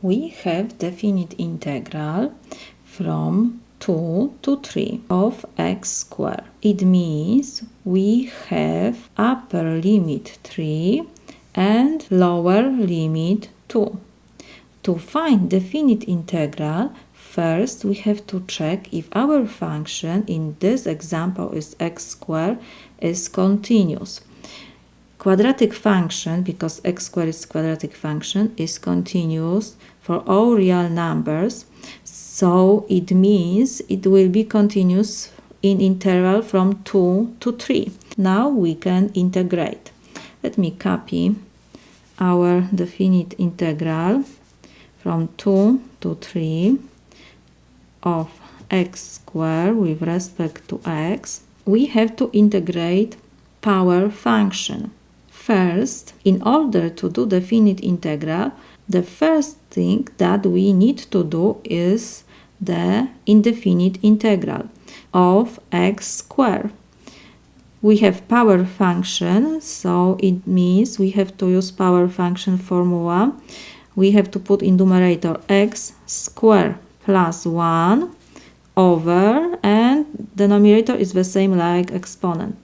we have definite integral from 2 to 3 of x squared. It means we have upper limit 3 and lower limit 2. To find definite integral, first we have to check if our function in this example is x squared is continuous. Quadratic function, because x squared is quadratic function, is continuous for all real numbers, so it means it will be continuous in interval from 2 to 3. Now we can integrate. Let me copy our definite integral from 2 to 3 of x squared with respect to x. We have to integrate power function. First, in order to do definite integral, the first thing that we need to do is the indefinite integral of x squared. We have power function, so it means we have to use power function formula. We have to put in numerator x squared plus 1 over, and denominator is the same like exponent,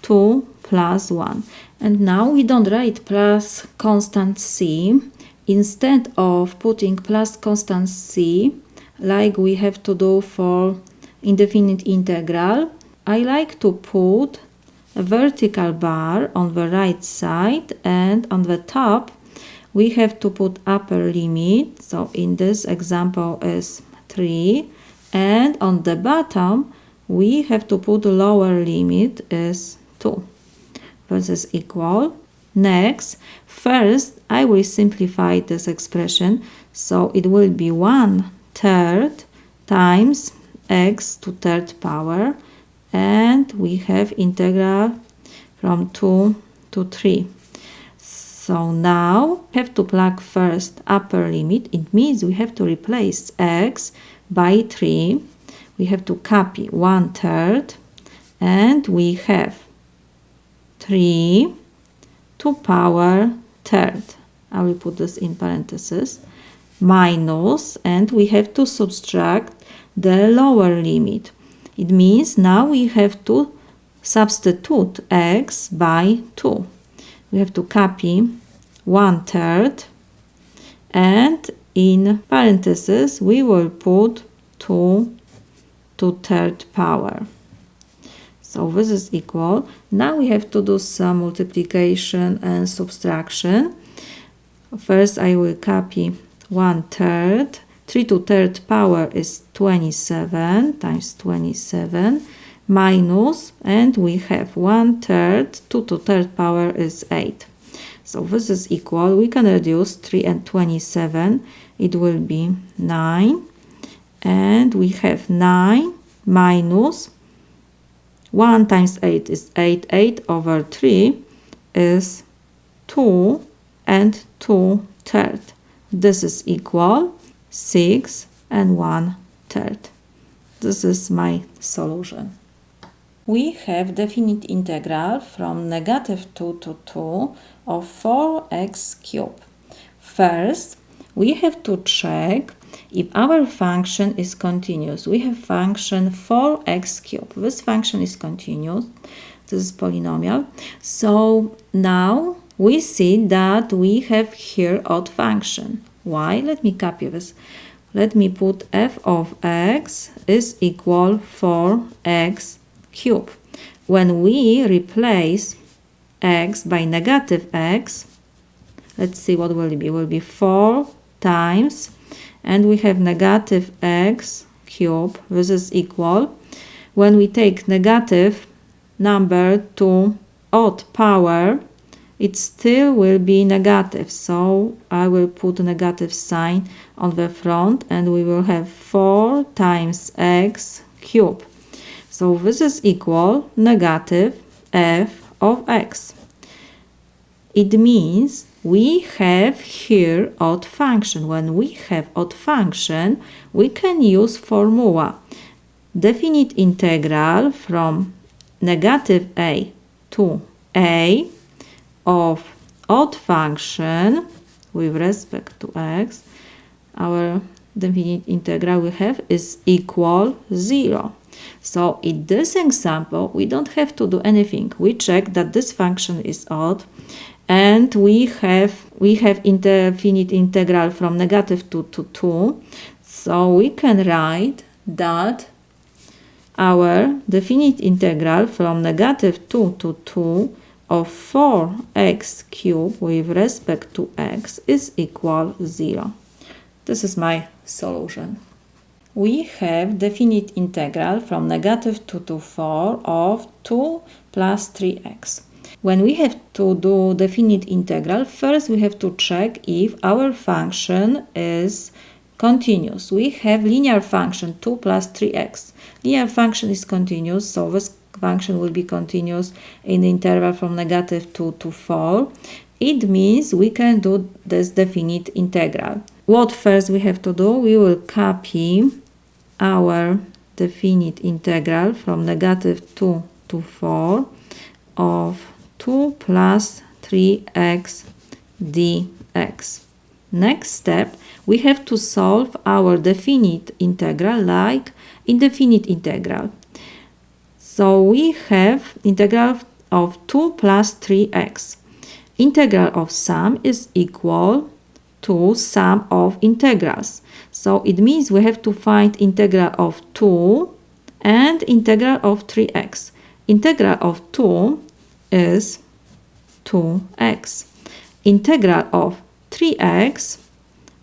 2 plus 1. And now we don't write plus constant c. Instead of putting plus constant c, like we have to do for indefinite integral, I like to put a vertical bar on the right side, and on the top we have to put upper limit, so in this example is 3, and on the bottom we have to put lower limit is 2. This is equal. Next, first I will simplify this expression, so it will be 1/3 times x to third power, and we have integral from 2 to 3. So now we have to plug first upper limit. It means we have to replace x by 3. We have to copy 1/3, and we have 3 to power third. I will put this in parentheses, minus, and we have to subtract the lower limit. It means now we have to substitute x by 2. We have to copy 1/3, and in parentheses we will put 2 to third power. So this is equal. Now we have to do some multiplication and subtraction. First I will copy 1/3. 3 to third power is 27 times 27 minus, and we have 1/3, 2 to third power is 8. So this is equal. We can reduce 3 and 27. It will be 9. And we have 9 minus 1 times 8 is 8. 8 over 3 is 2 and 2/3. This is equal 6 and 1/3. This is my solution. We have definite integral from -2 to 2 of 4x cubed. First, we have to check if our function is continuous. We have function 4x cubed. This function is continuous. This is polynomial. So now we see that we have here odd function. Why? Let me copy this. Let me put f of x is equal 4x cubed. When we replace x by negative x, let's see what will it be. It will be 4 times, and we have negative x cubed. This is equal. When we take negative number to odd power, it still will be negative. So I will put a negative sign on the front, and we will have 4 times x cubed. So this is equal negative f of x. It means we have here odd function. When we have odd function, we can use formula. Definite integral from negative a to a of odd function with respect to x our definite integral we have is equal 0. So in this example, we don't have to do anything. We check that this function is odd, and we have infinite integral from -2 to 2. So we can write that our definite integral from -2 to 2 of 4x cubed with respect to x is equal 0. This is my solution. We have definite integral from -2 to 4 of 2 plus 3x. When we have to do definite integral, first we have to check if our function is continuous. We have linear function 2 plus 3x. Linear function is continuous, so this function will be continuous in the interval from -2 to 4. It means we can do this definite integral. What first we have to do? We will copy our definite integral from -2 to 4 of 2 plus 3x dx. Next step, we have to solve our definite integral like indefinite integral. So we have integral of 2 plus 3x. Integral of sum is equal to sum of integrals. So it means we have to find integral of 2 and integral of 3x. Integral of 2 is 2x. Integral of 3x,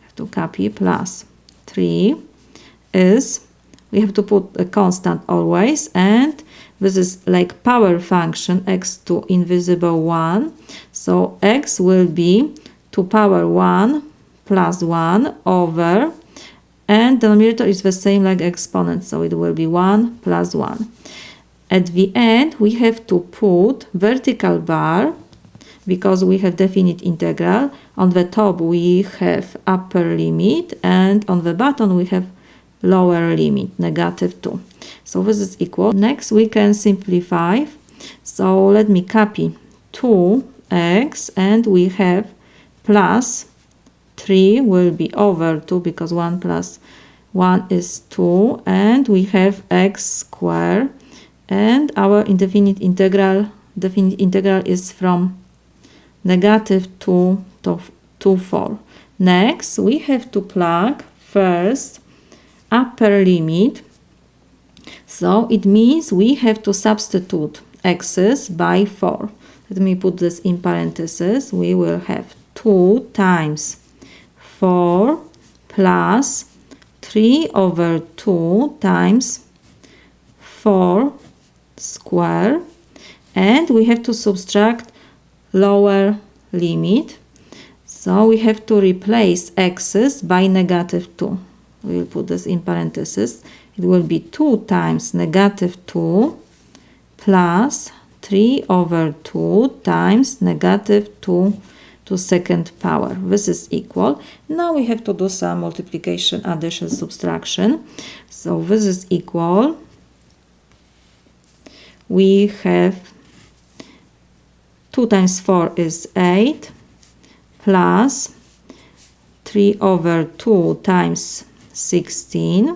have to copy, plus 3 is, we have to put a constant always, and this is like power function x to invisible 1. So x will be 2 power 1 plus 1 over, and denominator is the same like exponent, so it will be 1 plus 1. At the end, we have to put vertical bar because we have definite integral. On the top, we have upper limit, and on the bottom, we have lower limit, -2. So this is equal. Next, we can simplify. So let me copy 2x, and we have plus 3 will be over 2 because 1 plus 1 is 2, and we have x squared, and our definite integral is from -2 to 4. Next, we have to plug first upper limit. So it means we have to substitute x's by 4. Let me put this in parentheses. We will have 2 times 4 plus 3 over 2 times 4 square, and we have to subtract lower limit. So we have to replace x's by -2. We will put this in parentheses. It will be 2 times -2 plus 3 over 2 times -2 to second power. This is equal. Now we have to do some multiplication, addition, subtraction. So this is equal. We have 2 times 4 is 8 plus 3 over 2 times 16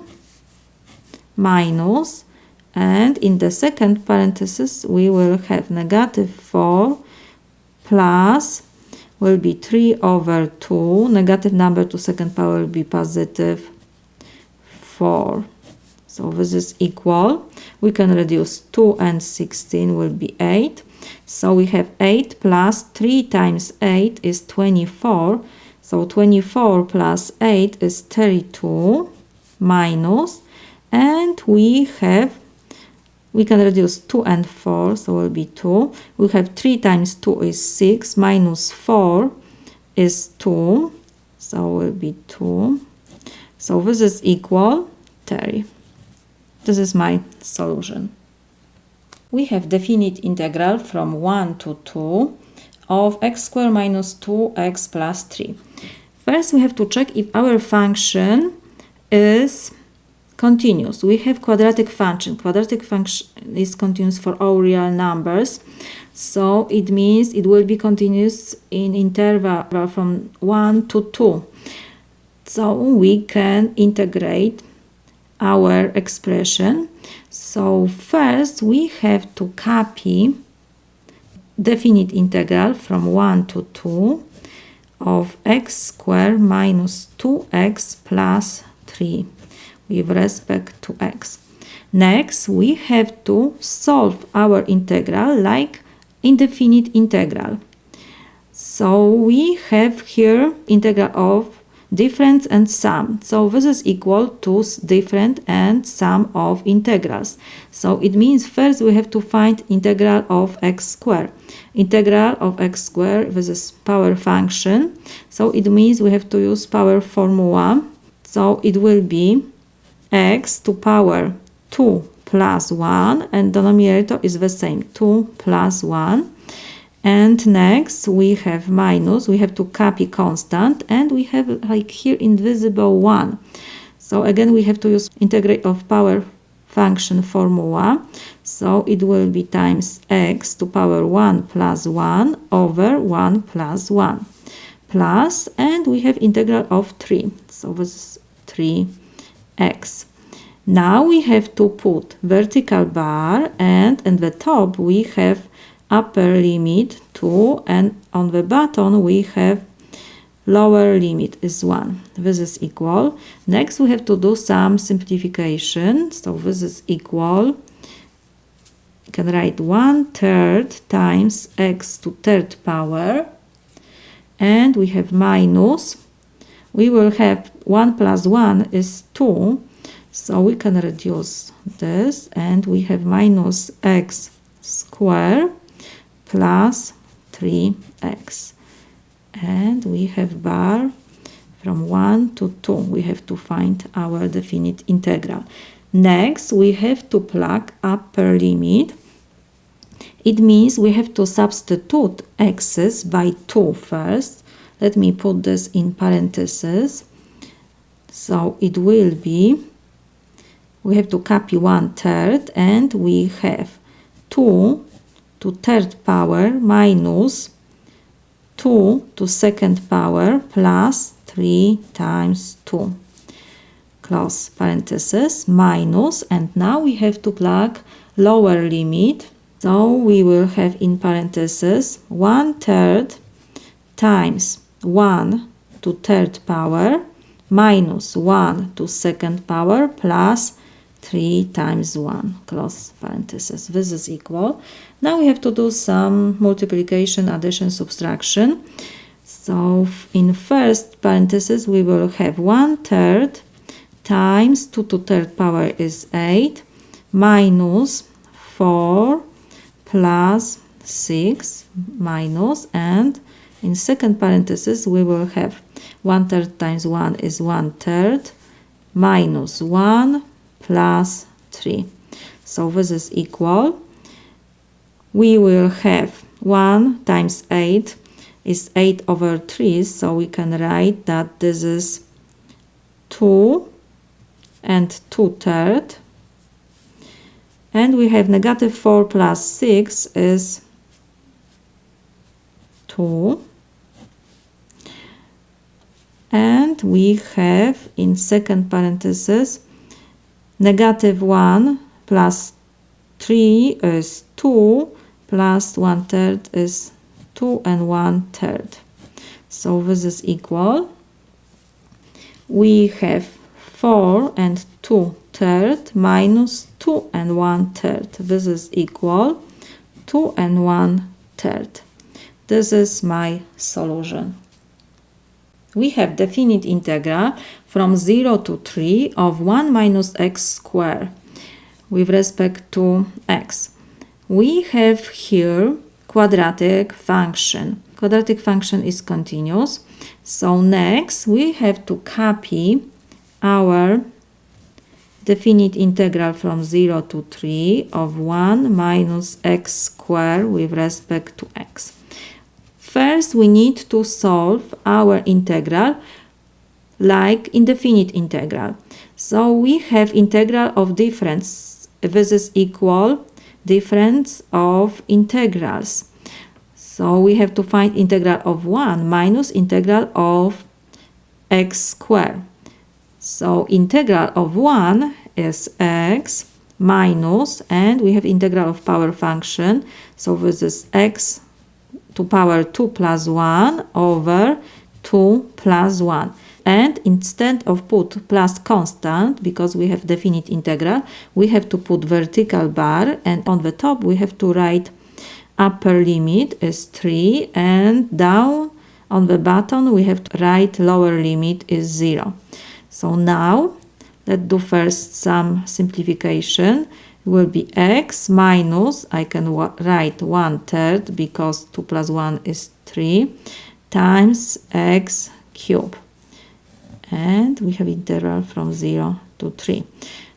minus, and in the second parenthesis we will have -4 plus will be 3 over 2, negative number to second power will be +4. So this is equal. We can reduce 2 and 16 will be 8. So we have 8 plus 3 times 8 is 24. So 24 plus 8 is 32 minus, and we can reduce 2 and 4, so will be 2. We have 3 times 2 is 6, minus 4 is 2, so will be 2. So this is equal 30. This is my solution. We have definite integral from 1 to 2 of x squared minus 2x plus 3. First, we have to check if our function is continuous. We have quadratic function. Quadratic function is continuous for all real numbers. So it means it will be continuous in interval from 1 to 2. So we can integrate our expression. So first we have to copy definite integral from 1 to 2 of x squared minus 2x plus 3 with respect to x. Next, we have to solve our integral like indefinite integral. So we have here integral of difference and sum. So this is equal to difference and sum of integrals. So it means first we have to find integral of x squared. Integral of x squared, this is power function. So it means we have to use power formula. So it will be x to power 2 plus 1, and denominator is the same, 2 plus 1. And next we have minus, we have to copy constant, and we have like here invisible 1. So again we have to use integrate of power function formula. So it will be times x to power 1 plus 1 over 1 plus 1 plus, and we have integral of 3. So this is 3x. Now we have to put vertical bar, and in the top we have upper limit 2, and on the bottom we have lower limit is 1. This is equal. Next we have to do some simplification. So this is equal. You can write 1/3 times x to third power, and we have minus. We will have 1 plus 1 is 2. So we can reduce this, and we have minus x squared plus 3x. And we have bar from 1 to 2. We have to find our definite integral. Next, we have to plug upper limit. It means we have to substitute x's by 2 first. Let me put this in parentheses. So it will be, we have to copy 1/3, and we have 2 to third power minus 2 to second power plus 3 times 2. Close parentheses, minus, and now we have to plug lower limit. So we will have in parentheses 1/3 times 1 to third power minus 1 to second power plus 3 times 1, close parentheses. This is equal. Now we have to do some multiplication, addition, subtraction. So in first parenthesis we will have 1/3 times 2 to third power is 8 minus 4 plus 6 minus, and in second parenthesis we will have 1/3 times 1 is 1/3 minus 1 plus 3. So this is equal. We will have 1 times 8 is 8 over 3, so we can write that this is 2 and 2/3. And we have negative 4 plus 6 is 2. And we have in second parenthesis negative 1 plus 3 is 2 plus 1/3 is 2 and 1/3. So this is equal. We have 4 and 2/3 minus 2 and 1/3. This is equal 2 and 1/3. This is my solution. We have definite integral from 0 to 3 of 1 minus x squared with respect to x. We have here quadratic function. Quadratic function is continuous. So next we have to copy our definite integral from 0 to 3 of 1 minus x squared with respect to x. First, we need to solve our integral like indefinite integral. So we have integral of difference. This is equal difference of integrals. So we have to find integral of 1 minus integral of x squared. So integral of 1 is x minus, and we have integral of power function. So this is x to power 2 plus 1 over 2 plus 1. And instead of put plus constant, because we have definite integral, we have to put vertical bar, and on the top we have to write upper limit is 3, and down on the bottom we have to write lower limit is 0. So now let's do first some simplification. It will be x minus, I can write 1/3 because 2 plus 1 is 3, times x cubed. And we have integral from 0 to 3.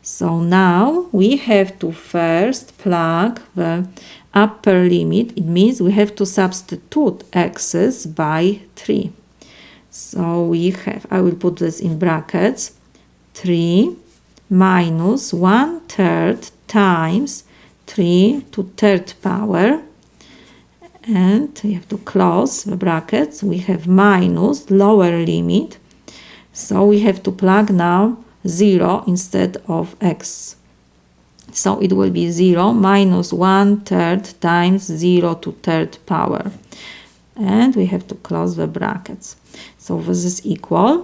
So now we have to first plug the upper limit. It means we have to substitute x's by 3. So we have, I will put this in brackets, 3 minus 1/3 times 3 to 3rd power. And we have to close the brackets. We have minus lower limit. So we have to plug now 0 instead of x. So it will be 0 minus 1/3 times 0 to 3rd power. And we have to close the brackets. So this is equal.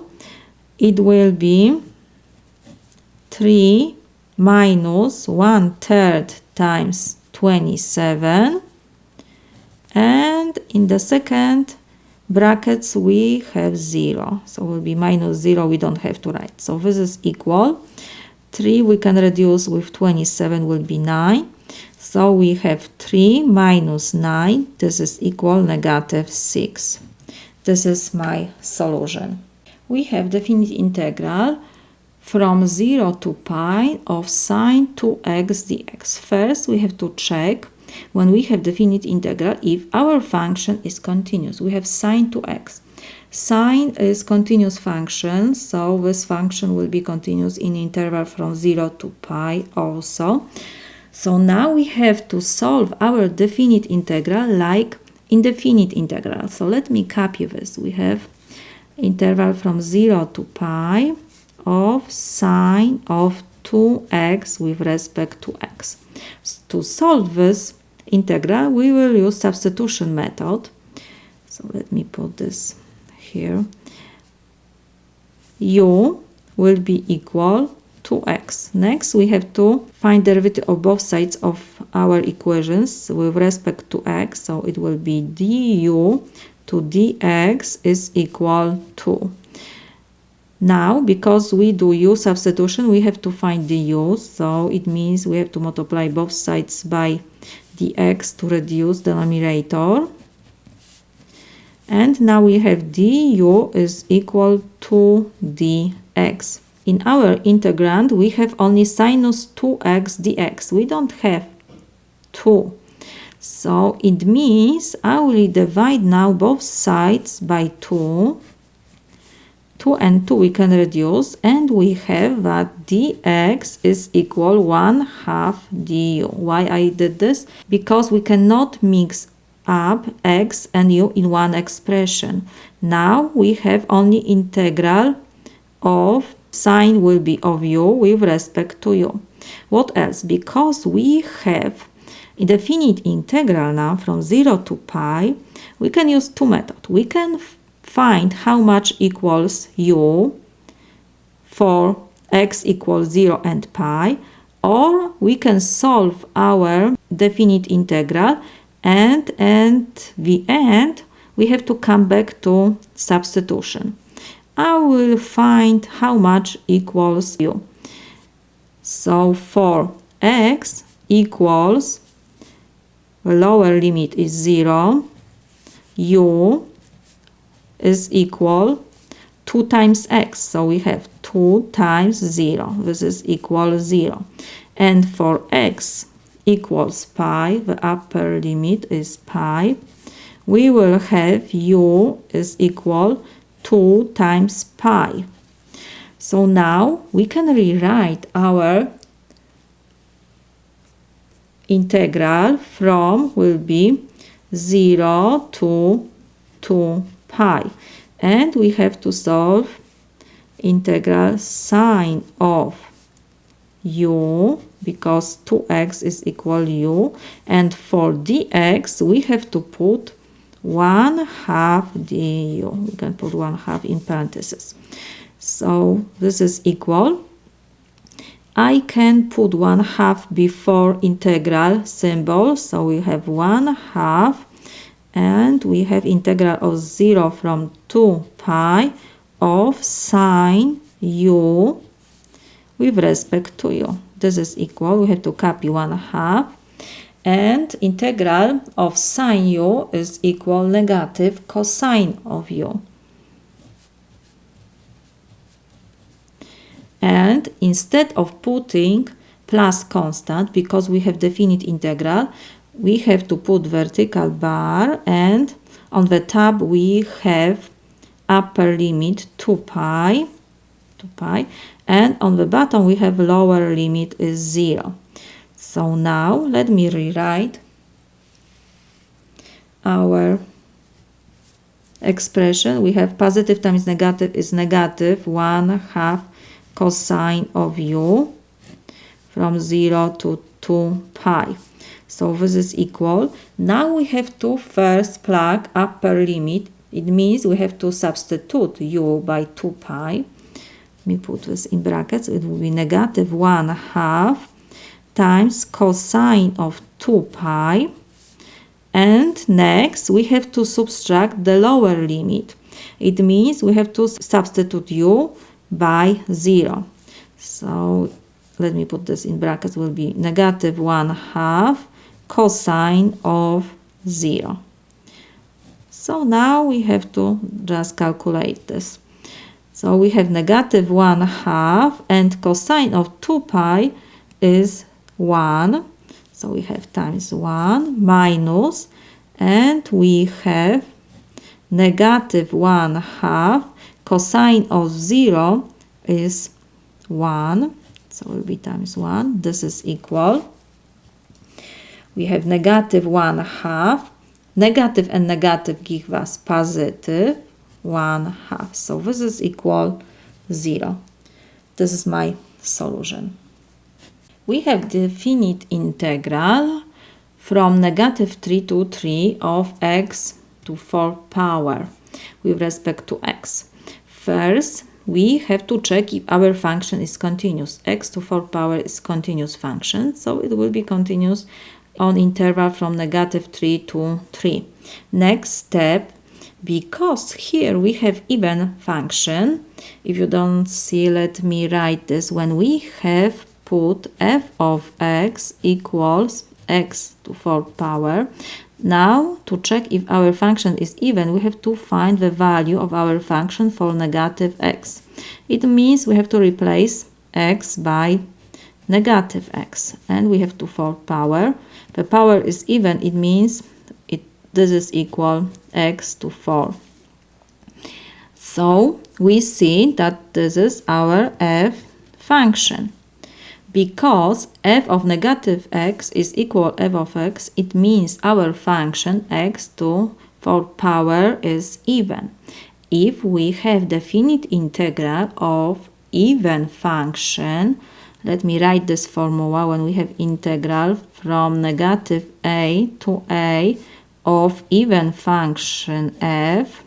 It will be 3 minus 1/3 times 27. And in the second brackets we have 0. So it will be minus 0, we don't have to write. So this is equal. 3 we can reduce with 27 will be 9. So we have 3 minus 9. This is equal negative 6. This is my solution. We have definite integral from 0 to pi of sine 2x dx. First we have to check when we have definite integral if our function is continuous. We have sine 2x. Sine is continuous function, so this function will be continuous in interval from 0 to pi also. So now we have to solve our definite integral like indefinite integral. So let me copy this. We have interval from 0 to pi of sine of 2x with respect to x. To solve this integral, we will use substitution method. So let me put this here. U will be equal to x. Next, we have to find derivative of both sides of our equations with respect to x. So it will be du to dx is equal to. Now, because we do u substitution, we have to find du. So it means we have to multiply both sides by dx to reduce the numerator. And now we have du is equal to dx. In our integrand, we have only sinus 2x dx. We don't have 2. So it means I will divide now both sides by 2. 2 and 2 we can reduce, and we have that dx is equal 1/2 du. Why I did this? Because we cannot mix up x and u in one expression. Now we have only integral of sine will be of u with respect to u. What else? Because we have indefinite integral now from 0 to pi, we can use two methods. We can find how much equals u for x equals 0 and pi, or we can solve our definite integral, and at the end we have to come back to substitution. I will find how much equals u. So for x equals, the lower limit is 0, u is equal 2 times x. So we have 2 times 0. This is equal 0. And for x equals pi, the upper limit is pi, we will have u is equal 2 times pi. So now we can rewrite our integral from will be 0 to 2 pi. And we have to solve integral sine of u, because 2x is equal u, and for dx we have to put 1/2 du. We can put 1/2 in parentheses. So this is equal. I can put 1/2 before integral symbol, so we have 1/2, and we have integral of 0 from 2 pi of sine u with respect to u. This is equal. We have to copy 1/2, and integral of sine u is equal negative cosine of u. And instead of putting plus constant, because we have definite integral, we have to put vertical bar, and on the top we have upper limit 2 pi, and on the bottom we have lower limit is 0. So now let me rewrite our expression. We have positive times negative is negative 1/2 cosine of u from 0 to 2 pi. So this is equal. Now we have to first plug upper limit. It means we have to substitute u by 2 pi. Let me put this in brackets. It will be negative 1/2 times cosine of 2 pi. And next we have to subtract the lower limit. It means we have to substitute u by 0. So let me put this in brackets. Will be negative 1/2 cosine of 0. So now we have to just calculate this. So we have negative 1/2, and cosine of 2 pi is 1. So we have times 1 minus, and we have negative 1/2 cosine of 0 is 1. So it will be times 1. This is equal. We have negative 1/2. Negative and negative give us positive 1/2. So this is equal 0. This is my solution. We have definite integral from negative 3 to 3 of x to 4 power with respect to x. First, we have to check if our function is continuous. X to 4 power is continuous function, so it will be continuous on interval from negative 3 to 3. Next step, because here we have even function, if you don't see, let me write this. When we have put f of x equals x to 4 power, now to check if our function is even, we have to find the value of our function for negative x. It means we have to replace x by negative x, and we have to 4 power. The power is even, it means this is equal x to 4. So we see that this is our f function. Because f of negative x is equal f of x, it means our function x to 4 power is even. If we have definite integral of even function, let me write this formula. When we have integral from negative a to a of even function f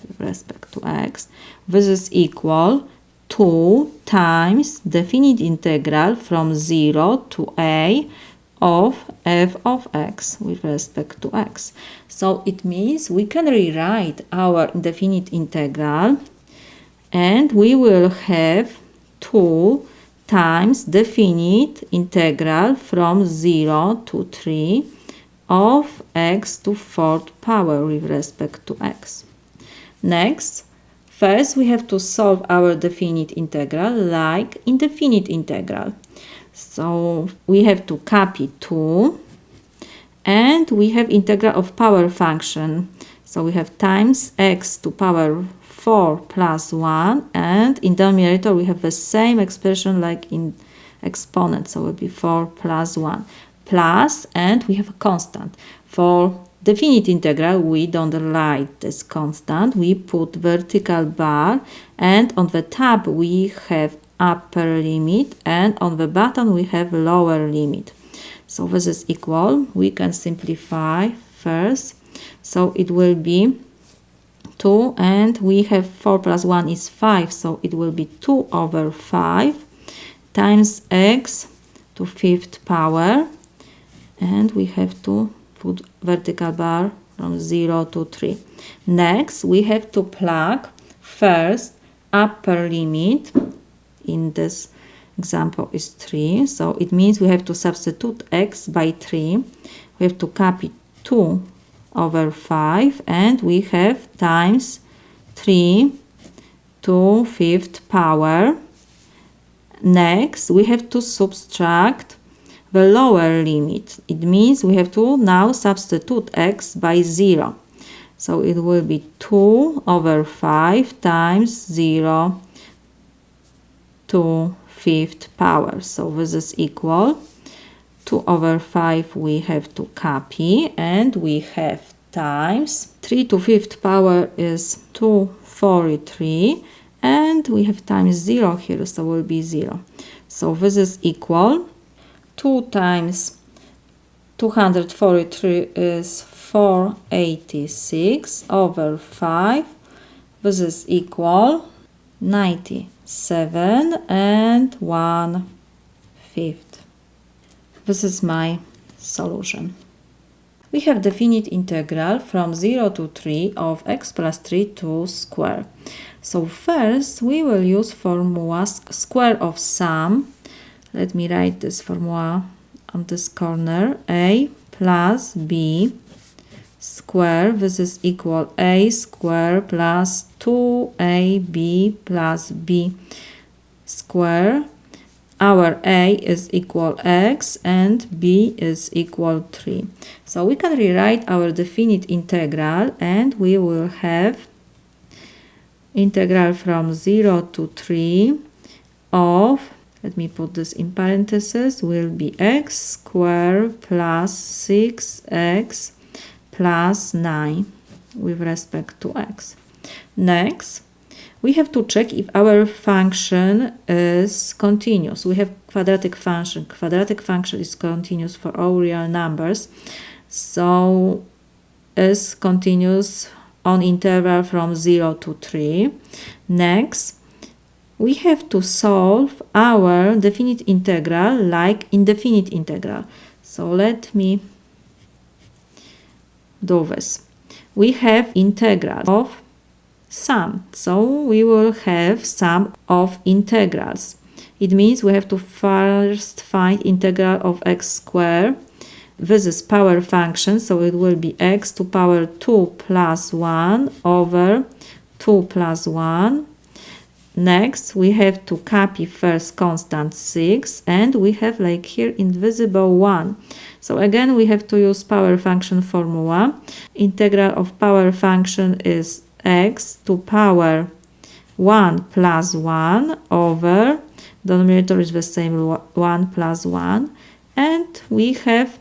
with respect to x, this is equal 2 times definite integral from 0 to a of f of x with respect to x. So it means we can rewrite our definite integral, and we will have 2 times definite integral from 0 to 3 of x to 4th power with respect to x. Next, first we have to solve our definite integral like indefinite integral. So we have to copy 2, and we have integral of power function. So we have times x to power 4 plus 1, and in the numerator we have the same expression like in exponent, so it will be 4 plus 1 plus, and we have a constant. For definite integral, we don't write this constant. We put vertical bar, and on the top we have upper limit, and on the bottom we have lower limit. So this is equal. We can simplify first. So it will be 2, and we have 4 plus 1 is 5, so it will be 2 over 5 times x to 5th power, and we have to put vertical bar from 0 to 3. Next, we have to plug first upper limit. In this example is 3, so it means we have to substitute x by 3. We have to copy 2 over 5, and we have times 3 to 5th power. Next, we have to subtract the lower limit. It means we have to now substitute x by 0. So it will be 2 over 5 times 0 to 5th power. So this is equal. 2 over 5 we have to copy, and we have times 3 to 5th power is 243, and we have times 0 here, so will be 0. So this is equal. 2 times 243 is 486 over 5. This is equal 97 and 1/5. This is my solution. We have definite integral from 0 to 3 of x plus 3 to square. So first we will use formula square of sum. Let me write this formula on this corner. A plus b square. This is equal a square plus 2ab plus b square. Our a is equal x and b is equal 3. So we can rewrite our definite integral, and we will have integral from 0 to 3 of, let me put this in parentheses, will be x squared plus 6x plus 9 with respect to x. Next, we have to check if our function is continuous. We have quadratic function. Quadratic function is continuous for all real numbers. So is continuous on interval from 0 to 3. Next, we have to solve our definite integral like indefinite integral. So let me do this. We have integral of sum. So we will have sum of integrals. It means we have to first find integral of x squared. This is power function, so it will be x to power 2 plus 1 over 2 plus 1. Next, we have to copy first constant 6, and we have like here invisible 1. So again, we have to use power function formula. Integral of power function is x to power 1 plus 1 over, denominator is the same, 1 plus 1, and we have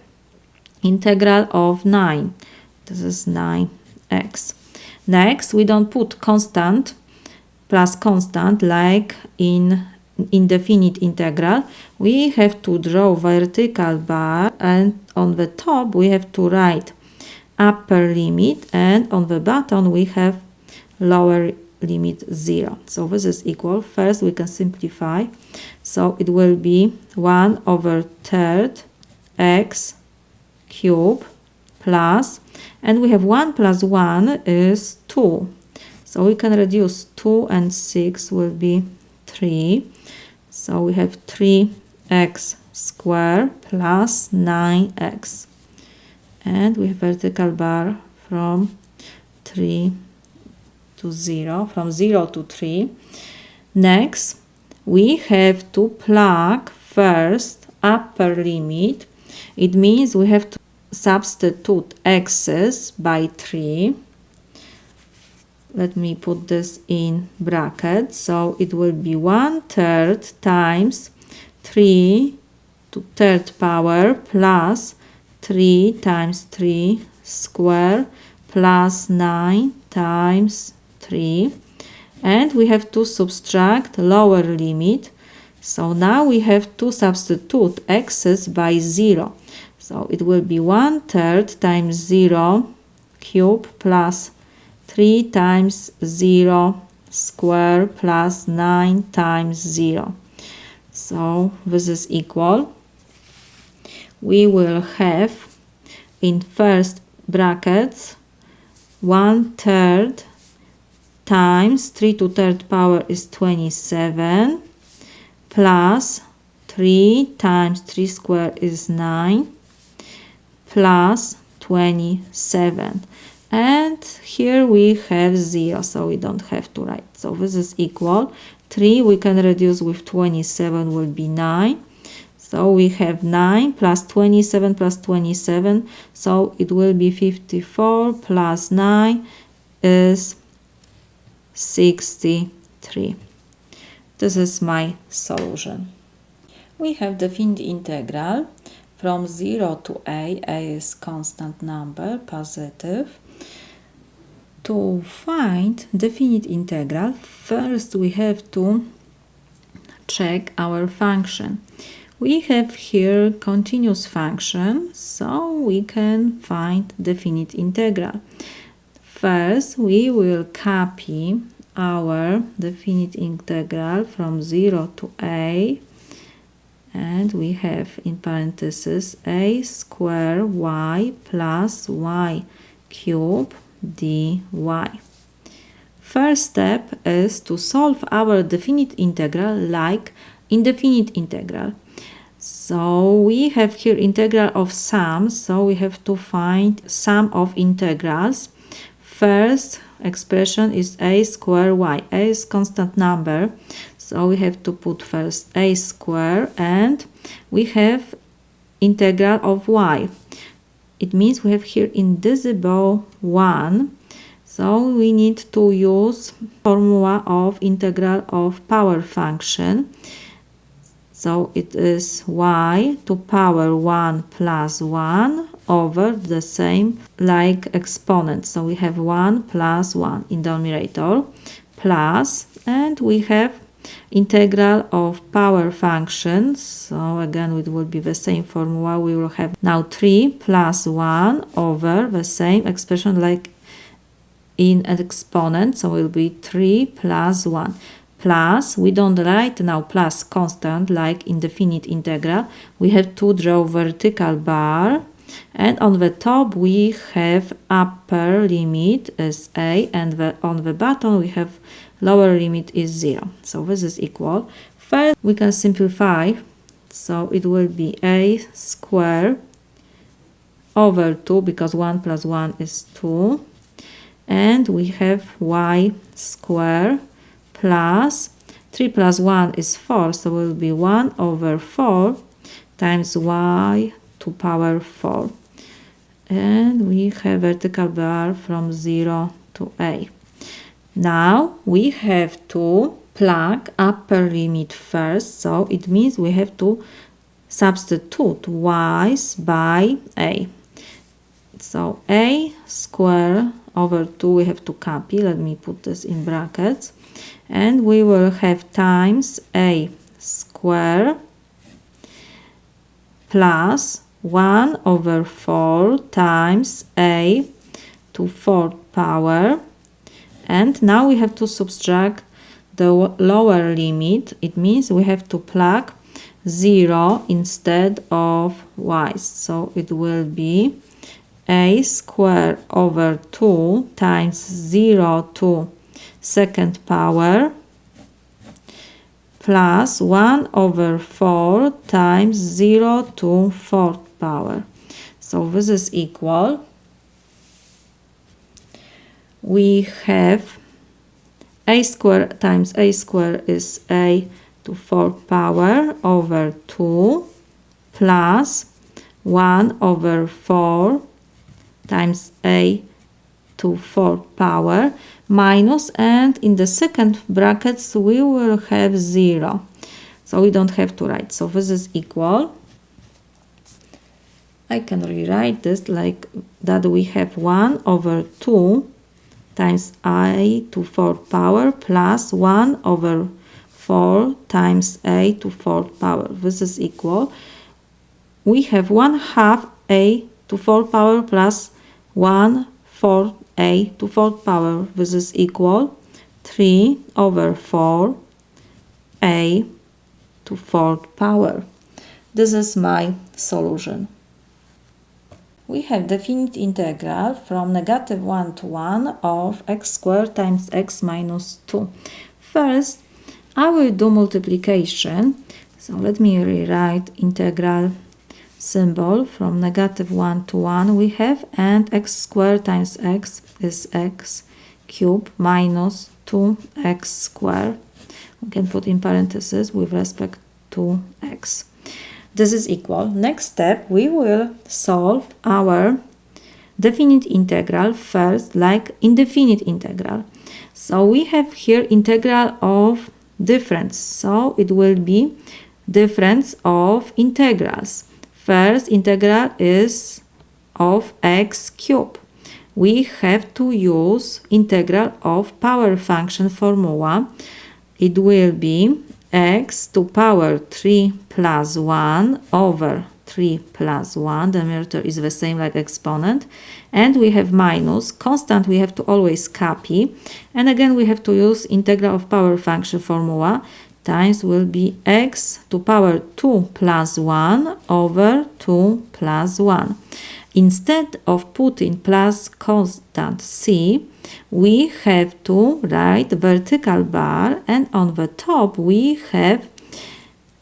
integral of 9. This is 9x. Next, we don't put constant plus constant like in indefinite integral. We have to draw vertical bar, and on the top we have to write upper limit, and on the bottom we have lower limit 0. So this is equal. First we can simplify. So it will be 1 over third x cube plus, and we have 1 plus 1 is 2. So we can reduce 2 and 6 will be 3. So we have 3x squared plus 9x. And we have vertical bar from 3 to 0, from 0 to 3. Next, we have to plug first upper limit. It means we have to substitute x's by 3. Let me put this in brackets. So it will be 1/3 times 3 to third power plus 3 times 3 square plus 9 times 3. And we have to subtract lower limit. So now we have to substitute x's by 0. So it will be 1/3 times 0 cube plus 3 times 0 square plus 9 times 0. So this is equal. We will have in first brackets 1/3 times 3 to third power is 27 plus 3 times 3 square is 9 plus 27. And here we have 0, so we don't have to write. So this is equal. 3 we can reduce with 27 will be 9. So we have 9 plus 27, so it will be 54 plus 9 is 63. This is my solution. We have definite integral from 0 to a. A is constant number, positive. To find definite integral, first we have to check our function. We have here continuous function, so we can find definite integral. First, we will copy our definite integral from 0 to a, and we have in parentheses a square y plus y cube dy. First step is to solve our definite integral like indefinite integral. So we have here integral of sum, so we have to find sum of integrals. First expression is a square y. A is constant number, so we have to put first a square, and we have integral of y. It means we have here indivisible 1, so we need to use formula of integral of power function. So it is y to power 1 plus 1 over the same like exponent. So we have 1 plus 1 in the numerator plus, and we have integral of power function. So again it will be the same formula. We will have now 3 plus 1 over the same expression like in an exponent. So it will be 3 plus 1. Plus, we don't write now plus constant like indefinite integral. We have to draw vertical bar, and on the top we have upper limit is a, and on the bottom we have lower limit is 0. So this is equal. First we can simplify, so it will be a square over 2 because 1 plus 1 is 2, and we have y square plus 3 plus 1 is 4, so it will be 1 over 4 times y to power 4. And we have vertical bar from 0 to a. Now we have to plug upper limit first, so it means we have to substitute y's by a. So a square over 2 we have to copy. Let me put this in brackets. And we will have times a square plus 1 over 4 times a to 4th power. And now we have to subtract the lower limit. It means we have to plug 0 instead of y. So it will be a square over 2 times 0 to 2nd power plus 1 over 4 times 0 to 4th power. So this is equal. We have a square times a square is a to 4th power over 2 plus 1 over 4 times a to 4th power minus, and in the second brackets we will have 0, so we don't have to write. So this is equal. I can rewrite this like that we have 1 over 2 times a to 4th power plus 1 over 4 times a to 4th power. This is equal. We have 1/2 a to 4th power plus 1/4 a to 4th power. This is equal 3 over 4 a to 4th power. This is my solution. We have definite integral from -1 to 1 of x squared times x minus 2. First, I will do multiplication. So let me rewrite integral symbol from -1 to 1 we have, and x squared times x is x cubed minus 2x squared. We can put in parentheses with respect to x. This is equal. Next step, we will solve our definite integral first like indefinite integral. So we have here integral of difference. So it will be difference of integrals. First integral is of x cubed. We have to use integral of power function formula. It will be x to power 3 plus 1 over 3 plus 1. The numerator is the same like exponent. And we have minus. Constant we have to always copy. And again we have to use integral of power function formula. Times will be x to power 2 plus 1 over 2 plus 1. Instead of putting plus constant c, we have to write vertical bar, and on the top we have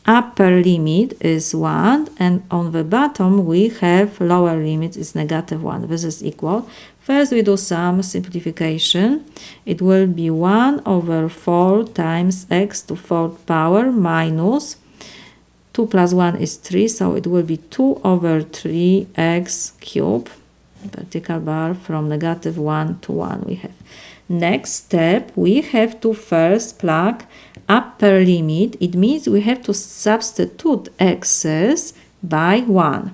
upper limit is 1, and on the bottom we have lower limit is -1. This is equal. First we do some simplification. It will be 1 over 4 times x to 4th power minus 2 plus 1 is 3, so it will be 2 over 3x cubed. Vertical bar from -1 to 1 we have. Next step, we have to first plug upper limit. It means we have to substitute x's by 1.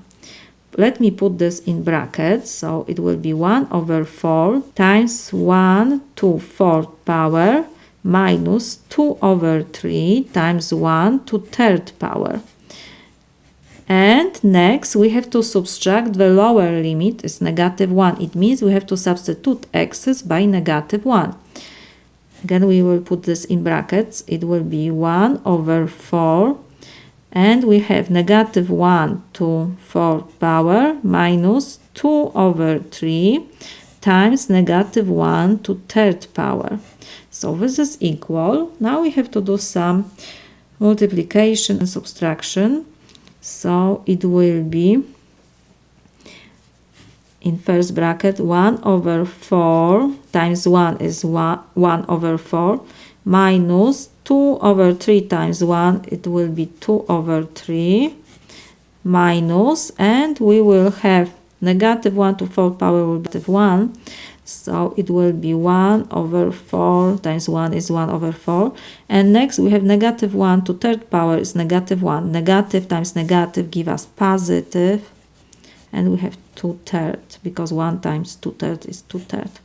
Let me put this in brackets. So it will be 1 over 4 times 1 to 4th power minus 2 over 3 times 1 to 3rd power. And next we have to subtract the lower limit is -1. It means we have to substitute x's by -1. Again we will put this in brackets. It will be 1 over 4 and we have -1 to 4th power minus 2 over 3 times -1 to 3rd power. So this is equal. Now we have to do some multiplication and subtraction. So it will be in first bracket 1 over 4 times 1 is 1 over 4 minus 2 over 3 times 1, it will be 2 over 3 minus, and we will have -1 to 4th power will be -1. So it will be 1 over 4 times 1 is 1 over 4. And next we have -1 to 3rd power is -1. Negative times negative give us positive. And we have 2/3 because 1 times 2/3 is 2/3.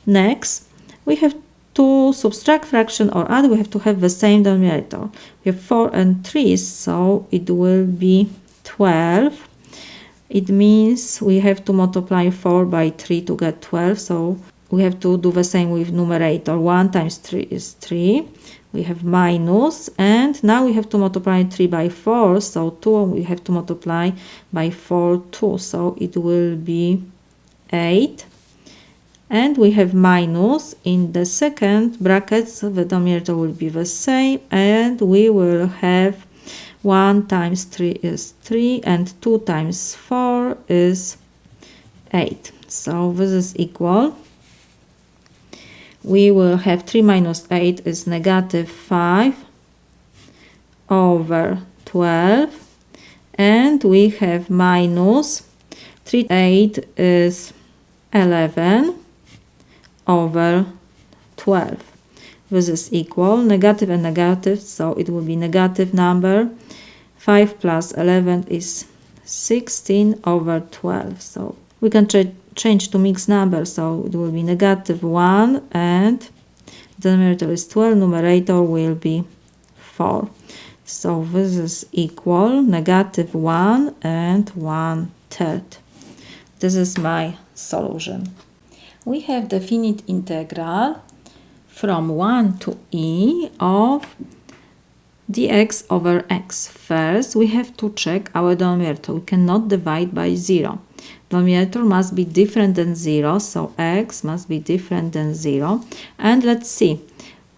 Next we have to subtract fraction or add. We have to have the same denominator. We have 4 and 3, so it will be 12. It means we have to multiply 4 by 3 to get 12. So we have to do the same with numerator. 1 times 3 is 3. We have minus, and now we have to multiply 3 by 4. So 2 we have to multiply by 4, 2. So it will be 8. And we have minus in the second brackets. The denominator will be the same, and we will have 1 times 3 is 3 and 2 times 4 is 8. So this is equal. We will have 3 minus 8 is -5 over 12. And we have minus 3, 8 is 11 over 12. This is equal. Negative and negative, so it will be negative number. 5 plus 11 is 16 over 12. So we can change to mixed numbers, so it will be negative 1 and denominator is 12, numerator will be 4. So this is equal negative 1 and 1/3. This is my solution. We have definite integral from 1 to e of dx over x. First, we have to check our denominator. We cannot divide by 0. Denominator must be different than 0, so x must be different than 0. And let's see.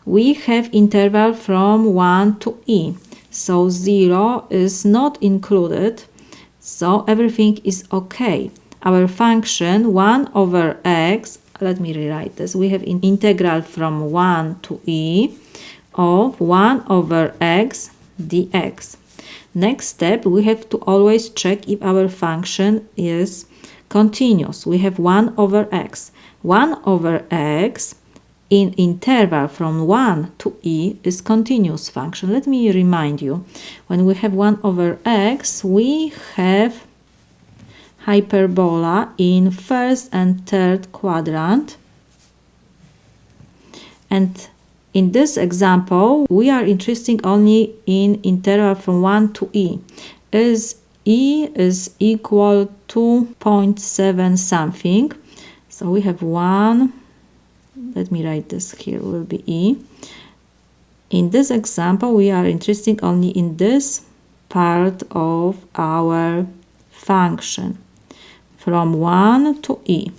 We have interval from 1 to e, so 0 is not included, so everything is okay. Our function 1 over x, let me rewrite this. We have integral from 1 to e of 1 over x dx. Next step, we have to always check if our function is continuous. We have 1 over x. 1 over x in interval from 1 to e is continuous function. Let me remind you, when we have 1 over x, we have hyperbola in first and third quadrant. And in this example, we are interested only in interval from 1 to e. Is e is equal to 0.7 something. So we have 1, let me write this here, will be e. In this example, we are interested only in this part of our function, from 1 to e.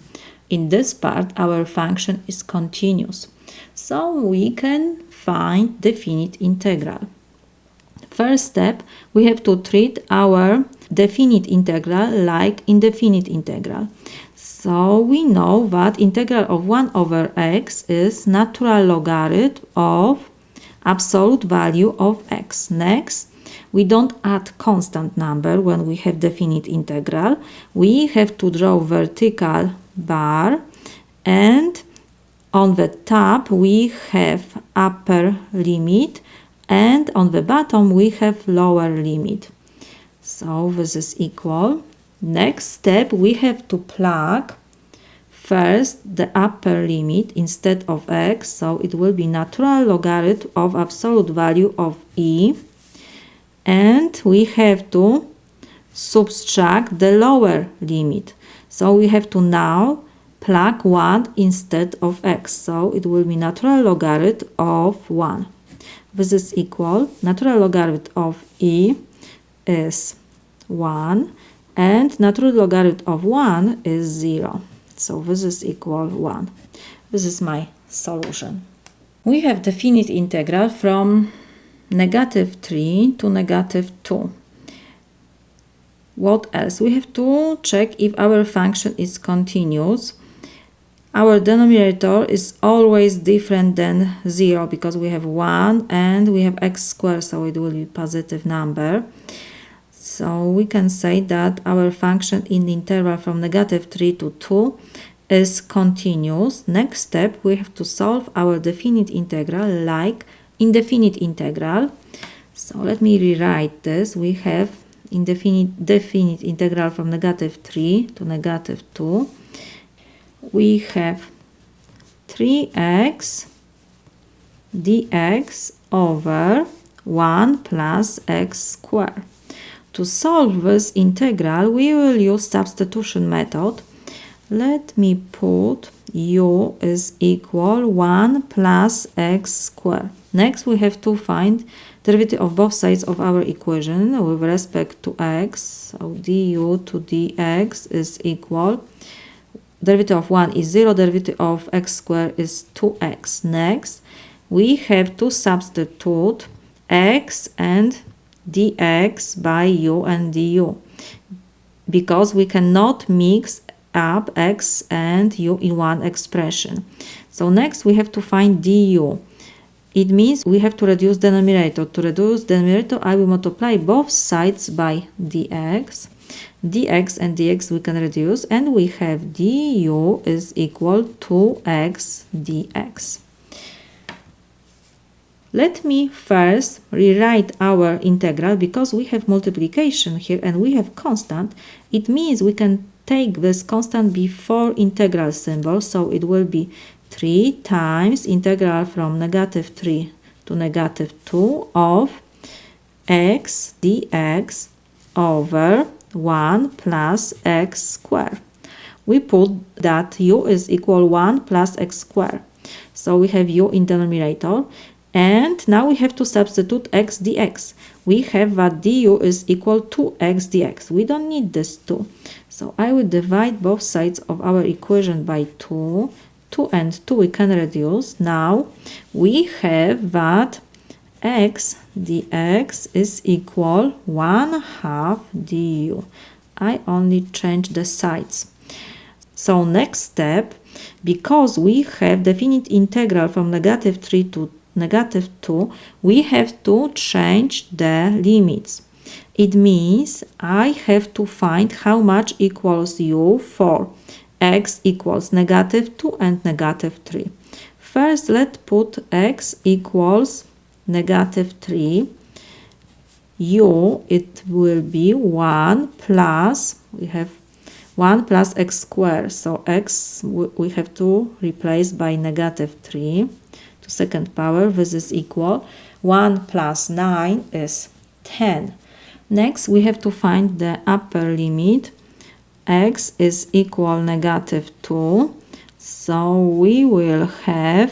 In this part, our function is continuous. So we can find definite integral. First step, we have to treat our definite integral like indefinite integral. So we know that integral of 1 over x is natural logarithm of absolute value of x. Next, we don't add constant number when we have definite integral. We have to draw vertical bar, and on the top we have upper limit, and on the bottom we have lower limit. So this is equal. Next step, we have to plug first the upper limit instead of x, so it will be natural logarithm of absolute value of e, and we have to subtract the lower limit. So we have to now plug 1 instead of x, so it will be natural logarithm of 1. This is equal, natural logarithm of e is 1 and natural logarithm of 1 is 0. So this is equal 1. This is my solution. We have definite integral from negative 3 to negative 2. What else? We have to check if our function is continuous. Our denominator is always different than 0 because we have 1 and we have x squared, so it will be positive number. So we can say that our function in the interval from negative 3 to 2 is continuous. Next step, we have to solve our definite integral like indefinite integral. So let me rewrite this. We have definite integral from negative 3 to negative 2. We have 3x dx over 1 plus x squared. To solve this integral, we will use substitution method. Let me put u is equal 1 plus x squared. Next, we have to find derivative of both sides of our equation with respect to x. So du to dx is equal, derivative of 1 is 0, derivative of x squared is 2x. Next, we have to substitute x and dx by u and du, because we cannot mix up x and u in one expression. So next we have to find du. It means we have to reduce denominator. To reduce denominator, I will multiply both sides by dx. Dx and dx we can reduce, and we have du is equal to x dx. Let me first rewrite our integral because we have multiplication here and we have constant. It means we can take this constant before integral symbol, so it will be 3 times integral from -3 to -2 of x dx over 1 plus x squared. We put that u is equal 1 plus x squared. So we have u in denominator. And now we have to substitute x dx. We have that du is equal to x dx. We don't need this 2. So I will divide both sides of our equation by 2. 2 and 2 we can reduce. Now we have that x dx is equal 1/2 du. I only change the sides. So next step, because we have definite integral from -3 to -2, we have to change the limits. It means I have to find how much equals u for x equals -2 and -3. First, let's put x equals -3. U, it will be 1 plus, we have 1 plus x squared. So x we have to replace by -3 to second power. This is equal 1 plus 9 is 10. Next we have to find the upper limit. X is equal -2. So we will have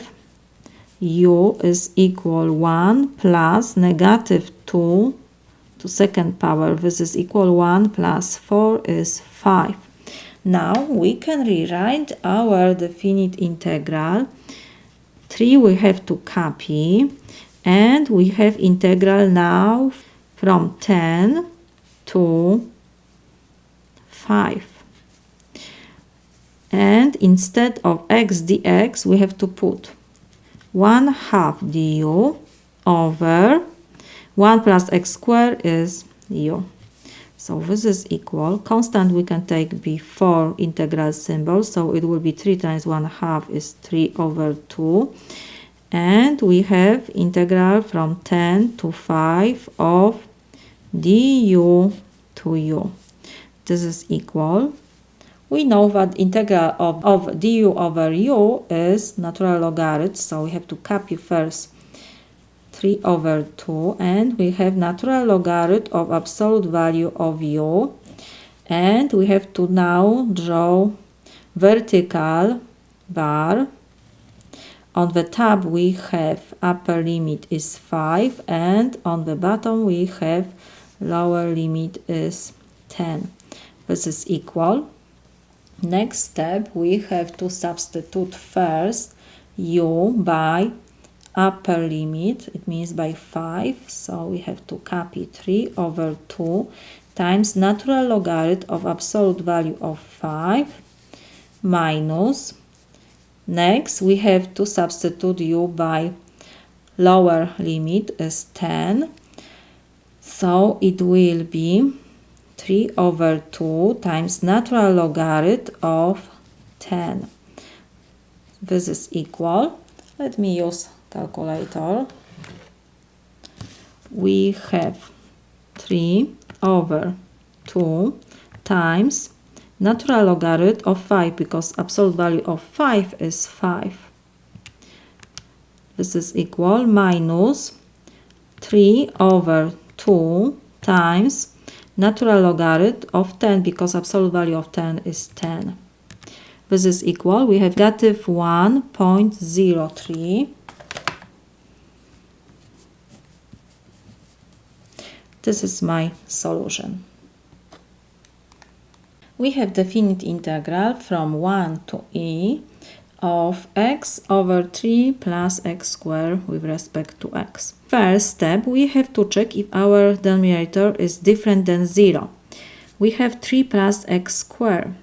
u is equal 1 plus -2 to second power. This is equal 1 plus 4 is 5. Now we can rewrite our definite integral. 3 we have to copy, and we have integral now from 10 to 5. And instead of x dx, we have to put 1/2 du over 1 plus x squared is u. So this is equal. Constant we can take before integral symbol, so it will be 3 times 1/2 is 3 over 2. And we have integral from 10 to 5 of du to u. This is equal. We know that integral of du over u is natural logarithm, so we have to copy first 3 over 2, and we have natural logarithm of absolute value of u, and we have to now draw vertical bar. On the top we have upper limit is 5, and on the bottom we have lower limit is 10. This is equal. Next step, we have to substitute first u by upper limit, it means by 5, so we have to copy 3 over 2 times natural logarithm of absolute value of 5 minus, next we have to substitute u by lower limit is 10, so it will be 3 over 2 times natural logarithm of 10. This is equal. Let me use calculator. We have 3 over 2 times natural logarithm of 5, because absolute value of 5 is 5. This is equal minus 3 over 2 times natural logarithm of 10, because absolute value of 10 is 10. This is equal. We have negative 1.03. This is my solution. We have definite integral from 1 to e of x over 3 plus x squared with respect to x. First step, we have to check if our denominator is different than 0. We have 3 plus x squared.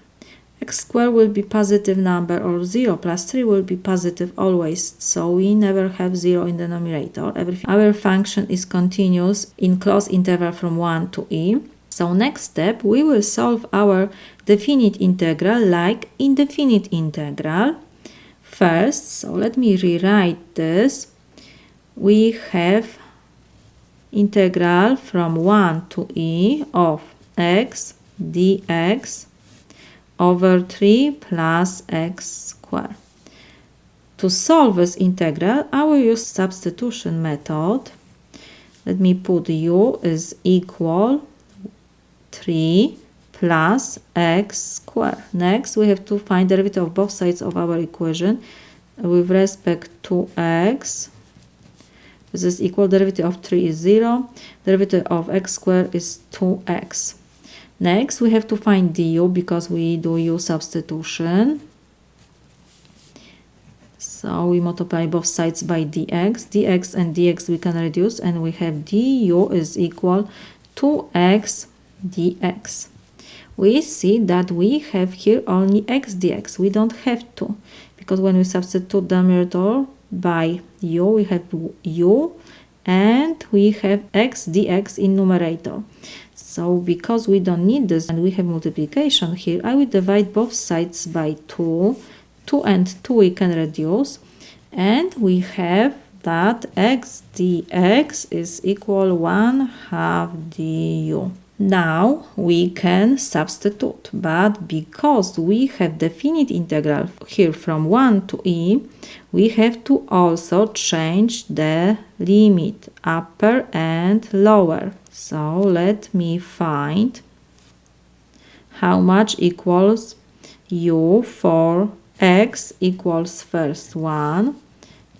X squared will be positive number, or 0 plus 3 will be positive always, so we never have 0 in the denominator. Our function is continuous in closed interval from 1 to e. So next step, we will solve our definite integral like indefinite integral. First, so let me rewrite this. we have integral from 1 to e of x dx over 3 plus x squared. To solve this integral, I will use substitution method. Let me put u is equal 3 plus x squared. Next, we have to find derivative of both sides of our equation with respect to x. This is equal, derivative of 3 is 0, derivative of x squared is 2x. Next, we have to find du because we do u substitution. So we multiply both sides by dx. dx and dx we can reduce, and we have du is equal 2x dx. We see that we have here only x dx. We don't have 2, because when we substitute the numerator by u, we have u, and we have x dx in numerator. So because we don't need this and we have multiplication here, I will divide both sides by 2. 2 and 2 we can reduce, and we have that x dx is equal 1/2 du. Now we can substitute, but because we have definite integral here from 1 to e, we have to also change the limit, upper and lower. So let me find how much equals u for x equals first 1,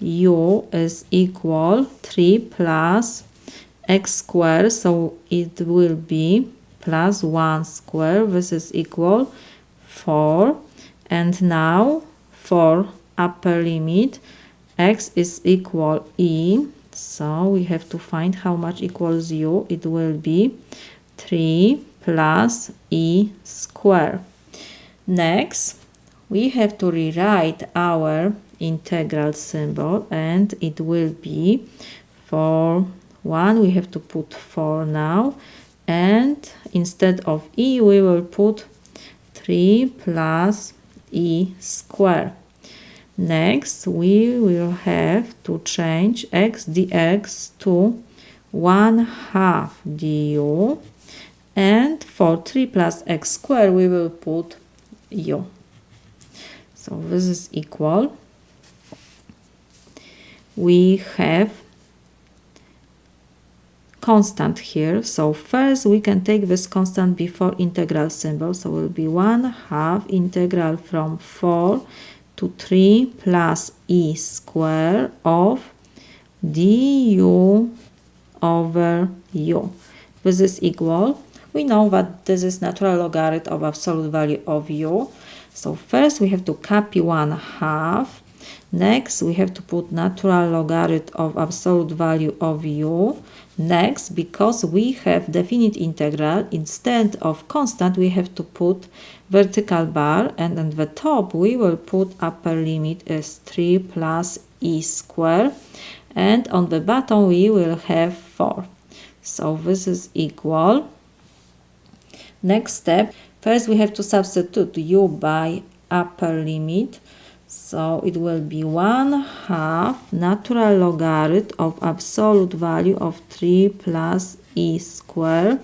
u is equal 3 plus x squared, so it will be plus 1 squared, this is equal 4. And now for upper limit, x is equal e, so we have to find how much equals u. It will be 3 plus e squared. Next, we have to rewrite our integral symbol, and it will be for 1 we have to put 4 now, and instead of e we will put 3 plus e squared. Next, we will have to change x dx to 1/2 du, and for 3 plus x squared we will put u. So this is equal. We have constant here. So first we can take this constant before integral symbol. So it will be 1/2 integral from 4 to 3 plus e squared of du over u. This is equal. We know that this is natural logarithm of absolute value of u. So first we have to copy 1/2. Next we have to put natural logarithm of absolute value of u. Next, because we have definite integral, instead of constant we have to put vertical bar, and at the top we will put upper limit as 3 plus e squared, and on the bottom we will have 4. So this is equal. Next step, first we have to substitute u by upper limit. So it will be 1/2 natural logarithm of absolute value of 3 plus e squared.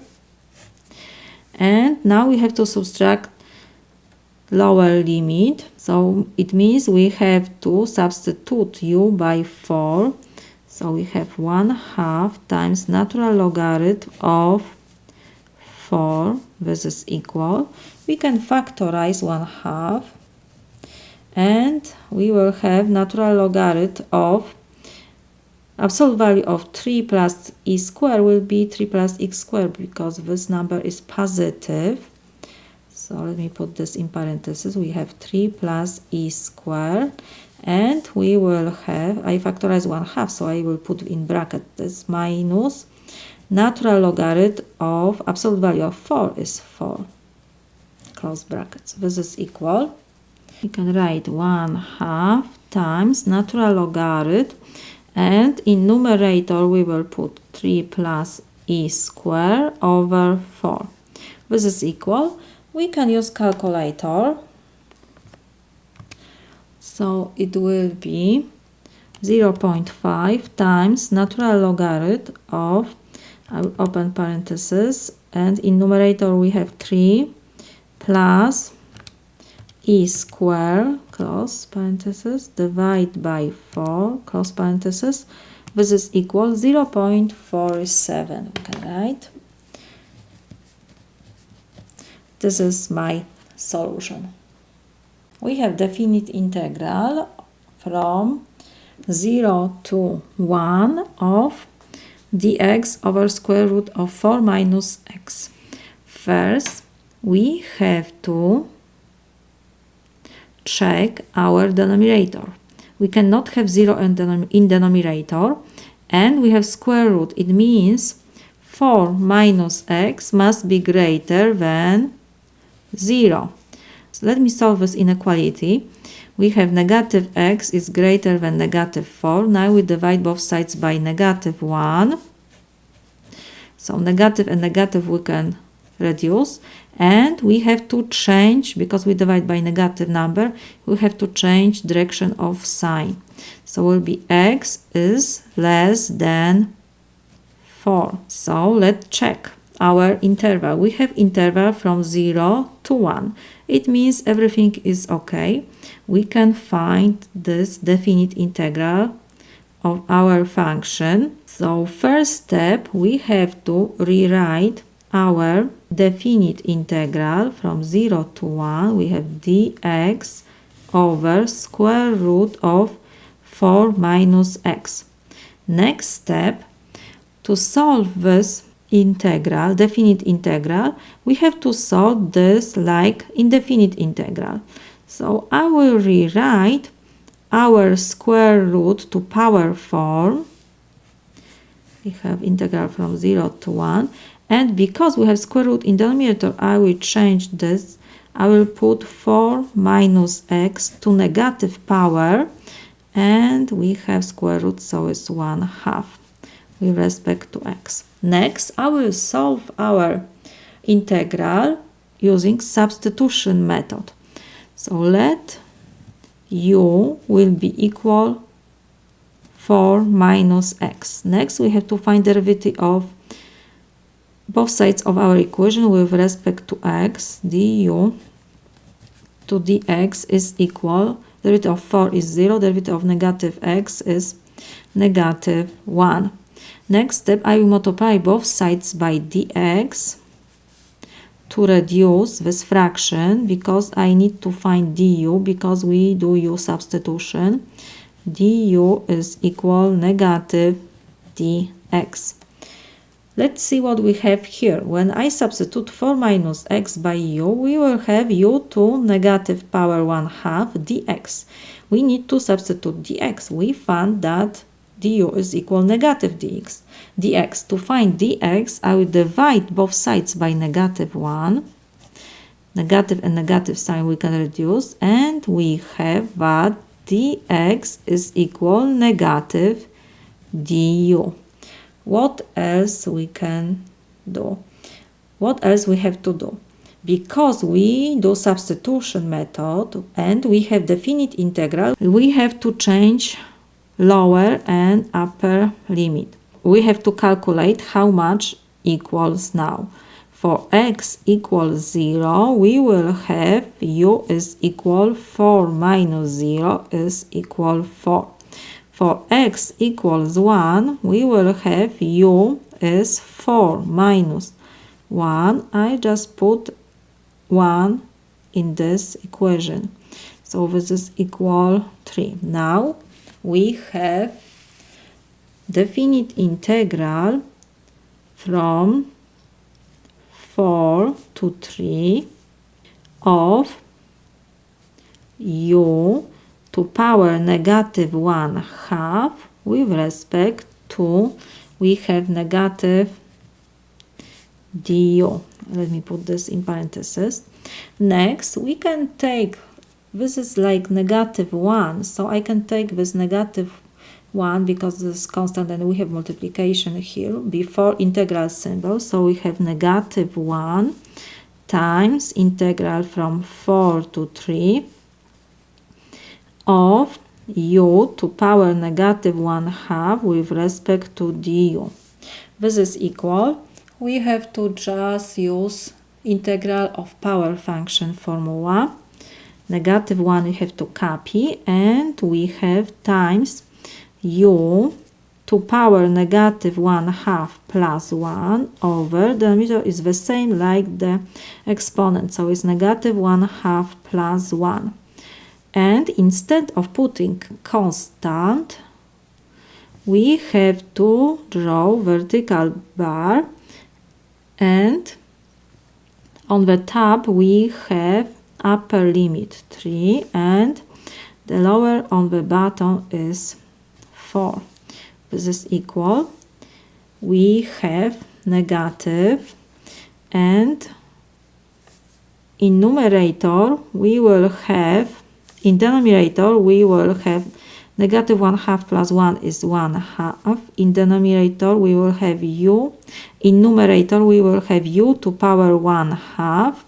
And now we have to subtract lower limit. So it means we have to substitute u by 4. So we have 1/2 times natural logarithm of 4. This is equal. We can factorize 1/2. And we will have natural logarithm of absolute value of 3 plus e squared will be 3 plus x squared, because this number is positive. So let me put this in parentheses. We have 3 plus e squared, and we will have, I factorize 1/2, so I will put in bracket this minus natural logarithm of absolute value of 4 is 4. Close brackets. This is equal. We can write 1/2 times natural logarithm, and in numerator we will put 3 plus e squared over 4. This is equal. We can use calculator. So it will be 0.5 times natural logarithm of, I will open parentheses, and in numerator we have 3 plus e square, close parentheses, divide by 4, close parentheses. This is equal 0.47. We can write. This is my solution. We have definite integral from 0 to 1 of dx over square root of 4 minus x. First, we have to check our denominator. We cannot have 0 in denominator, and we have square root. It means 4 minus x must be greater than 0. So let me solve this inequality. We have negative x is greater than negative 4. Now we divide both sides by negative 1. So negative and negative we can reduce. And we have to change, because we divide by negative number, we have to change direction of sign. So will be x is less than 4. So let's check our interval. We have interval from 0 to 1. It means everything is okay. We can find this definite integral of our function. So first step, we have to rewrite our definite integral from 0 to 1. We have dx over square root of 4 minus x. Next step, to solve this integral, definite integral, we have to solve this like indefinite integral. So I will rewrite our square root to power form. We have integral from 0 to 1. And because we have square root in denominator, I will change this. I will put 4 minus x to negative power. And we have square root, so it's 1/2 with respect to x. Next, I will solve our integral using substitution method. So let u will be equal 4 minus x. Next, we have to find derivative of both sides of our equation with respect to x. Du to dx is equal, derivative of 4 is 0, derivative of negative x is negative 1. Next step, I will multiply both sides by dx to reduce this fraction, because I need to find du, because we do u substitution. Du is equal negative dx. Let's see what we have here. When I substitute 4 minus x by u, we will have u to negative power 1/2 dx. We need to substitute dx. We found that du is equal negative dx. To find dx, I will divide both sides by negative 1. Negative and negative sign we can reduce, and we have that dx is equal negative du. What else we can do? What else we have to do? Because we do substitution method and we have definite integral, we have to change lower and upper limit. We have to calculate how much equals now. For x equals 0, we will have u is equal 4 minus 0 is equal 4. For x equals 1, we will have u is 4 minus 1. I just put 1 in this equation. So this is equal 3. Now we have definite integral from 4 to 3 of u to power negative 1/2 with respect to, we have negative du. Let me put this in parentheses. Next, we can take, this is like negative 1, so I can take this negative 1 because this is constant and we have multiplication here before integral symbol. So we have negative 1 times integral from 4 to 3 of u to power negative 1/2 with respect to du. This is equal. We have to just use integral of power function formula. Negative 1 we have to copy, and we have times u to power negative 1/2 plus 1 over, the denominator is the same like the exponent, so it's negative 1/2 plus 1. And instead of putting constant, we have to draw vertical bar, and on the top we have upper limit 3 and the lower on the bottom is 4. This is equal. We have negative, and in numerator we will have, in denominator we will have negative 1/2 plus 1 is 1/2. In denominator we will have u. In numerator we will have u to power 1/2.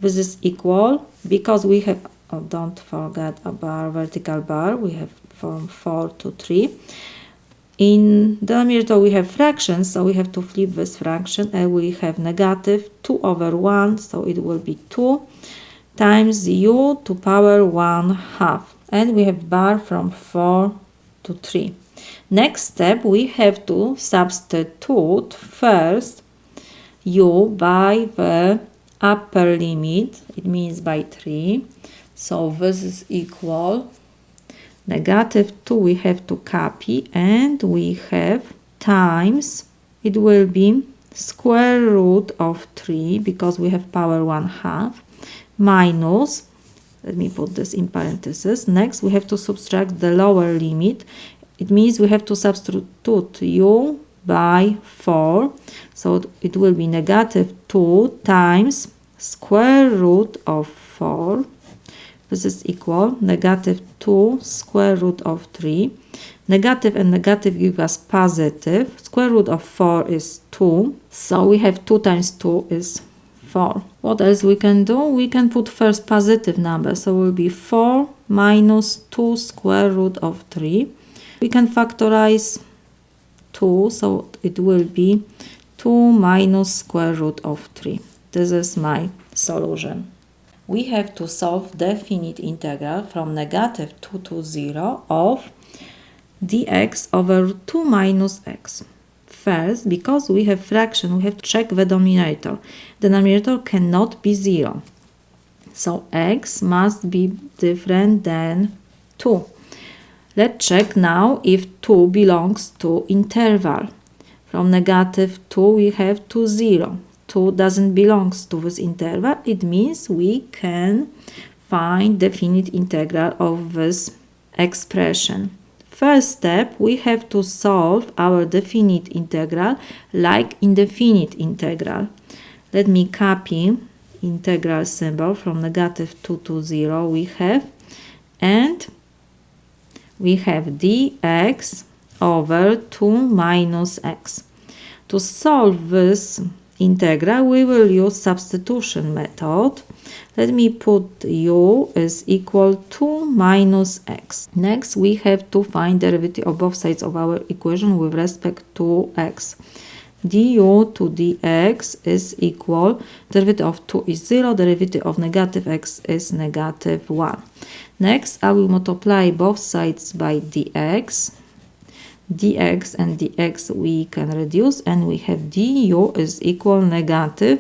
This is equal, because we have, oh, don't forget a bar, vertical bar, we have from 4 to 3. In denominator we have fractions, so we have to flip this fraction, and we have negative 2 over 1, so it will be 2 times u to power 1/2. And we have bar from 4 to 3. Next step, we have to substitute first u by the upper limit, it means by 3. So this is equal. Negative 2 we have to copy, and we have times, it will be square root of 3 because we have power 1/2, minus, let me put this in parentheses. Next we have to subtract the lower limit. It means we have to substitute u by 4. So it will be negative 2 times square root of 4. This is equal negative 2 square root of 3. Negative and negative give us positive. Square root of 4 is 2. So we have 2 times 2 is 4. What else we can do? We can put first positive number. So it will be 4 minus 2 square root of 3. We can factorize 2. So it will be 2 minus square root of 3. This is my solution. We have to solve definite integral from negative 2 to 0 of dx over 2 minus x. First, because we have fraction, we have to check the denominator. The denominator cannot be 0. So x must be different than 2. Let's check now if 2 belongs to interval. From negative 2 we have to 0. 2 doesn't belong to this interval. It means we can find definite integral of this expression. First step, we have to solve our definite integral like indefinite integral. Let me copy integral symbol from negative 2 to 0 we have, and we have dx over 2 minus x. To solve this integral, we will use substitution method. Let me put u is equal to minus x. Next, we have to find derivative of both sides of our equation with respect to x. du to dx is equal, derivative of 2 is 0, derivative of negative x is negative 1. Next, I will multiply both sides by dx. dx and dx we can reduce, and we have du is equal negative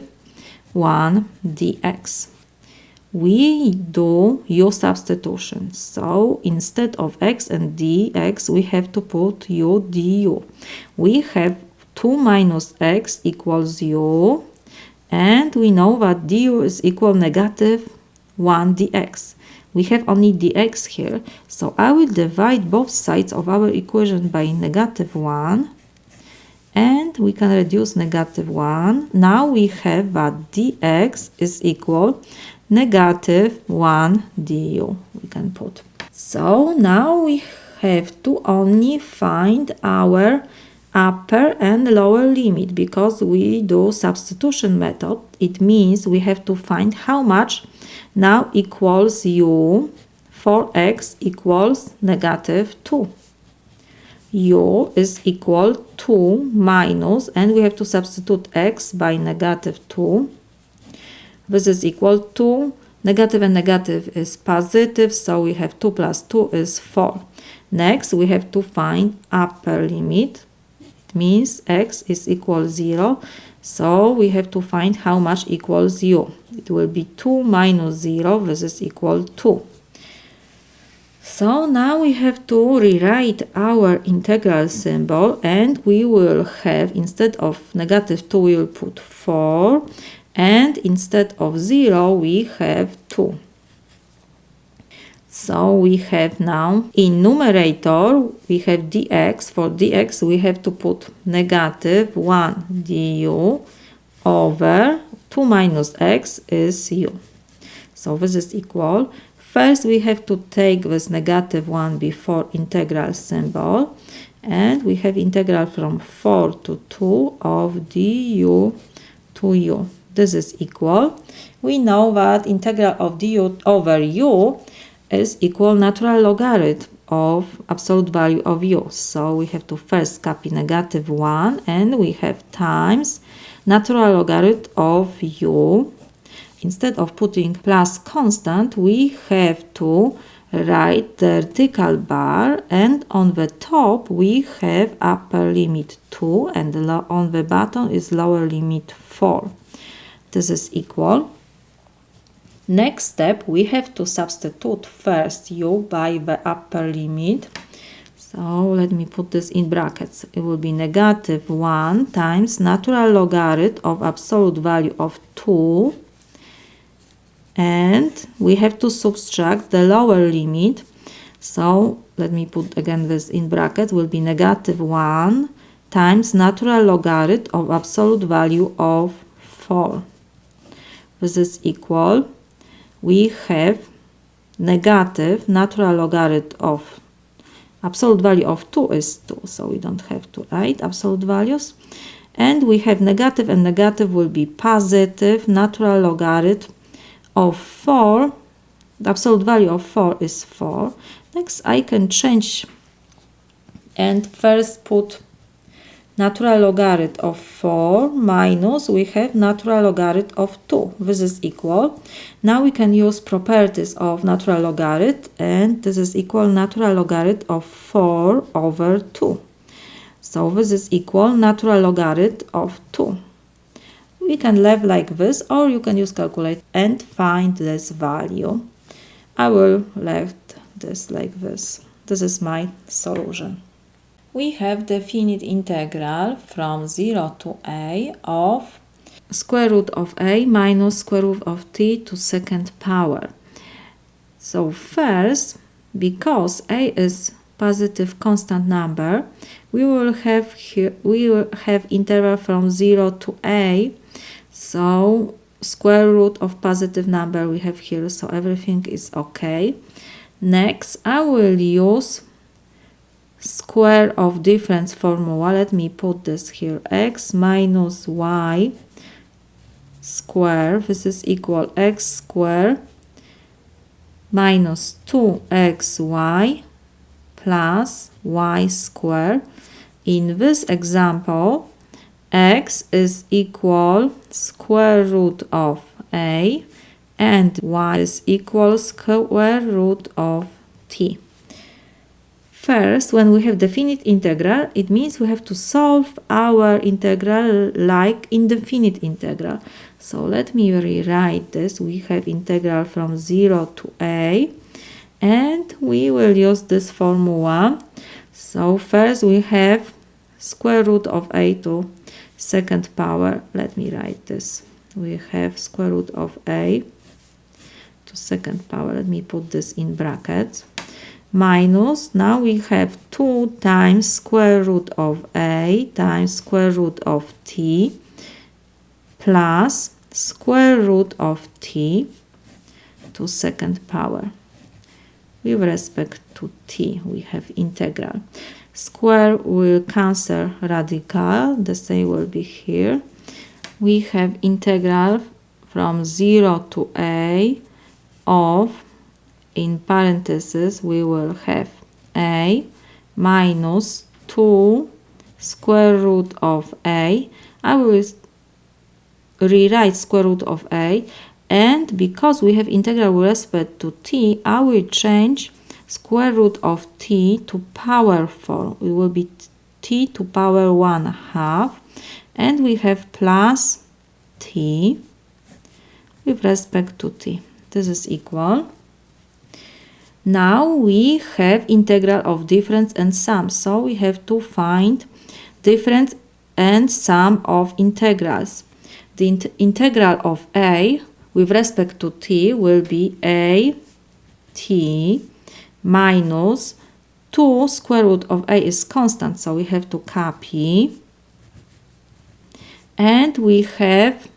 1 dx. We do u substitution, so instead of x and dx we have to put u du. We have 2 minus x equals u, and we know that du is equal negative 1 dx. We have only dx here, so I will divide both sides of our equation by negative 1, and we can reduce negative 1. Now we have that dx is equal negative 1 du, we can put. So now we have to only find our upper and lower limit, because we do substitution method. It means we have to find how much now equals u for x equals negative 2. U is equal to minus, and we have to substitute x by negative 2. This is equal to negative and negative is positive, so we have 2 plus 2 is 4. Next, we have to find upper limit. It means x is equal 0, so we have to find how much equals u. It will be 2 minus 0, this is equal 2. So now we have to rewrite our integral symbol, and we will have, instead of negative 2, we will put 4, and instead of 0, we have 2. So we have now, in numerator, we have dx. For dx, we have to put negative 1 du over 2 minus x is u. So this is equal. First, we have to take this negative 1 before integral symbol, and we have integral from 4 to 2 of du to u. This is equal. We know that integral of du over u is equal natural logarithm of absolute value of u. So we have to first copy negative 1, and we have times natural logarithm of u. Instead of putting plus constant, we have to write the vertical bar, and on the top we have upper limit 2, and on the bottom is lower limit 4. This is equal. Next step, we have to substitute first u by the upper limit. So let me put this in brackets. It will be negative 1 times natural logarithm of absolute value of 2. And we have to subtract the lower limit. So let me put again this in brackets. Will be negative 1 times natural logarithm of absolute value of 4. This is equal. We have negative natural logarithm of absolute value of 2 is 2. So we don't have to write absolute values. And we have negative, and negative will be positive natural logarithm of 4. The absolute value of 4 is 4. Next, I can change and first put natural logarithm of 4 minus, we have natural logarithm of 2. This is equal. Now we can use properties of natural logarithm, and this is equal natural logarithm of 4 over 2. So this is equal natural logarithm of 2. We can leave like this, or you can use calculate and find this value. I will leave this like this. This is my solution. We have definite integral from 0 to a of square root of a minus square root of t to second power. So first, because a is positive constant number, we will have interval from 0 to a. So square root of positive number we have here, so everything is okay. Next, I will use square of difference formula. Let me put this here. X minus y square. This is equal x square minus 2xy plus y square. In this example, x is equal square root of a, and y is equal square root of t. First, when we have definite integral, it means we have to solve our integral like indefinite integral. So let me rewrite this. We have integral from 0 to a, and we will use this formula. So first we have square root of a to second power. Let me write this. We have square root of a to second power. Let me put this in brackets. Minus, now we have 2 times square root of a times square root of t plus square root of t to second power. With respect to t, we have integral. Square will cancel radical, the same will be here. We have integral from 0 to a of in parentheses we will have a minus 2 square root of a. I will rewrite square root of a, and because we have integral with respect to t, I will change square root of t to power form. It will be t to power 1/2, and we have plus t with respect to t. This is equal. Now we have integral of difference and sum, so we have to find difference and sum of integrals. The integral of a with respect to t will be a t minus 2 square root of a is constant, so we have to copy. And we have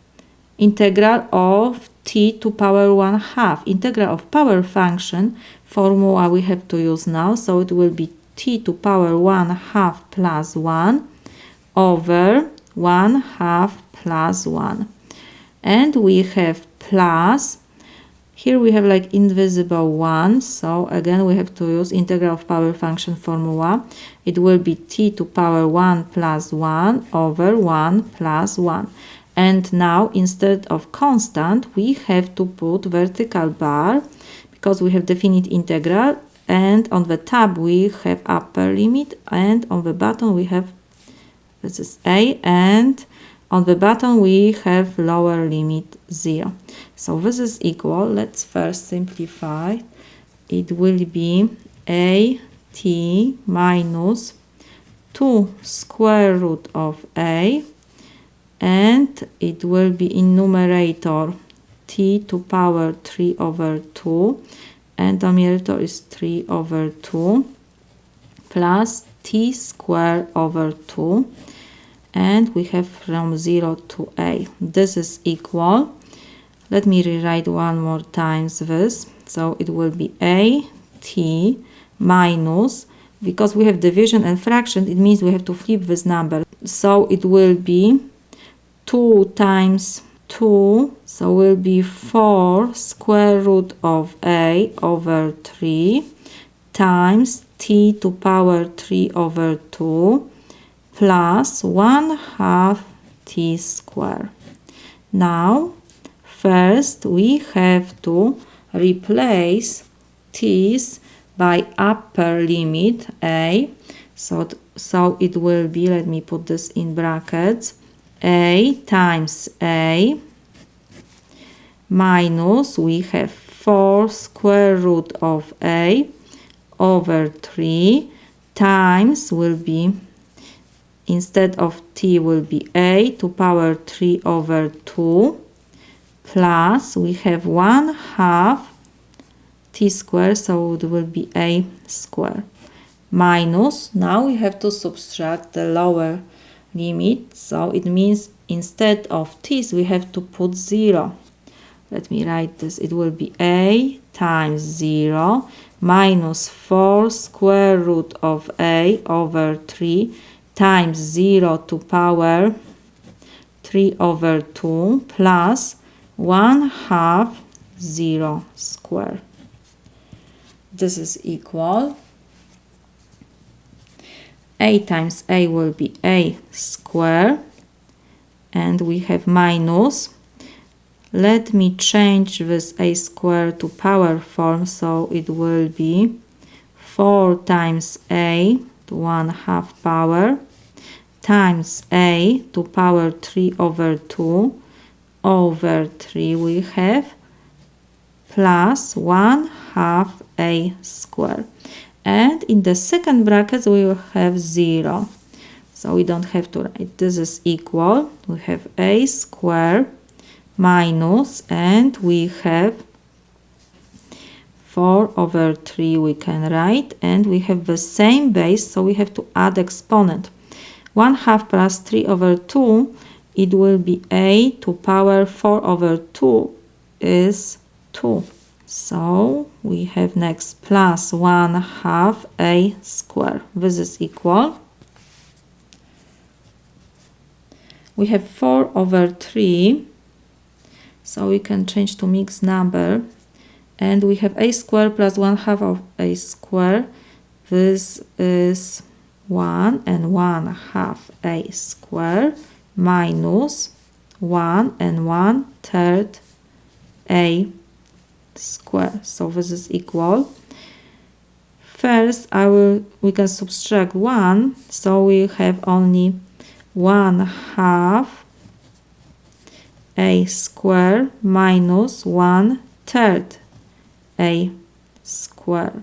integral of t to power 1/2. Integral of power function formula we have to use now, so it will be t to power 1/2 plus 1 over 1/2 plus 1. And we have plus, here we have like invisible 1, so again we have to use integral of power function formula. It will be t to power 1 plus 1 over 1 plus 1. And now instead of constant we have to put vertical bar because we have definite integral, and on the top we have upper limit, and on the bottom we have, this is a, and on the bottom we have lower limit 0. So this is equal. Let's first simplify. It will be a t minus 2 square root of a, and it will be in numerator t to power 3 over 2, and numerator is 3 over 2 plus t squared over 2, and we have from 0 to a. This is equal. Let me rewrite one more times this. So it will be a t minus, because we have division and fraction, it means we have to flip this number. So it will be 2 times 2, so will be 4 square root of a over 3 times t to power 3 over 2 plus 1/2 t squared. Now first we have to replace t's by upper limit a, so it will be, let me put this in brackets, a times a minus, we have 4 square root of a over 3 times, will be, instead of t will be a to power 3 over 2 plus, we have 1/2 t squared, so it will be a squared, minus, now we have to subtract the lower limit, so it means instead of t's we have to put 0. Let me write this. It will be a times 0 minus 4 square root of a over 3 times 0 to power 3 over 2 plus 1/2 0 squared. This is equal. A times a will be a squared, and we have minus. Let me change this a squared to power form, so it will be 4 times a to 1/2 power times a to power 3 over 2 over 3 we have plus 1/2 a squared. And in the second bracket we will have 0, so we don't have to write. This is equal. We have a squared minus, and we have 4 over 3 we can write, and we have the same base, so we have to add exponent. 1/2 plus 3 over 2, it will be a to power 4 over 2 is 2. So we have next plus 1/2 a squared. This is equal. We have 4 over 3, so we can change to mixed number, and we have a squared plus 1/2 of a squared. This is 1 and 1/2 a squared minus 1 and 1/3 a squared. So this is equal. First, we can subtract 1, so we have only 1/2 a squared minus 1/3 a squared.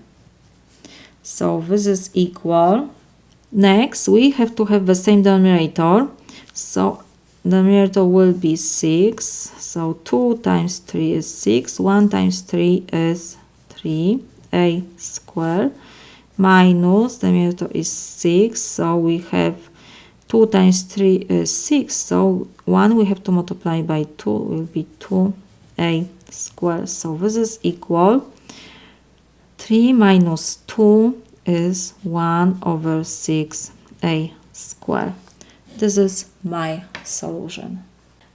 So this is equal. Next, we have to have the same denominator. So the denominator will be 6. So 2 times 3 is 6. 1 times 3 is 3a squared minus the denominator is 6. So we have 2 times 3 is 6. So 1 we have to multiply by 2 will be 2a squared. So this is equal. 3 minus 2 is 1/6a squared. This is my solution.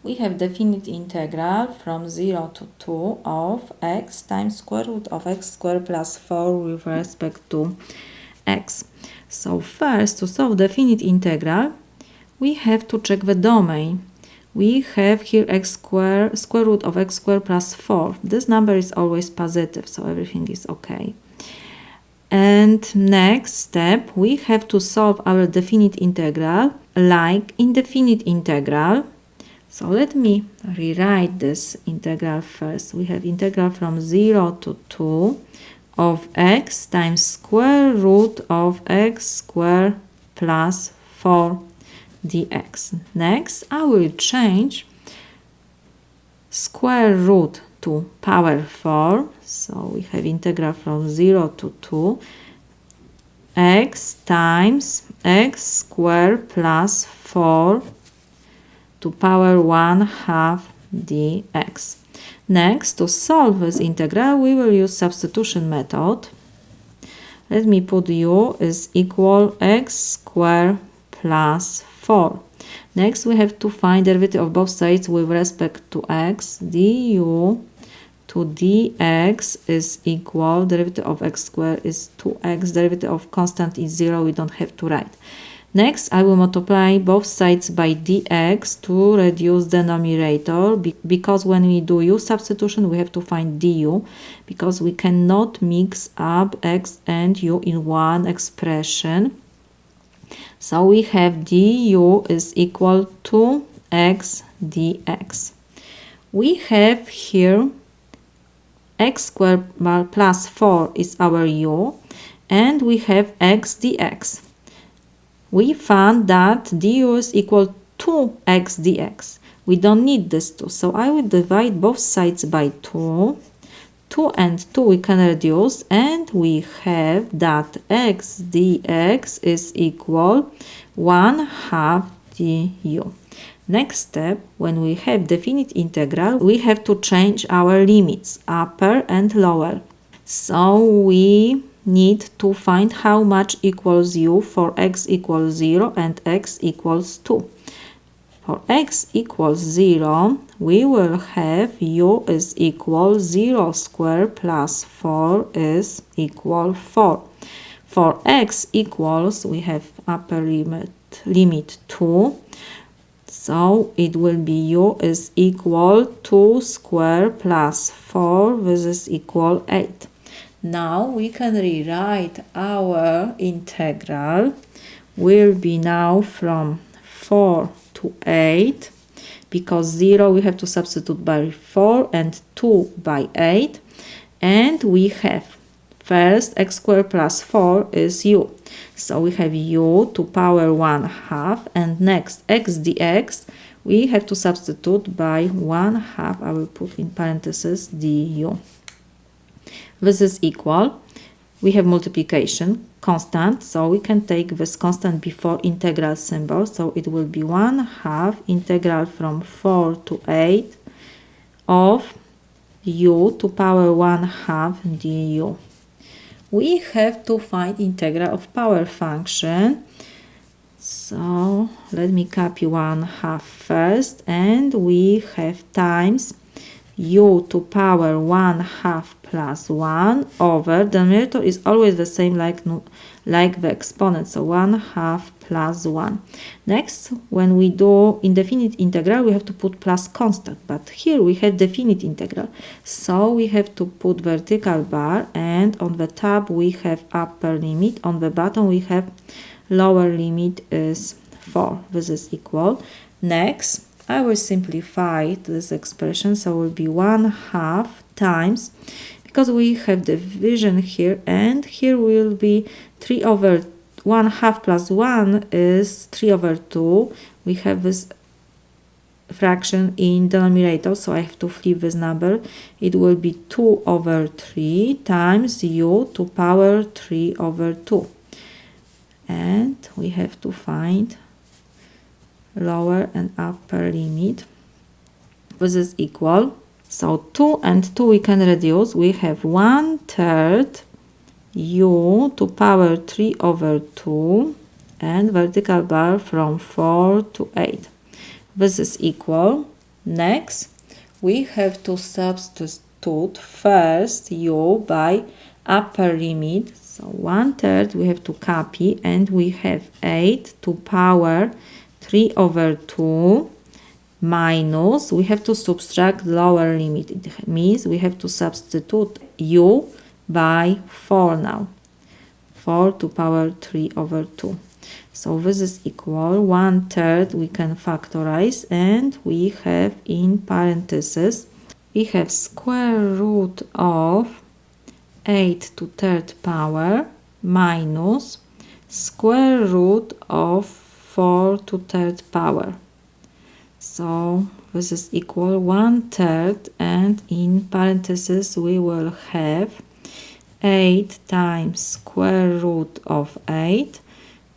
We have definite integral from 0 to 2 of x times square root of x squared plus 4 with respect to x. So first, to solve definite integral, we have to check the domain. We have here x squared, square root of x squared plus 4. This number is always positive, so everything is okay. And next step, we have to solve our definite integral like indefinite integral. So let me rewrite this integral first. We have integral from 0 to 2 of x times square root of x squared plus 4 dx. Next, I will change square root to power 4. So we have integral from 0 to 2 x times x squared plus 4 to power 1/2 dx. Next, to solve this integral, we will use substitution method. Let me put u is equal x squared plus 4. Next, we have to find derivative of both sides with respect to x. Du to dx is equal, derivative of x squared is 2x, derivative of constant is 0, we don't have to write. Next, I will multiply both sides by dx to reduce denominator, because when we do u substitution, we have to find du, because we cannot mix up x and u in one expression. So we have du is equal to x dx. We have here x squared plus 4 is our u, and we have x dx. We found that du is equal to x dx. We don't need this 2, so I will divide both sides by 2. 2 and 2 we can reduce, and we have that x dx is equal 1/2 du. Next step, when we have definite integral, we have to change our limits, upper and lower. So we need to find how much equals u for x equals 0 and x equals 2. For x equals 0, we will have u is equal 0 squared plus 4 is equal 4. For x equals, we have upper limit 2. So it will be u is equal 2 squared plus 4, this is equal 8. Now we can rewrite our integral. Will be now from 4 to 8, because 0 we have to substitute by 4 and 2 by 8. And we have first x squared plus 4 is u. So we have u to power 1/2, and next x dx we have to substitute by 1/2. I will put in parentheses du. This is equal. We have multiplication constant, so we can take this constant before integral symbol. So it will be 1/2 integral from 4 to 8 of u to power 1/2 du. We have to find integral of power function. So let me copy 1/2 first, and we have times u to power 1/2 plus 1 over, the numerator is always the same like the exponent, so 1/2 plus 1. Next, when we do indefinite integral, we have to put plus constant, but here we have definite integral, so we have to put vertical bar, and on the top we have upper limit, on the bottom we have lower limit is 4. This is equal. Next, I will simplify this expression, so it will be 1/2 times, because we have division here, and here will be 3 over 1/2 plus 1 is 3 over 2. We have this fraction in denominator, so I have to flip this number. It will be 2 over 3 times u to power 3 over 2. And we have to find lower and upper limit. This is equal. So 2 and 2 we can reduce. We have 1/3 u to power 3 over 2 and vertical bar from 4 to 8. This is equal. Next, we have to substitute first u by upper limit. So 1/3 we have to copy, and we have 8 to power 3 over 2 minus, we have to subtract lower limit. It means we have to substitute u by 4 now. 4 to power 3 over 2. So this is equal. 1/3 we can factorize, and we have in parentheses, we have square root of 8 to 3rd power minus square root of 4 to 3rd power. So this is equal 1/3, and in parentheses we will have 8 times square root of 8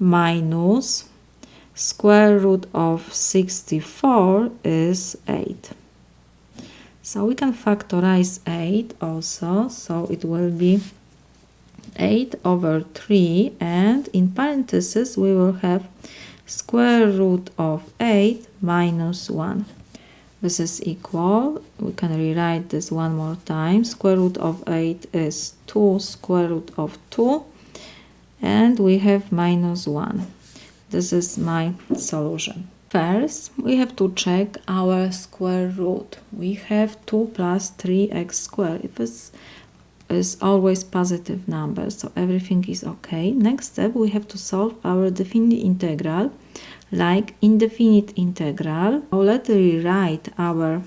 minus square root of 64 is 8. So we can factorize 8 also, so it will be 8 over 3, and in parentheses we will have square root of 8 minus 1. This is equal. We can rewrite this one more time. Square root of 8 is 2 square root of 2, and we have minus 1. This is my solution. First, we have to check our square root. We have 2 plus 3x squared. If this is always positive number, so everything is okay. Next step, we have to solve our definite integral, like indefinite integral. Now let's rewrite our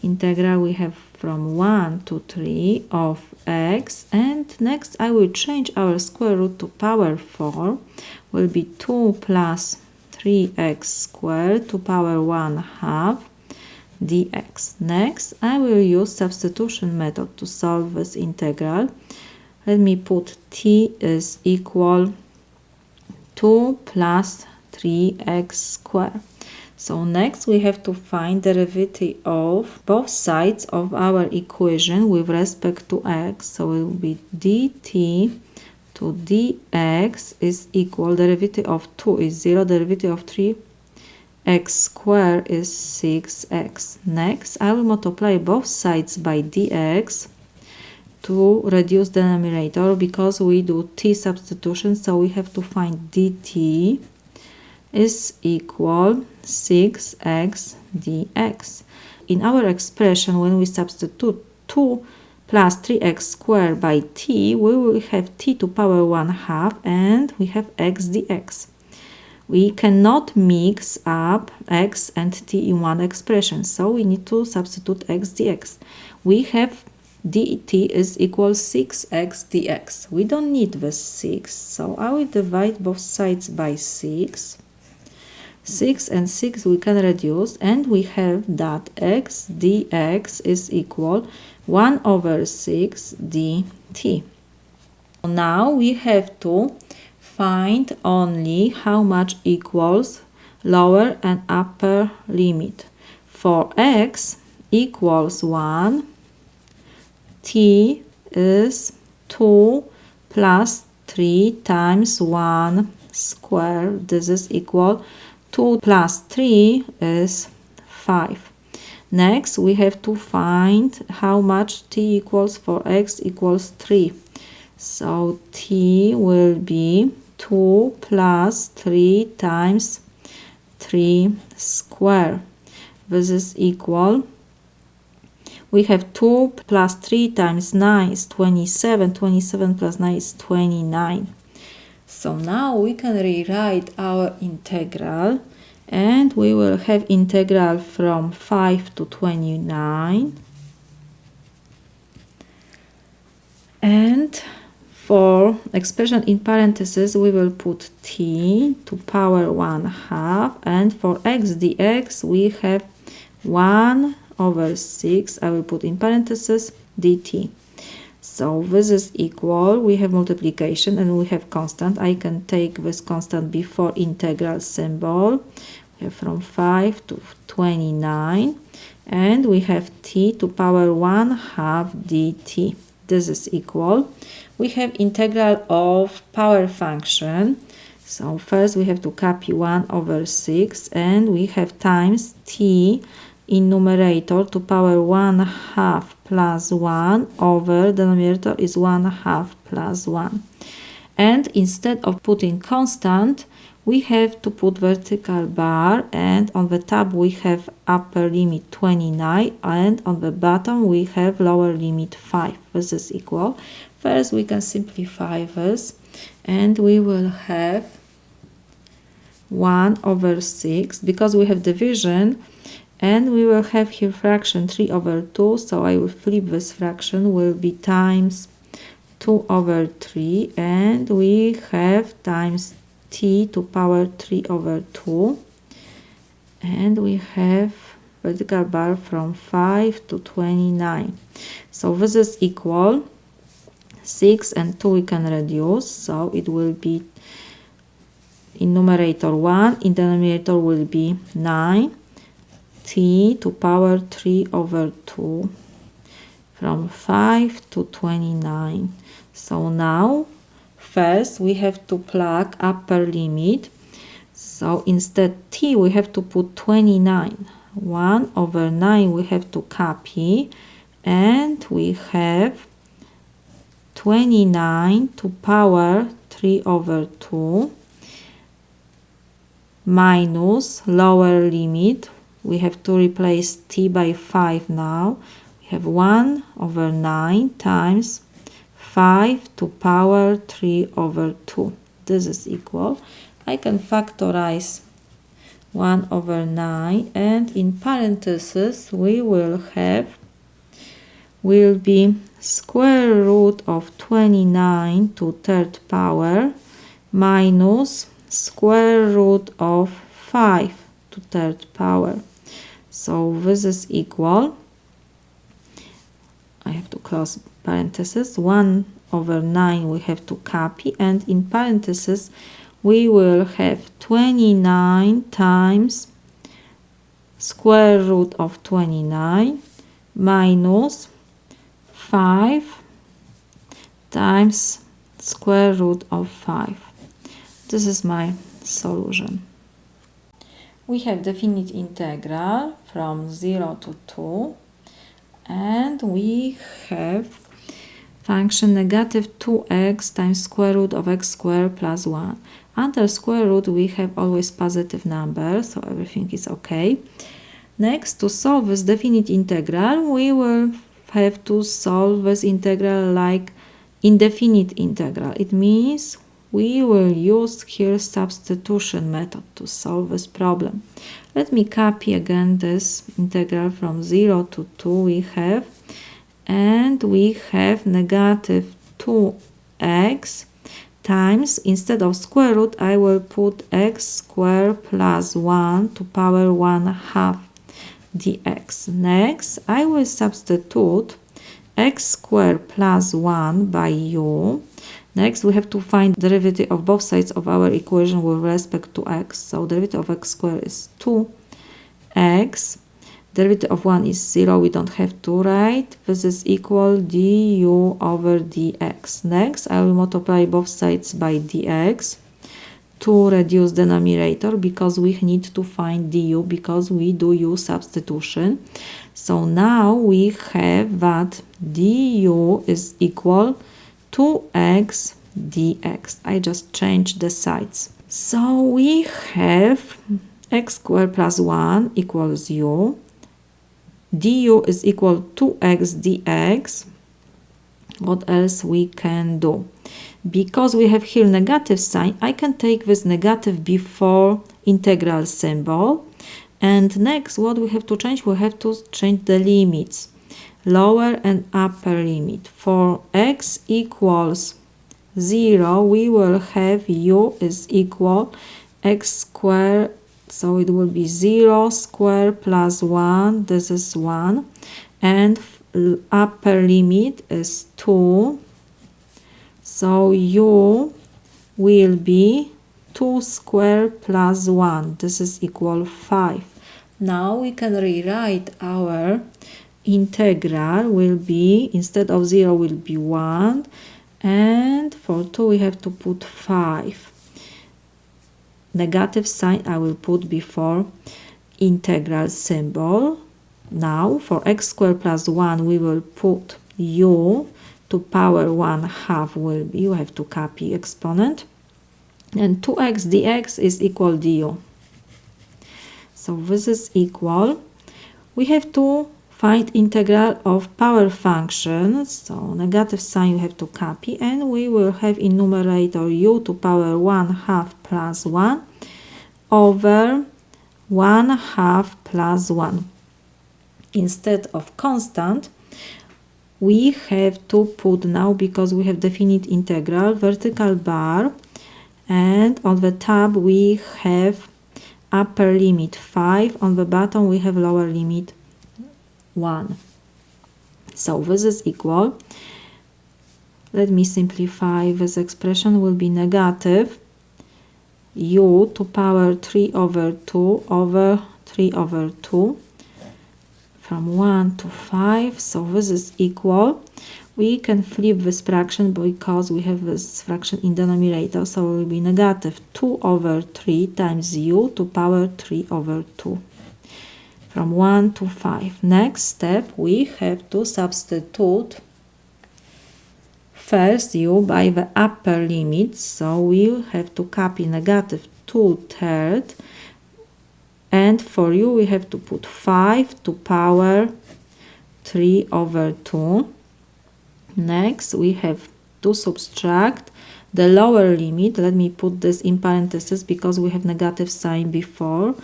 integral. We have from 1 to 3 of x, and next I will change our square root to power 4. Will be 2 plus 3x squared to power 1/2 dx. Next, I will use substitution method to solve this integral. Let me put t is equal 2 plus 3x squared. So next we have to find derivative of both sides of our equation with respect to x. So it will be dt to dx is equal, derivative of 2 is 0, derivative of 3x squared is 6x. Next, I will multiply both sides by dx to reduce the denominator, because we do t substitution, so we have to find dt is equal 6x dx. In our expression, when we substitute 2 plus 3x squared by t, we will have t to power 1/2, and we have x dx. We cannot mix up x and t in one expression, so we need to substitute x dx. We have dt is equal 6x dx. We don't need the 6, so I will divide both sides by 6. 6 and 6 we can reduce, and we have that x dx is equal 1 over 6 dt. Now we have to find only how much equals lower and upper limit. For x equals 1, t is 2 plus 3 times 1 squared. This is equal 2 plus 3 is 5. Next, we have to find how much t equals for x equals 3. So t will be 2 plus 3 times 3 square. This is equal. We have 2 plus 3 times 9 is 27. 27 plus 9 is 29. So now we can rewrite our integral, and we will have integral from 5 to 29. And for expression in parentheses, we will put t to power 1/2, and for x dx we have 1/6, I will put in parentheses, dt. So this is equal, we have multiplication and we have constant. I can take this constant before integral symbol. We have from 5 to 29, and we have t to power 1/2 dt. This is equal. We have integral of power function. So first we have to copy 1/6, and we have times t in numerator to power 1/2 plus 1 over denominator is 1/2 plus 1. And instead of putting constant, we have to put vertical bar, and on the top we have upper limit 29, and on the bottom we have lower limit 5. This is equal. First we can simplify this, and we will have 1/6 because we have division, and we will have here fraction 3/2, so I will flip this fraction, will be times 2/3, and we have times t to power 3/2, and we have vertical bar from 5 to 29. So this is equal. 6 and 2 we can reduce, so it will be in numerator 1, in denominator will be 9. T to power 3/2 from 5 to 29. So now first we have to plug upper limit. So instead t we have to put 29. 1/9 we have to copy, and we have 29 to power 3/2 minus lower limit. We have to replace t by 5 now. We have 1/9 times 5 to power 3/2. This is equal. I can factorize 1/9, and in parentheses we will be square root of 29 to third power minus square root of 5 to third power. So this is equal. I have to close parentheses. 1/9 we have to copy, and in parentheses we will have 29 times square root of 29 minus 5 times square root of 5. This is my solution. We have definite integral from 0 to 2, and we have function negative 2x times square root of x squared plus 1. Under square root we have always positive number, so everything is okay. Next, to solve this definite integral, we will have to solve this integral like indefinite integral. It means we will use here substitution method to solve this problem. Let me copy again this integral from 0 to 2 we have, and we have negative 2x times, instead of square root I will put x squared plus 1 to power 1/2 dx. Next I will substitute x squared plus 1 by u. Next we have to find derivative of both sides of our equation with respect to x. So derivative of x squared is 2x. Derivative of 1 is 0, we don't have to write. This is equal du over dx. Next I will multiply both sides by dx. to reduce the numerator because we need to find du because we do u substitution. So now we have that du is equal to x dx. I just changed the sides. So we have x squared plus 1 equals u. Du is equal to x dx. What else we can do? Because we have here negative sign, I can take this negative before integral symbol. And next, what we have to change? We have to change the limits, lower and upper limit. For x equals 0, we will have u is equal x squared, so it will be 0 squared plus 1, this is 1, and upper limit is 2. So u will be 2 squared plus 1. This is equal 5. Now we can rewrite our integral will be, instead of 0 will be 1. And for 2 we have to put 5. Negative sign I will put before integral symbol. Now for x squared plus 1 we will put u to power 1/2 will be, you have to copy exponent, and 2x dx is equal du. So this is equal. We have to find integral of power function, so negative sign you have to copy, and we will have in numerator u to power 1/2 plus 1 over 1/2 plus 1. Instead of constant, we have to put now, because we have definite integral, vertical bar, and on the top we have upper limit 5, on the bottom we have lower limit 1. So this is equal. Let me simplify. This expression will be negative u to power 3 over 2 over 3 over 2 from 1 to 5. So this is equal. We can flip this fraction because we have this fraction in denominator, so it will be negative 2 over 3 times u to power 3 over 2 from 1 to 5. Next step, we have to substitute first u by the upper limit, so we have to copy negative 2/3, and for u we have to put 5 to power 3 over 2. Next we have to subtract the lower limit. Let me put this in parentheses because we have negative sign before.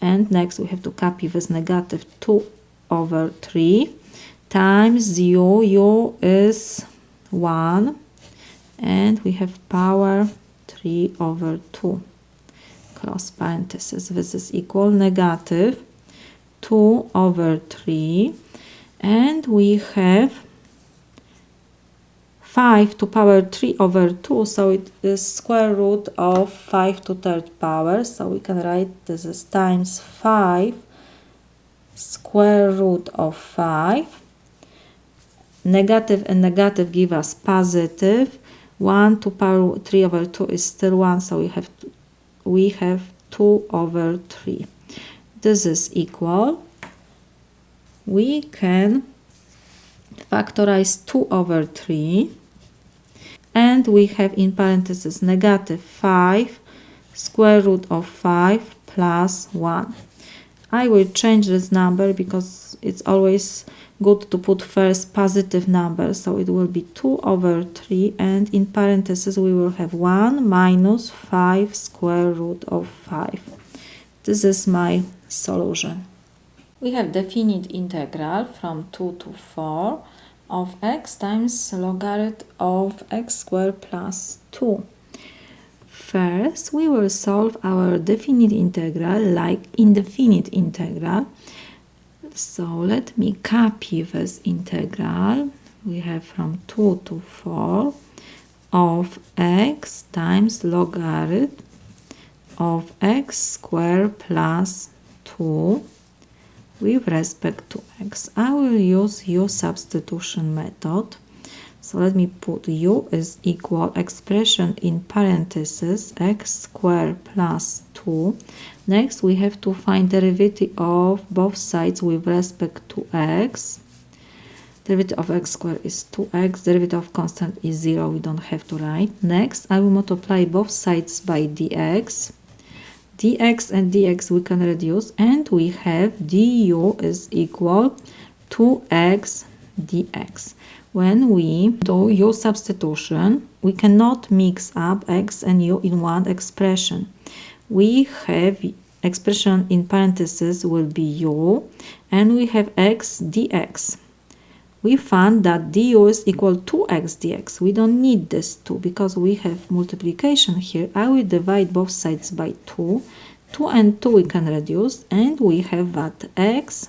And next we have to copy this negative 2 over 3 times u. U is 1, and we have power 3 over 2. Close parentheses. This is equal negative 2 over 3, and we have 5 to power 3 over 2, so it is square root of 5 to third power, so we can write this as times 5 square root of 5. Negative and negative give us positive. 1 to power 3 over 2 is still 1, so we have 2 over 3. This is equal. We can factorize 2 over 3. And we have in parentheses negative 5 square root of 5 plus 1. I will change this number because it's always good to put first positive number. So it will be 2 over 3, and in parentheses we will have 1 minus 5 square root of 5. This is my solution. We have definite integral from 2 to 4 of x times logarithm of x squared plus 2. First, we will solve our definite integral like indefinite integral. So let me copy this integral. We have from 2 to 4 of x times logarithm of x squared plus 2 with respect to x. I will use u substitution method. So let me put u is equal expression in parentheses x squared plus 2. Next we have to find derivative of both sides with respect to x. Derivative of x squared is 2x, derivative of constant is 0, we don't have to write. Next I will multiply both sides by dx. Dx and dx we can reduce, and we have du is equal 2x dx. When we do u substitution, we cannot mix up x and u in one expression. We have expression in parentheses will be u, and we have x dx. We found that du is equal to x dx. We don't need this 2 because we have multiplication here. I will divide both sides by 2. 2 and 2 we can reduce, and we have that x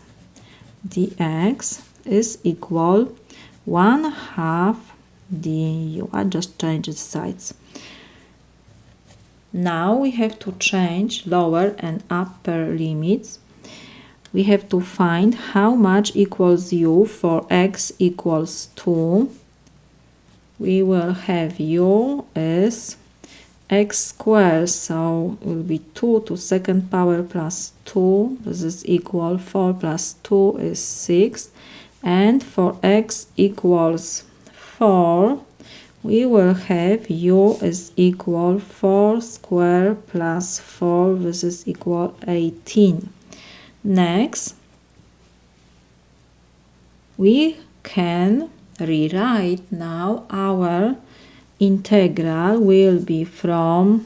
dx is equal 1/2 du. I just changed sides. Now we have to change lower and upper limits. We have to find how much equals u for x equals 2. We will have u is x squared, so it will be 2 to second power plus 2. This is equal 4 plus 2 is 6. And for x equals 4, we will have u is equal 4 squared plus 4. This is equal 18. Next, we can rewrite now our integral will be from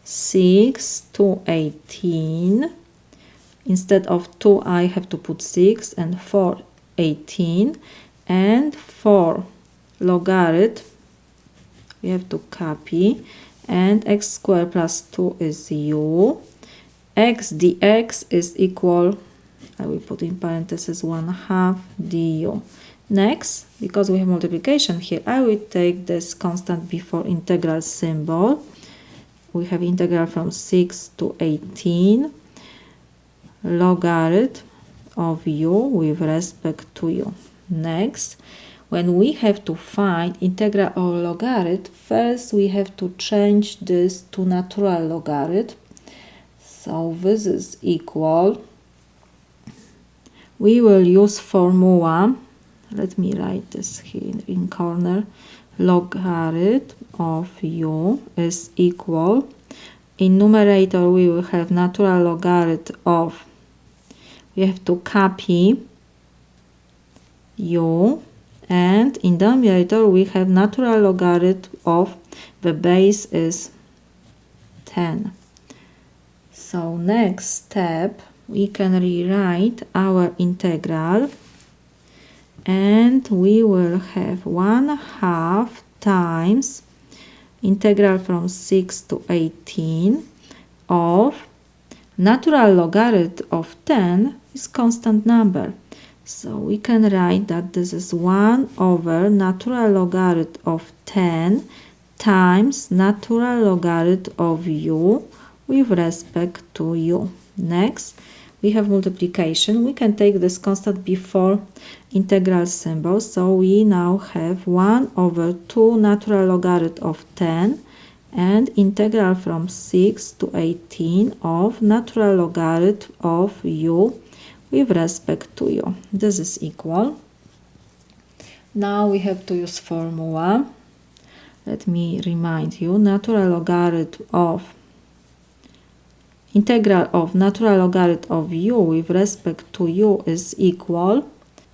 6 to 18. Instead of 2 I have to put 6 and 4 18, and for logarithm we have to copy, and x squared plus 2 is u. X dx is equal, I will put in parentheses 1/2 du. Next, because we have multiplication here, I will take this constant before integral symbol. We have integral from 6 to 18 logarithm of u with respect to u. Next, when we have to find integral of logarithm, first we have to change this to natural logarithm. So this is equal, we will use formula, let me write this here in corner, logarithm of u is equal, in numerator we will have natural logarithm of, we have to copy u, and in denominator we have natural logarithm of the base is 10. So next step, we can rewrite our integral, and we will have 1/2 times integral from 6 to 18 of natural logarithm of 10 is constant number. So we can write that this is 1 over natural logarithm of 10 times natural logarithm of u with respect to u. Next, we have multiplication. We can take this constant before integral symbol. So we now have 1 over 2 natural logarithm of 10 and integral from 6 to 18 of natural logarithm of u with respect to u. This is equal. Now we have to use formula. Let me remind you, natural logarithm of integral of natural logarithm of u with respect to u is equal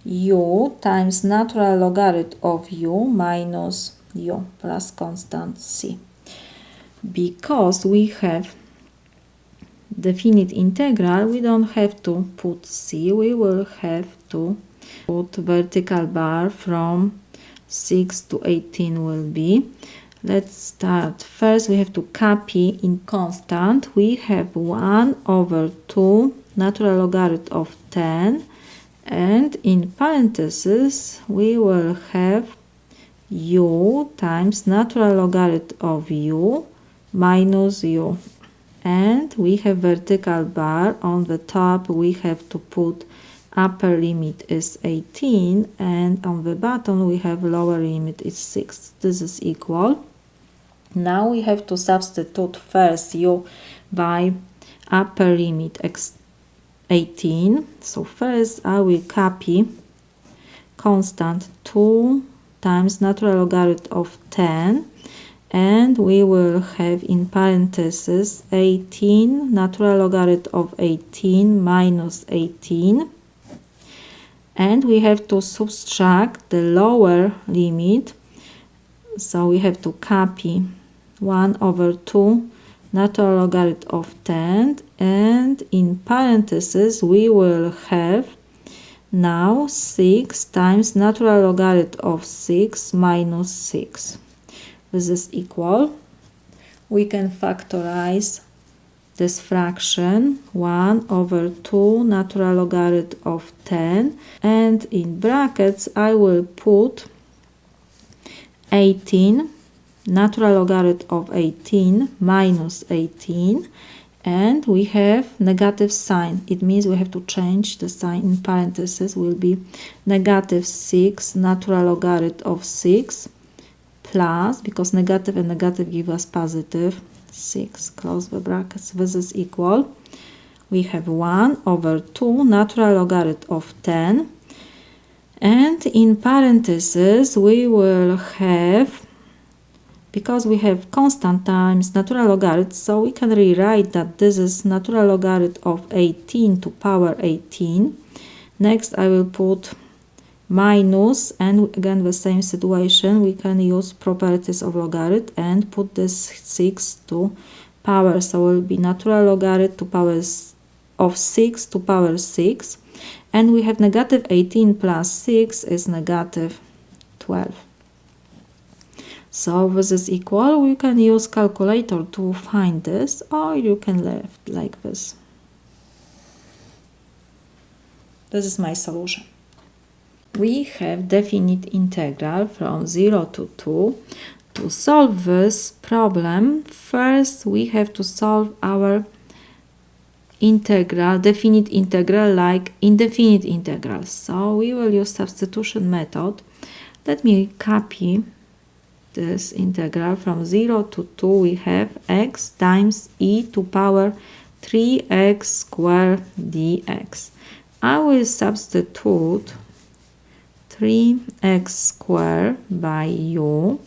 u times natural logarithm of u minus u plus constant c. Because we have definite integral, we don't have to put c, we will have to put vertical bar from 6 to 18 will be. Let's start. First we have to copy in constant. We have 1 over 2 natural logarithm of 10, and in parentheses we will have u times natural logarithm of u minus u, and we have vertical bar. On the top we have to put upper limit is 18 and on the bottom we have lower limit is 6. This is equal. Now we have to substitute first u by upper limit 18. So first I will copy constant 2 times natural logarithm of 10, and we will have in parentheses 18 natural logarithm of 18 minus 18, and we have to subtract the lower limit, so we have to copy 1 over 2 natural logarithm of 10, and in parentheses we will have now 6 times natural logarithm of 6 minus 6. This is equal. We can factorize this fraction 1 over 2 natural logarithm of 10, and in brackets I will put 18 natural logarithm of 18 minus 18, and we have negative sign. It means we have to change the sign. In parentheses will be negative 6 natural logarithm of 6 plus, because negative and negative give us positive, 6. Close the brackets. This is equal. We have 1 over 2 natural logarithm of 10, and in parentheses we will have, because we have constant times natural logarithm, so we can rewrite that this is natural logarithm of 18 to power 18. Next I will put minus, and again the same situation, we can use properties of logarithm and put this 6 to power, so it will be natural logarithm to power of 6 to power 6, and we have negative 18 plus 6 is negative 12. So this is equal. We can use calculator to find this, or you can leave like this. This is my solution. We have definite integral from 0 to 2. To solve this problem, first we have to solve our integral, definite integral, like indefinite integral. So we will use substitution method. Let me copy this integral from 0 to 2. We have x times e to power 3x squared dx. I will substitute 3x squared by u.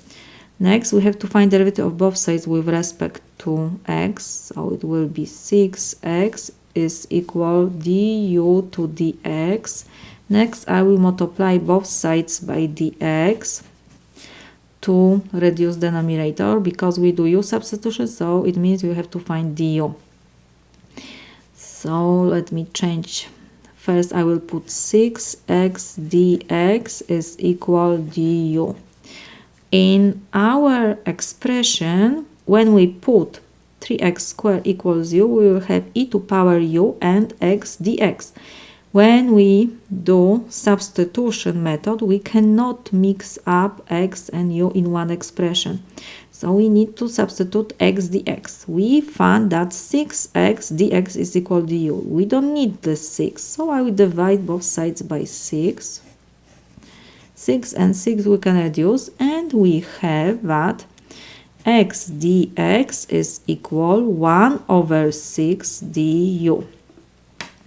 Next we have to find derivative of both sides with respect to x, so it will be 6x is equal du to dx. Next I will multiply both sides by dx to reduce denominator, because we do u substitution, so it means we have to find du. So let me change. First I will put 6x dx is equal du. In our expression, when we put 3x squared equals u, we will have e to power u and x dx. When we do substitution method, we cannot mix up x and u in one expression. So we need to substitute x dx. We found that 6x dx is equal to du. We don't need the 6, so I will divide both sides by 6. 6 and 6 we can reduce, and we have that x dx is equal 1 over 6 du.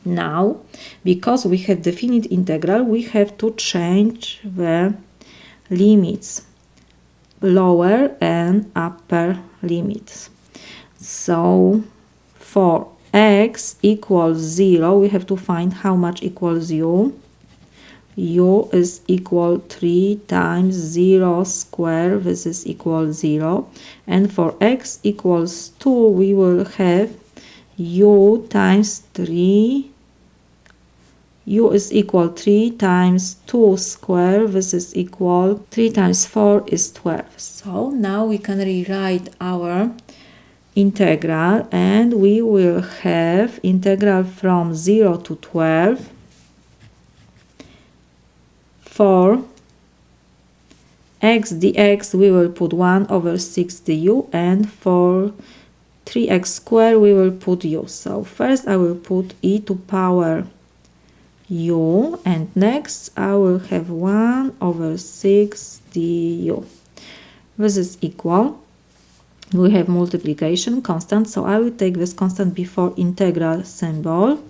Now, because we have definite integral, we have to change the limits, lower and upper limits. So for x equals 0, we have to find how much equals u. U is equal 3 times 0 square, this is equal 0. And for x equals 2, we will have u times 3. U is equal 3 times 2 square, this is equal 3 times 4 is 12. So now we can rewrite our integral, and we will have integral from 0 to 12. For x dx we will put 1 over 6 du, and for 3x squared we will put u. So first I will put e to power u, and next I will have 1 over 6 du. This is equal. We have multiplication constant, so I will take this constant before integral symbol.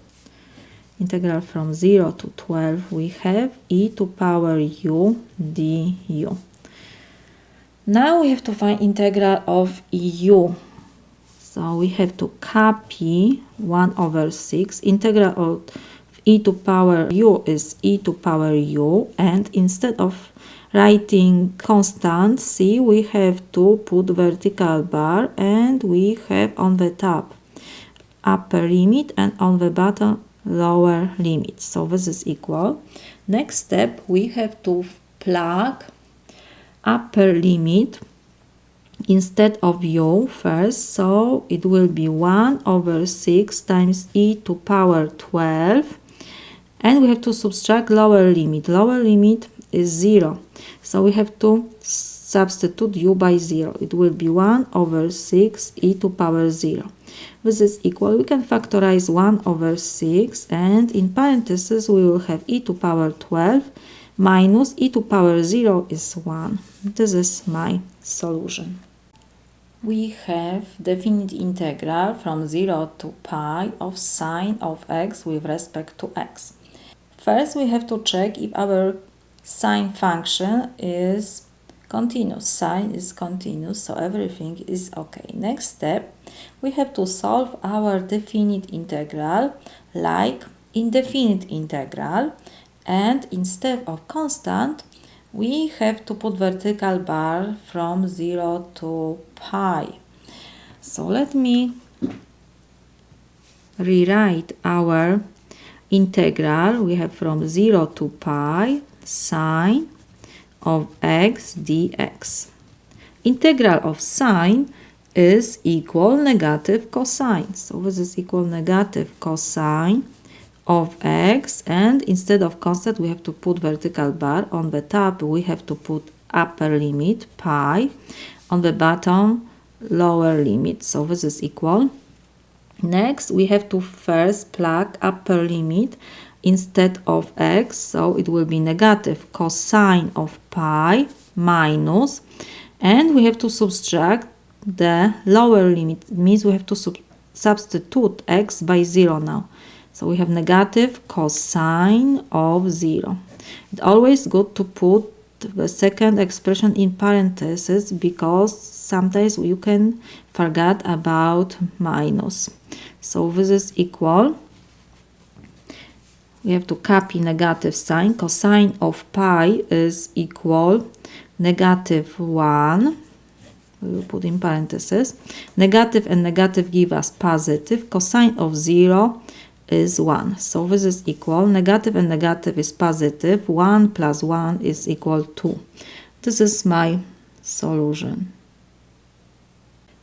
Integral from 0 to 12, we have e to power u du. Now we have to find integral of u. So we have to copy 1 over 6. Integral of e to power u is e to power u, and instead of writing constant c, we have to put vertical bar, and we have on the top upper limit and on the bottom lower limit. So this is equal. Next step, we have to plug upper limit instead of u first, so it will be 1 over 6 times e to power 12, and we have to subtract lower limit. Lower limit is 0, so we have to substitute u by 0. It will be 1 over 6 e to power 0. This is equal. We can factorize 1 over 6, and in parentheses we will have e to power 12 minus e to power 0 is 1. This is my solution. We have definite integral from 0 to pi of sine of x with respect to x. First, we have to check if our sine function is continuous. Sine is continuous, so everything is okay. Next step, we have to solve our definite integral like indefinite integral, and instead of constant, we have to put vertical bar from 0 to pi. So let me rewrite our integral. We have from 0 to pi sine of x dx. Integral of sine is equal negative cosine. So this is equal negative cosine of x, and instead of constant we have to put vertical bar. On the top we have to put upper limit pi, on the bottom lower limit. So this is equal. Next we have to first plug upper limit instead of x, so it will be negative cosine of pi minus, and we have to subtract the lower limit. It means we have to substitute x by 0 now. So we have negative cosine of 0. It's always good to put the second expression in parentheses, because sometimes you can forget about minus. So this is equal. We have to copy negative sign. Cosine of pi is equal negative 1. We will put in parentheses. Negative and negative give us positive. Cosine of 0 is 1. So this is equal. Negative and negative is positive. 1 plus 1 is equal 2. This is my solution.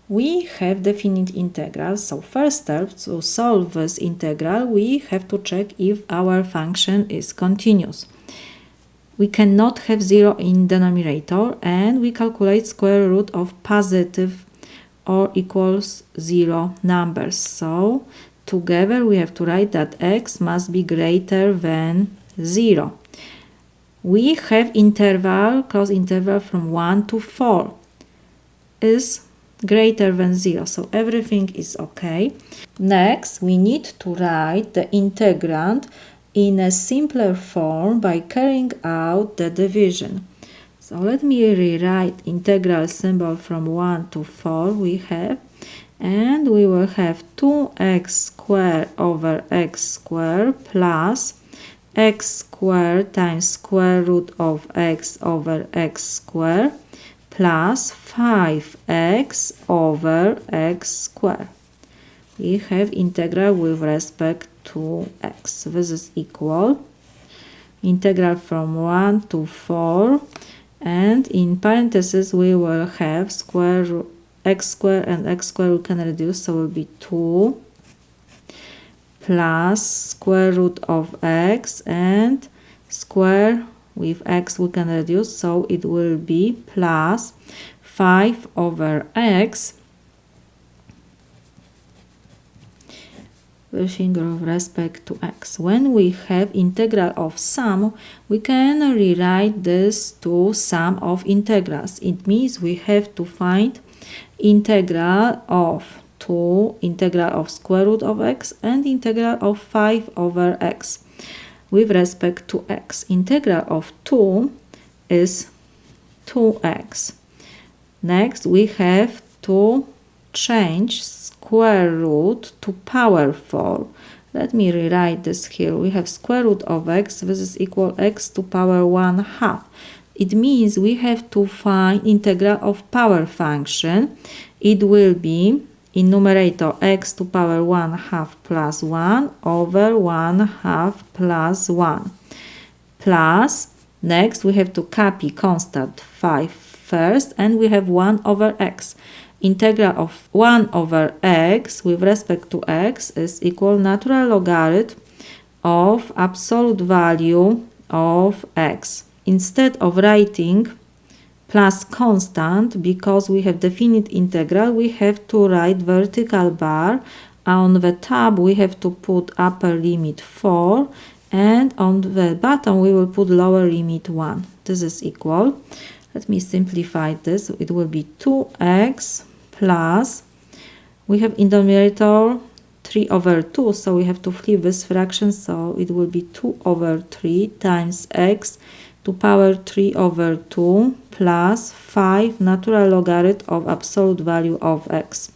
We have definite integrals. So first step, to solve this integral, we have to check if our function is continuous. We cannot have 0 in denominator, and we calculate square root of positive or equals 0 numbers. So together we have to write that x must be greater than 0. We have interval, close interval from 1 to 4 is greater than 0, so everything is okay. Next, we need to write the integrand in a simpler form by carrying out the division. So let me rewrite integral symbol from 1 to 4 we have, and we will have 2x squared over x squared plus x squared times square root of x over x squared plus 5x over x squared. We have integral with respect to x. This is equal. Integral from 1 to 4, and in parentheses we will have square root x squared and x squared we can reduce, so will be 2 plus square root of x, and square with x we can reduce, so it will be plus 5 over x. everything with respect to x. When we have integral of sum, we can rewrite this to sum of integrals. It means we have to find integral of 2, integral of square root of x, and integral of 5 over x with respect to x. Integral of 2 is 2x. Next, we have to change square root to power 4. Let me rewrite this here. We have square root of x. This is equal x to power 1/2. It means we have to find integral of power function. It will be in numerator x to power 1/2 plus 1 over 1/2 plus 1. Plus, next we have to copy constant 5 first, and we have 1 over x. Integral of 1 over x with respect to x is equal natural logarithm of absolute value of x. Instead of writing plus constant, because we have definite integral, we have to write vertical bar. On the top we have to put upper limit 4, and on the bottom we will put lower limit 1. This is equal. Let me simplify this. It will be 2x plus, we have in the numerator 3 over 2, so we have to flip this fraction, so it will be 2 over 3 times x to power 3 over 2 plus 5 natural logarithm of absolute value of x.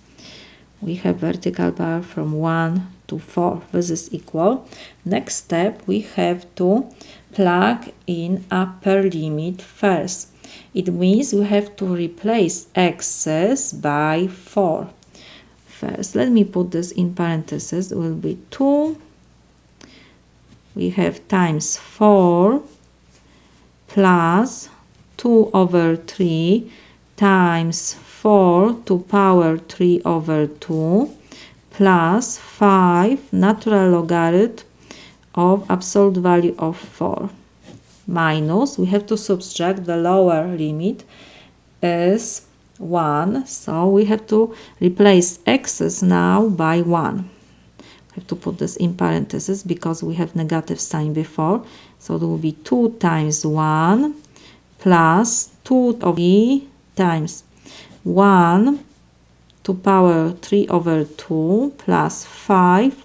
We have vertical bar from 1 to 4. This is equal. Next step, we have to plug in upper limit first. It means we have to replace x's by 4. First, let me put this in parentheses. It will be 2. We have times 4 plus 2 over 3 times 4 to power 3 over 2 plus 5 natural logarithm of absolute value of 4 minus, we have to subtract the lower limit is 1, so we have to replace x's now by 1. We have to put this in parentheses because we have negative sign before, so it will be 2 times 1 plus 2 of 3 times 1 to power 3 over 2 plus 5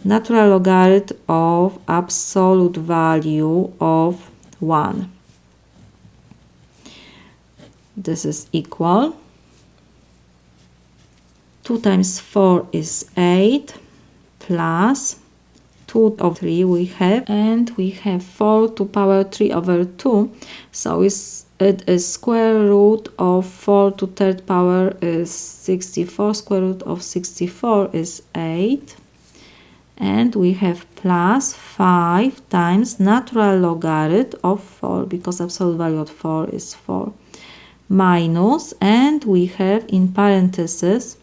natural logarithm of absolute value of 1. This is equal. 2 times 4 is 8 plus 2 over 3 we have, and we have 4 to power 3 over 2, so it is square root of 4 to third power is 64, square root of 64 is 8, and we have plus 5 times natural logarithm of 4, because absolute value of 4 is 4, minus, and we have in parentheses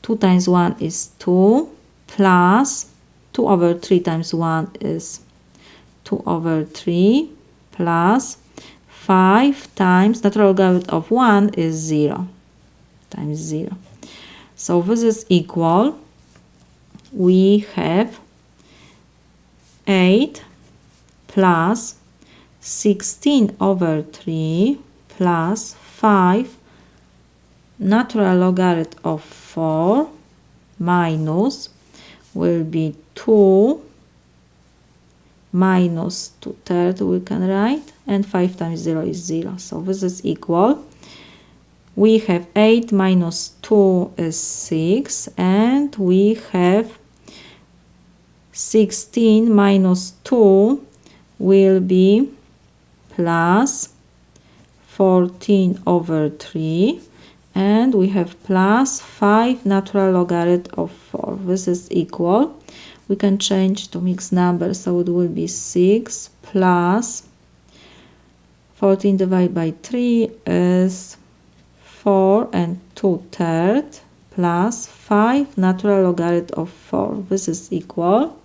2 times 1 is 2 plus 2 over 3 times 1 is 2 over 3 plus 5 times natural logarithm of 1 is 0 times 0. So this is equal. We have 8 plus 16 over 3 plus 5 natural logarithm of 4 minus will be 2 minus 2 thirds we can write, and 5 times 0 is 0. So this is equal. We have 8 minus 2 is 6, and we have 16 minus 2 will be plus 14 over 3, and we have plus 5 natural logarithm of 4. This is equal. We can change to mixed numbers, so it will be 6 plus 14 divided by 3 is 4 and 2 thirds plus 5 natural logarithm of 4. This is equal.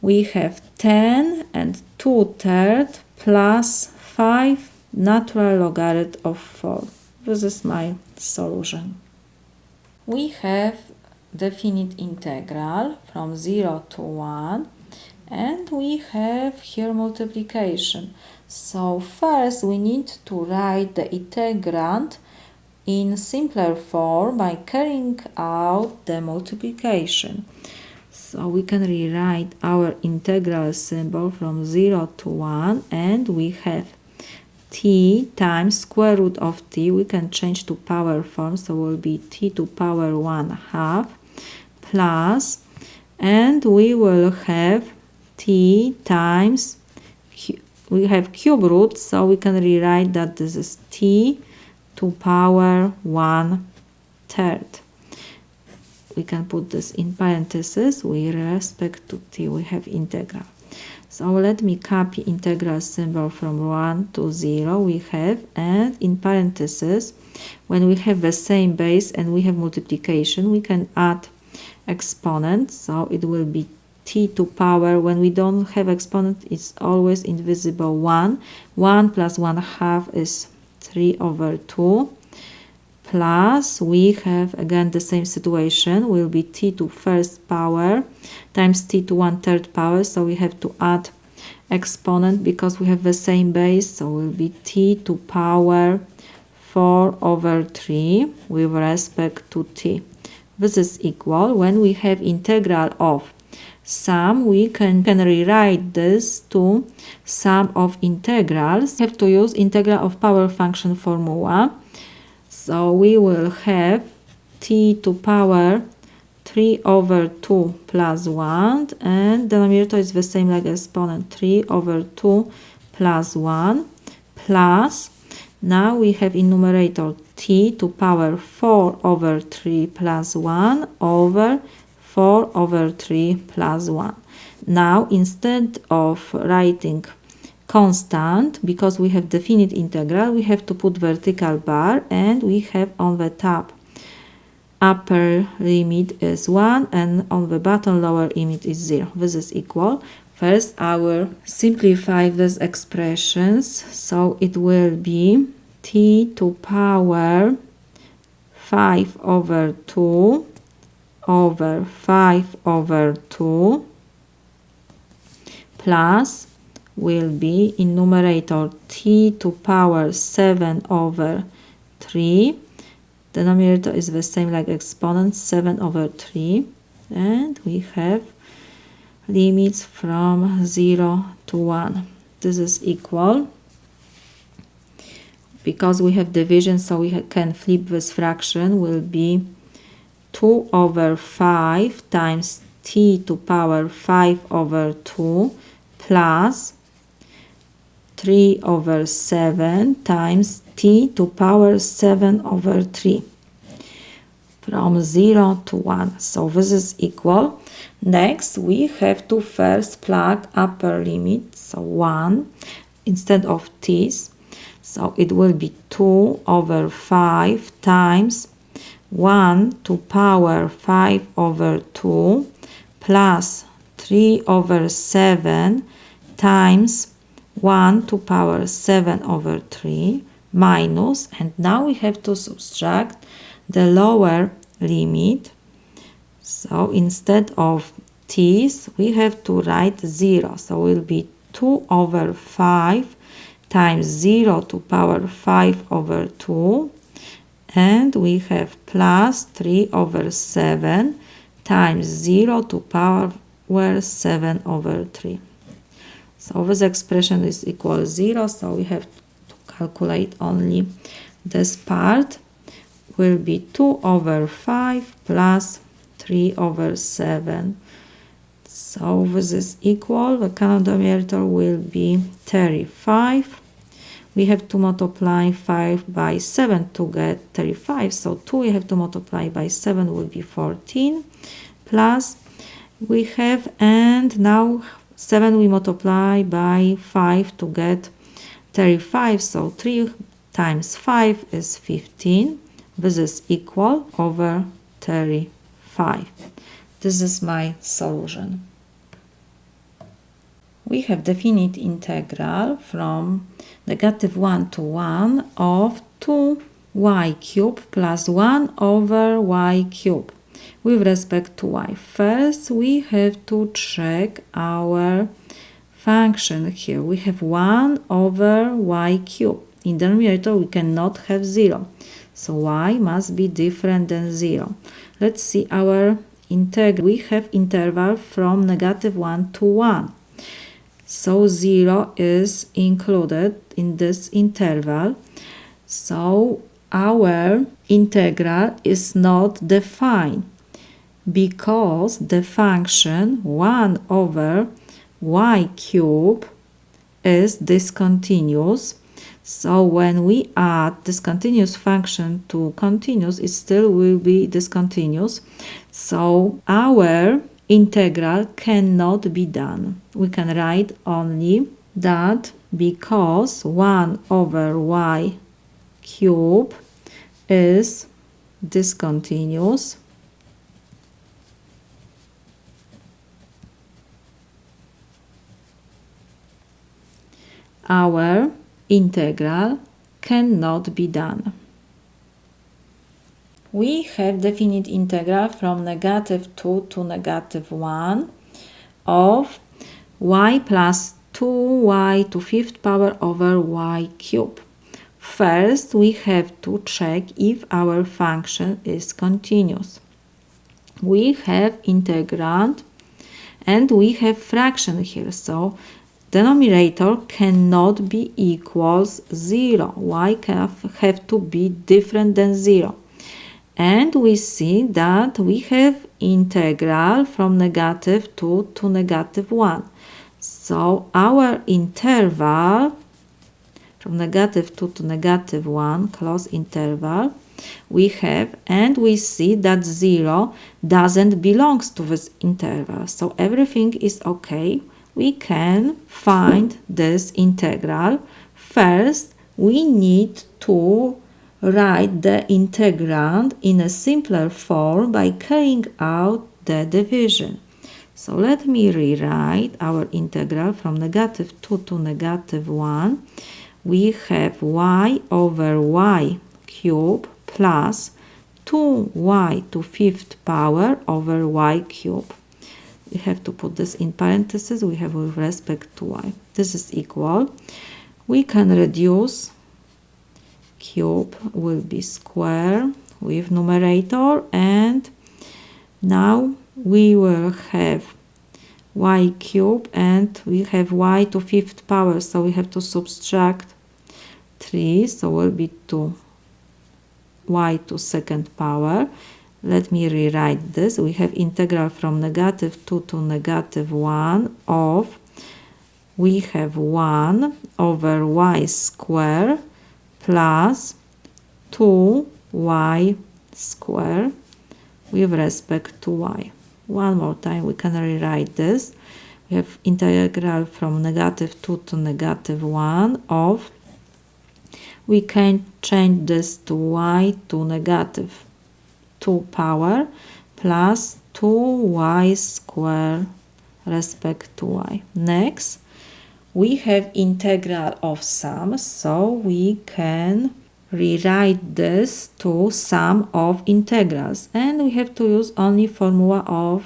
We have 10 and 2 thirds plus 5 natural logarithm of 4. This is my solution. We have definite integral from 0 to 1, and we have here multiplication. So first we need to write the integrand in simpler form by carrying out the multiplication. So we can rewrite our integral symbol from 0 to 1, and we have t times square root of t. We can change to power form, so will be t to power 1/2 plus, and we will have t times, we have cube root, so we can rewrite that this is t to power 1/3. We can put this in parentheses with respect to t. We have integral. So let me copy integral symbol from 1 to 0 we have, and in parentheses, when we have the same base and we have multiplication, we can add exponent, so it will be t to power, when we don't have exponent, it's always invisible 1. 1 plus 1/2 is 3/2, plus we have again the same situation, will be t to first power times t to 1/3 power, so we have to add exponent because we have the same base, so will be t to power 4/3 with respect to t. This is equal, when we have integral of sum, we can rewrite this to sum of integrals. We have to use integral of power function formula. So we will have t to power 3/2 plus 1, and denominator is the same like exponent, 3/2 plus 1, plus, now we have in numerator t to power 4/3 plus 1 over 4/3 plus 1. Now instead of writing constant, because we have definite integral, we have to put vertical bar, and we have on the top upper limit is 1 and on the bottom lower limit is 0. This is equal. First I will simplify these expressions, so it will be t to power 5/2 over 5/2 plus will be in numerator t to power 7/3. Denominator is the same like exponent, 7/3, and we have limits from 0 to 1. This is equal. Because we have division, so we can flip this fraction, will be 2/5 times t to power 5/2 plus 3/7 times t to power 7/3 from 0 to 1. So this is equal. Next we have to first plug upper limit, so 1 instead of t's. So it will be 2/5 times 1 to power 5/2 plus 3/7 times 1 to power 7/3 minus, and now we have to subtract the lower limit. So instead of t's, we have to write 0. So it will be 2/5 times 0 to power 5/2, and we have plus 3/7 times 0 to power 7/3. So this expression is equal 0, so we have to calculate only this part. Will be 2/5 plus 3/7. So this is equal. The common denominator will be 35. We have to multiply 5 by 7 to get 35. So 2 we have to multiply by 7 will be 14. Plus we have, and now 7 we multiply by 5 to get 35. So 3 times 5 is 15. This is equal over 35. This is my solution. We have definite integral from -1 to 1 of 2y cubed plus 1 over y cubed. with respect to y. First, we have to check our function here. We have 1 over y cubed. In the numerator, we cannot have 0. So y must be different than 0. Let's see our integral. We have interval from -1 to 1. So 0 is included in this interval. So our integral is not defined because the function 1 over y cubed is discontinuous. So when we add discontinuous function to continuous, it still will be discontinuous. So our integral cannot be done. We can write only that because 1 over y cubed is discontinuous, our integral cannot be done. We have definite integral from -2 to -1 of y plus 2y to 5th power over y cubed. First, we have to check if our function is continuous. We have integrand and we have fraction here, so denominator cannot be equals 0. Y can have to be different than 0. And we see that we have integral from -2 to -1. So our interval from -2 to -1, close interval, we have, and we see that 0 doesn't belong to this interval. So everything is okay. We can find this integral. First, we need to write the integrand in a simpler form by carrying out the division. So let me rewrite our integral from -2 to -1. We have y over y cubed plus 2y to 5th power over y cubed. We have to put this in parentheses. We have with respect to y. This is equal. We can reduce. Cube will be square with numerator, and now we will have y cubed and we have y to 5th power, so we have to subtract 3, so will be 2y to 2nd power. Let me rewrite this. We have integral from -2 to -1 of, we have 1 over y square plus 2y square with respect to y. One more time we can rewrite this. We have integral from -2 to -1 of, we can change this to y to -2 power plus 2y square respect to y. Next, we have integral of sum, so we can rewrite this to sum of integrals, and we have to use only formula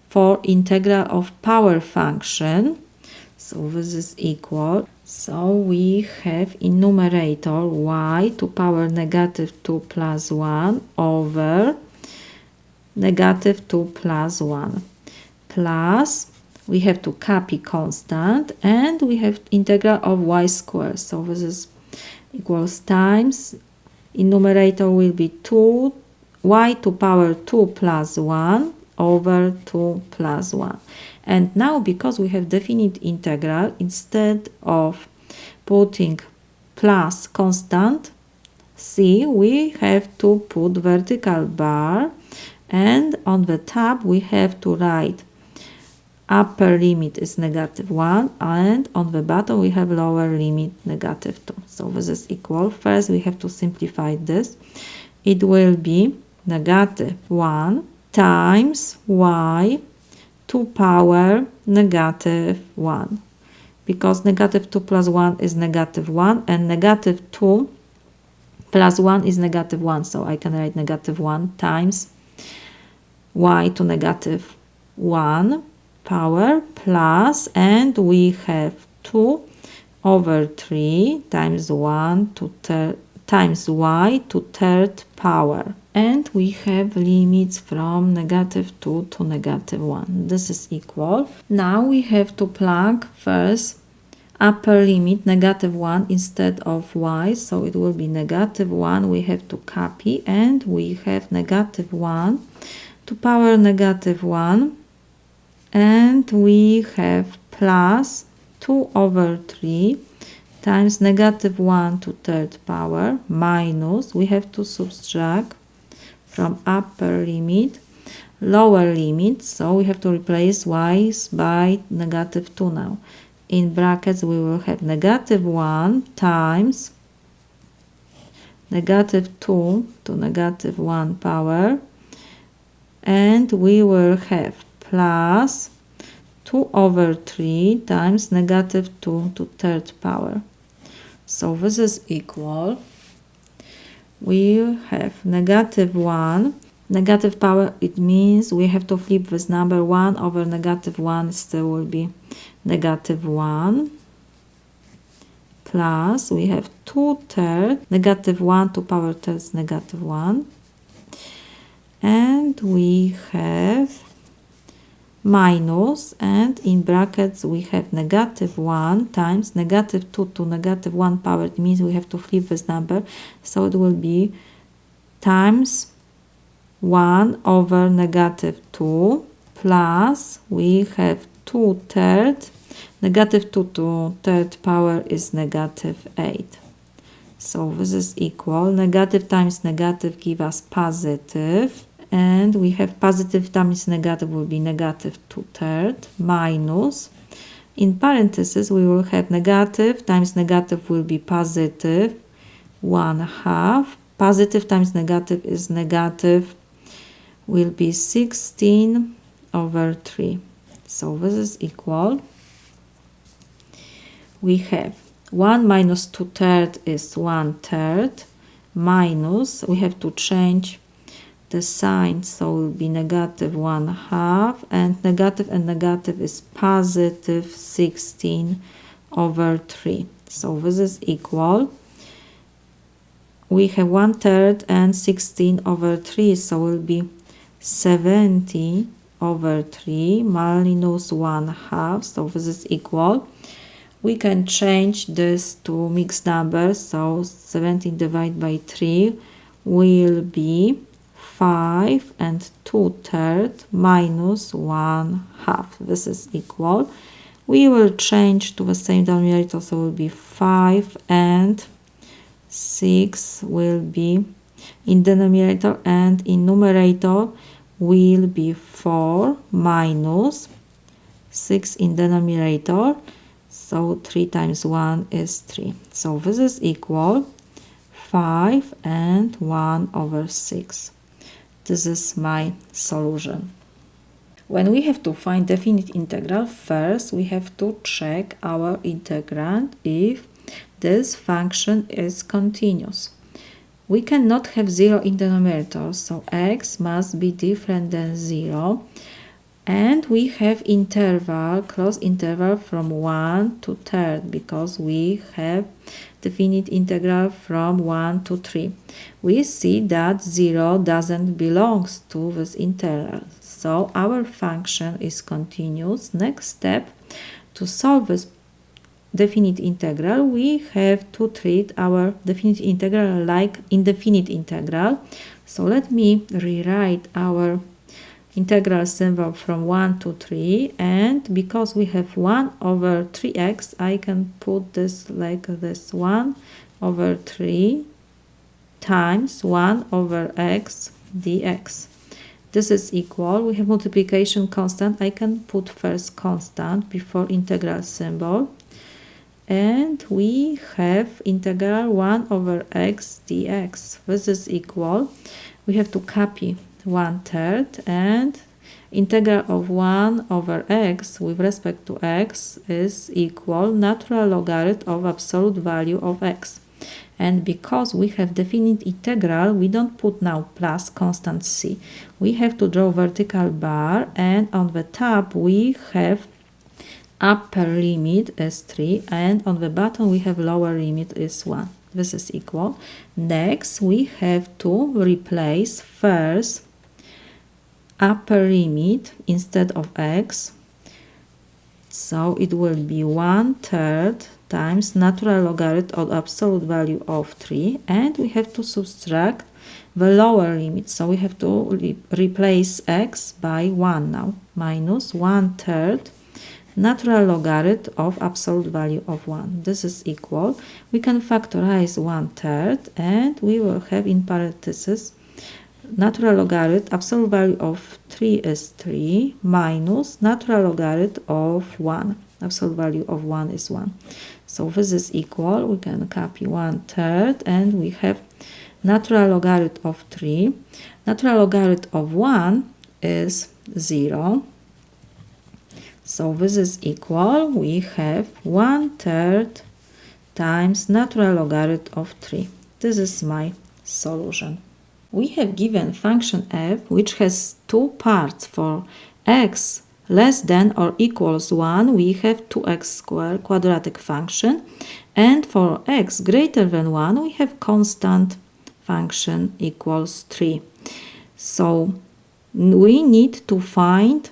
for integral of power function. So this is equal. So we have in numerator y to power -2 plus 1 over -2 plus 1 plus, we have to copy constant, and we have integral of y squared. So this is equals times, in numerator will be 2 y to power 2 plus 1 over 2 plus 1. And now, because we have definite integral, instead of putting plus constant c, we have to put vertical bar, and on the top we have to write upper limit is -1, and on the bottom we have lower limit -2. So this is equal. First we have to simplify this. It will be -1 times y to power -1, because -2 plus 1 is -1, and -2 plus 1 is -1, so I can write -1 times y to negative 1 power plus, and we have 2 over 3 times 1 to times y to third power. And we have limits from negative 2 to negative 1. This is equal. Now we have to plug first upper limit negative 1 instead of y, so it will be negative 1. We have to copy, and we have negative 1 to power negative 1, and we have plus 2 over 3 times negative 1 to third power minus, we have to subtract from upper limit lower limit, so we have to replace y by negative 2 now. In brackets we will have negative 1 times negative 2 to negative 1 power, and we will have plus 2 over 3 times negative 2 to third power. So this is equal. We have negative 1. Negative power, it means we have to flip this number. 1 over negative 1 still will be negative 1. Plus, we have 2 thirds. Negative 1 to power third is negative 1. And we have minus, and in brackets we have negative 1 times negative 2 to negative 1 power. It means we have to flip this number, so it will be times 1 over negative 2 plus we have 2 thirds. Negative 2 to third power is negative 8. So this is equal. Negative times negative give us positive. And we have positive times negative will be negative 2 thirds minus. In parentheses, we will have negative times negative will be positive 1/2. Positive times negative is negative, will be 16 over 3. So this is equal. We have 1 minus 2 thirds is 1 third minus, we have to change the sign, so it will be negative 1/2, and negative is positive 16 over 3. So this is equal. We have 1 third and 16 over 3, so it will be 70 over 3 minus 1/2, so this is equal. We can change this to mixed numbers, so 17 divided by 3 will be 5 and 2 thirds minus 1/2. This is equal. We will change to the same denominator, so it will be 5 and 6 will be in denominator, and in numerator will be 4 minus 6 in denominator. So 3 times 1 is 3. So this is equal 5 and 1 over 6. This is my solution. When we have to find definite integral, first we have to check our integrand if this function is continuous. We cannot have 0 in the numerator, so x must be different than 0. And we have interval, closed interval from 1 to third, because we have definite integral from 1 to 3. We see that 0 doesn't belong to this interval, so our function is continuous. Next step, to solve this definite integral, we have to treat our definite integral like indefinite integral. So let me rewrite our integral symbol from 1 to 3, and because we have 1 over 3x, I can put this like this: 1 over 3 times 1 over x dx. This is equal. We have multiplication constant. I can put first constant before integral symbol, and we have integral 1 over x dx. This is equal. We have to copy 1/3, and integral of 1 over x with respect to x is equal natural logarithm of absolute value of x. And because we have definite integral, we don't put now plus constant c. We have to draw vertical bar, and on the top we have upper limit is 3, and on the bottom we have lower limit is 1. This is equal. Next, we have to replace first upper limit instead of x. So it will be 1/3 times natural logarithm of absolute value of 3, and we have to subtract the lower limit. So we have to replace x by 1 now, minus 1/3 natural logarithm of absolute value of 1. This is equal. We can factorize 1/3, and we will have in parentheses natural logarithm absolute value of 3 is 3 minus natural logarithm of 1. Absolute value of 1 is 1. So this is equal. We can copy 1/3, and we have natural logarithm of 3. Natural logarithm of 1 is 0. So this is equal. We have 1/3 times natural logarithm of 3. This is my solution. We have given function f which has two parts. For x less than or equals 1, we have 2x squared quadratic function, and for x greater than 1, we have constant function equals 3. So we need to find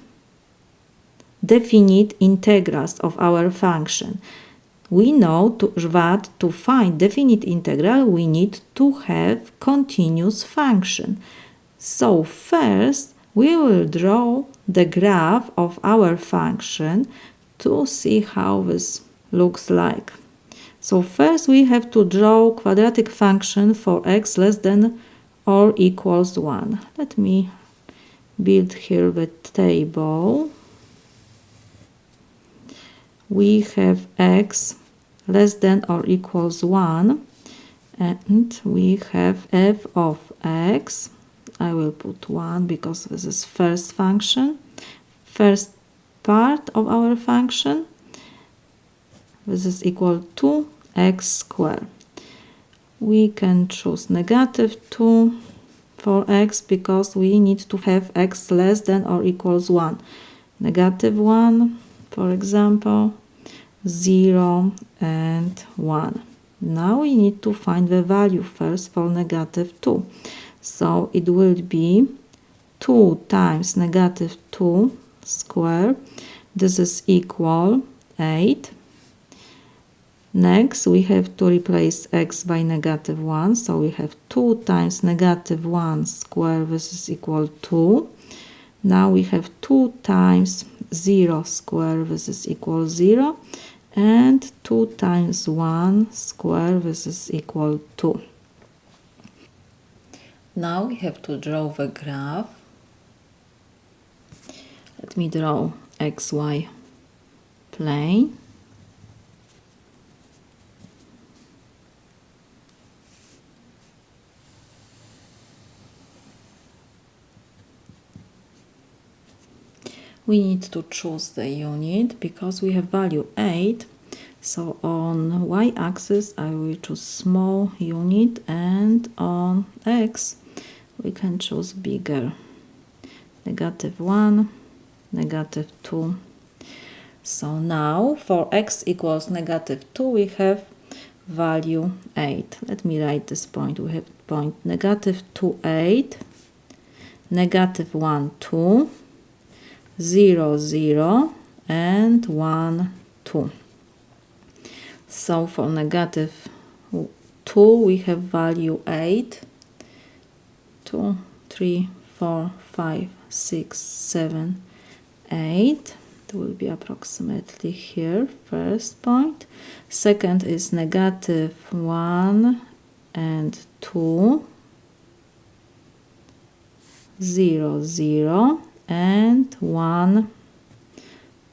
definite integrals of our function. We know that to find definite integral, we need to have continuous function. So first, we will draw the graph of our function to see how this looks like. So first, we have to draw quadratic function for x less than or equals 1. Let me build here the table. We have x less than or equals 1, and we have f of x. I will put 1 because this is first function, first part of our function. This is equal to x squared. We can choose -2 for x because we need to have x less than or equals 1. -1, for example, 0 and 1. Now we need to find the value first for -2. So it will be 2 times -2 squared. This is equal 8. Next, we have to replace x by -1. So we have 2 times -1 squared. This is equal 2. Now we have 2 times 0 squared. This is equal 0. And 2 times 1 squared, this is equal 2. Now we have to draw the graph. Let me draw xy plane. We need to choose the unit because we have value 8. So on y-axis I will choose small unit, and on x we can choose bigger. -1, -2. So now for x equals -2 we have value 8. Let me write this point. We have point -2, 8, -1, 2, 0, 0, and 1, 2. So for -2 we have value 8, 2, 3, 4, 5, 6, 7, 8. It will be approximately here, first point. Second is -1 and 2, 0, 0, and 1,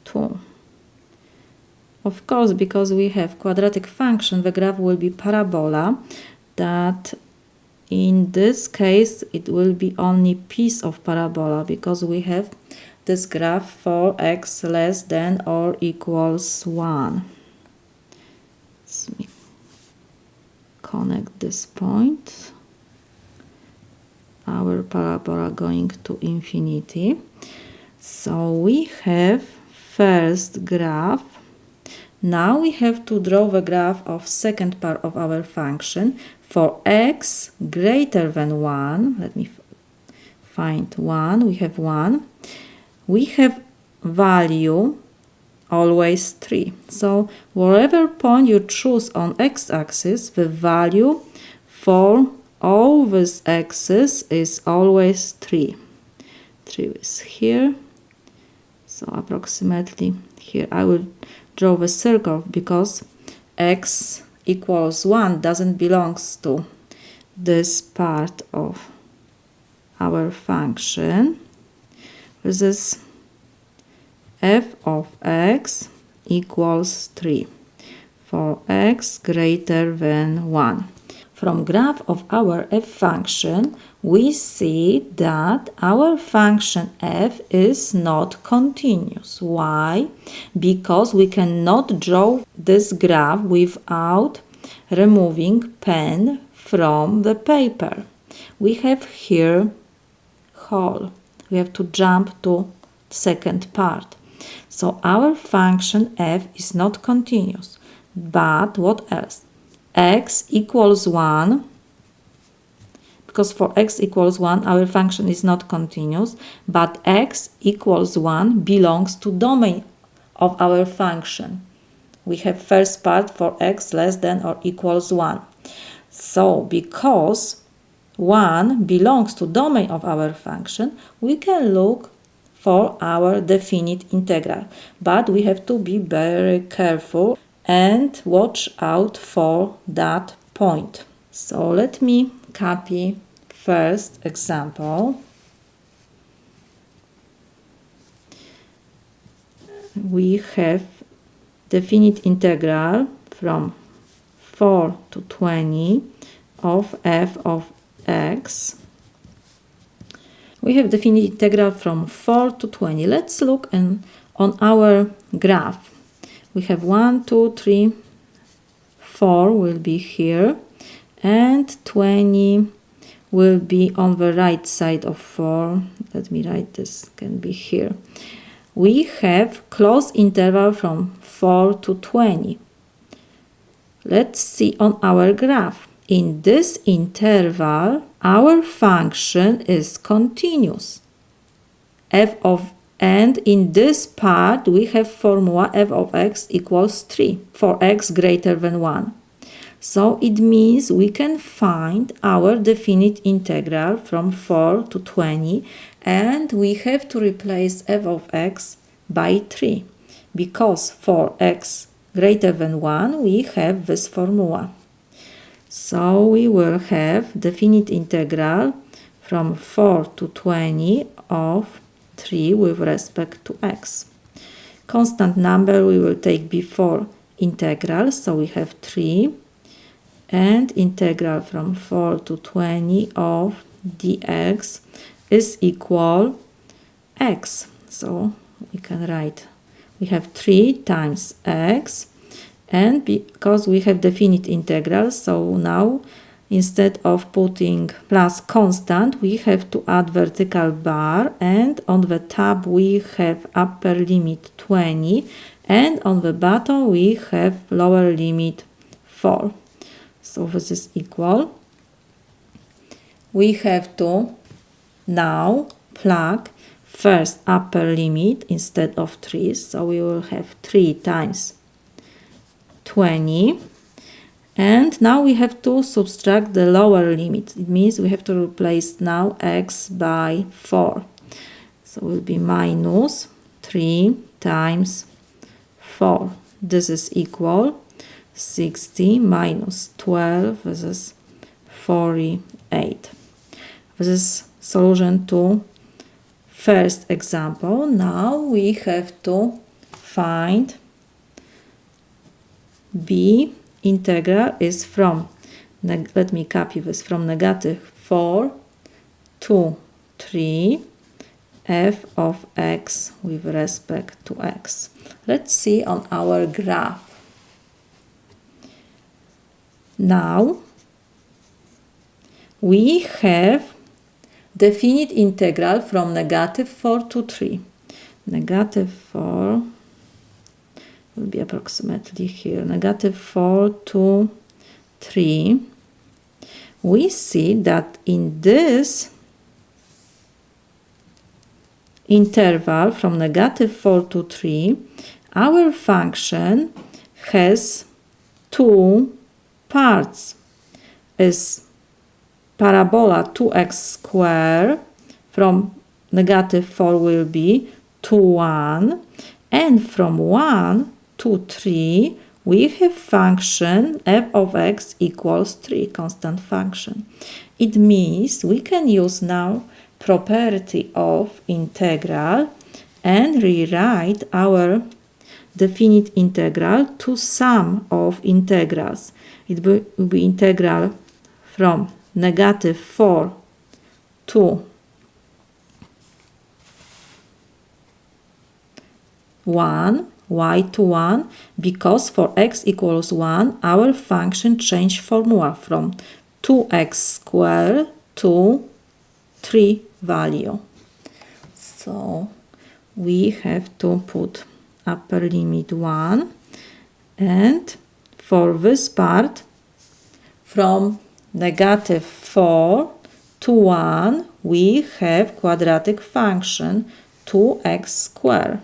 2. Of course, because we have quadratic function, the graph will be parabola. That in this case, it will be only piece of parabola because we have this graph for x less than or equals 1. Let me connect this point. Our parabola going to infinity. So we have first graph. Now we have to draw the graph of second part of our function for x greater than 1. Let me find 1. We have 1. We have value always 3. So whatever point you choose on x-axis, the value for all these x's is always 3. 3 is here. So approximately here I will draw the circle because x equals 1 doesn't belong to this part of our function. This is f of x equals 3 for x greater than 1. From graph of our f function, we see that our function f is not continuous. Why? Because we cannot draw this graph without removing pen from the paper. We have here hole. We have to jump to second part. So our function f is not continuous. But what else? X equals 1. Because for x equals 1, our function is not continuous. But x equals 1 belongs to domain of our function. We have first part for x less than or equals 1. So because 1 belongs to domain of our function, we can look for our definite integral. But we have to be very careful and watch out for that point. So let me copy first example. We have definite integral from 4 to 20 of f of x. We have definite integral from 4 to 20. Let's look on our graph. We have 1, 2, 3, 4 will be here, and 20 will be on the right side of 4. Let me write this, can be here. We have closed interval from 4 to 20. Let's see on our graph. In this interval, our function is continuous. And in this part, we have formula f of x equals 3 for x greater than 1. So it means we can find our definite integral from 4 to 20, and we have to replace f of x by 3, because for x greater than 1, we have this formula. So we will have definite integral from 4 to 20 of 3 with respect to x. Constant number we will take before integral, so we have 3, and integral from 4 to 20 of dx is equal x. So we can write, we have 3 times x, and because we have definite integral, so now instead of putting plus constant, we have to add vertical bar, and on the top we have upper limit 20, and on the bottom we have lower limit 4. So this is equal. We have to now plug first upper limit instead of 3, so we will have 3 times 20, and now we have to subtract the lower limit. It means we have to replace now x by 4. So it will be minus 3 times 4. This is equal 60 minus 12. This is 48. This is solution to first example. Now we have to find b. Integral is from, let me copy this, from negative 4 to 3 f of x with respect to x. Let's see on our graph. Now we have definite integral from -4 to 3. -4 will be approximately here. -4 to 3. We see that in this interval from -4 to 3, our function has two parts. Is parabola 2x squared from -4 will be 2, 1, and from 1 to 3 we have function f of x equals 3, constant function. It means we can use now property of integral and rewrite our definite integral to sum of integrals. It will be integral from -4 to 1, y to 1, because for x equals 1, our function changed formula from 2x squared to 3 value. So we have to put upper limit 1, and for this part from -4 to 1 we have quadratic function 2x squared.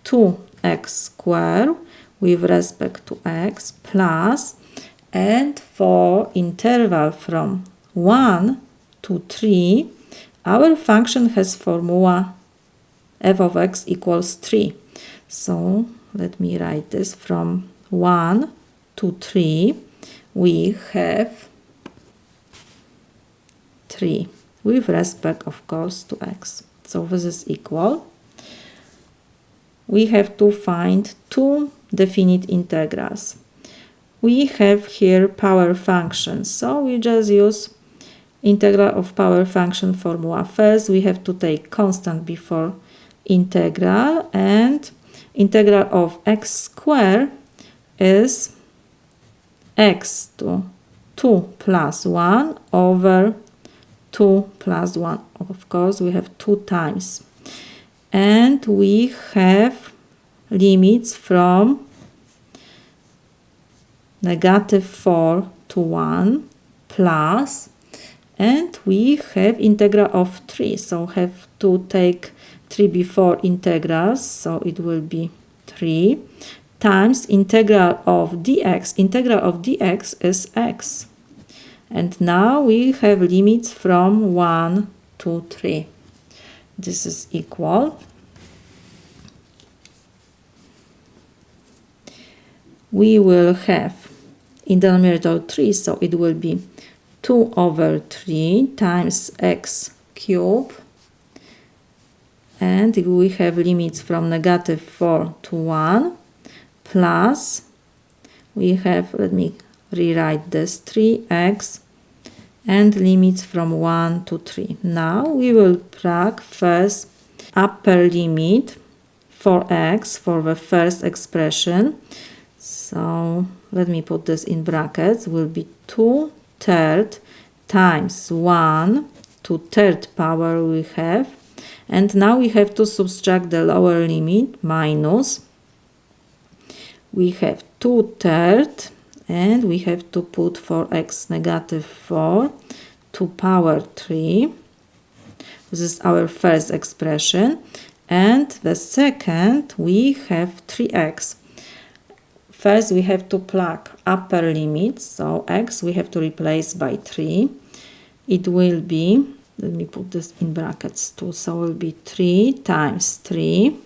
2x squared with respect to x plus, and for interval from 1 to 3 our function has formula f of x equals 3. So let me write this from 1 to 3 we have 3 with respect of course to x. So this is equal. We have to find two definite integrals. We have here power functions, so we just use integral of power function formula. First we have to take constant before integral, and integral of x squared is x to 2 plus 1 over 2 plus 1. Of course we have 2 times. And we have limits from -4 to 1 plus, and we have integral of 3, so have to take 3 before integrals, so it will be 3 times integral of dx. Integral of dx is x. And now we have limits from 1 to 3. This is equal. We will have in the numerator 3, so it will be 2 over 3 times x cubed, and we have limits from -4 to 1 plus, we have, let me rewrite this, 3x and limits from 1 to 3. Now we will plug first upper limit for x for the first expression. So let me put this in brackets, will be 2/3 times 1 to 3rd power we have, and now we have to subtract the lower limit minus, we have 2/3, and we have to put for x -4 to power 3. This is our first expression, and the second we have 3x. First we have to plug upper limit, so x we have to replace by 3. It will be, let me put this in brackets too, so it will be 3 times 3,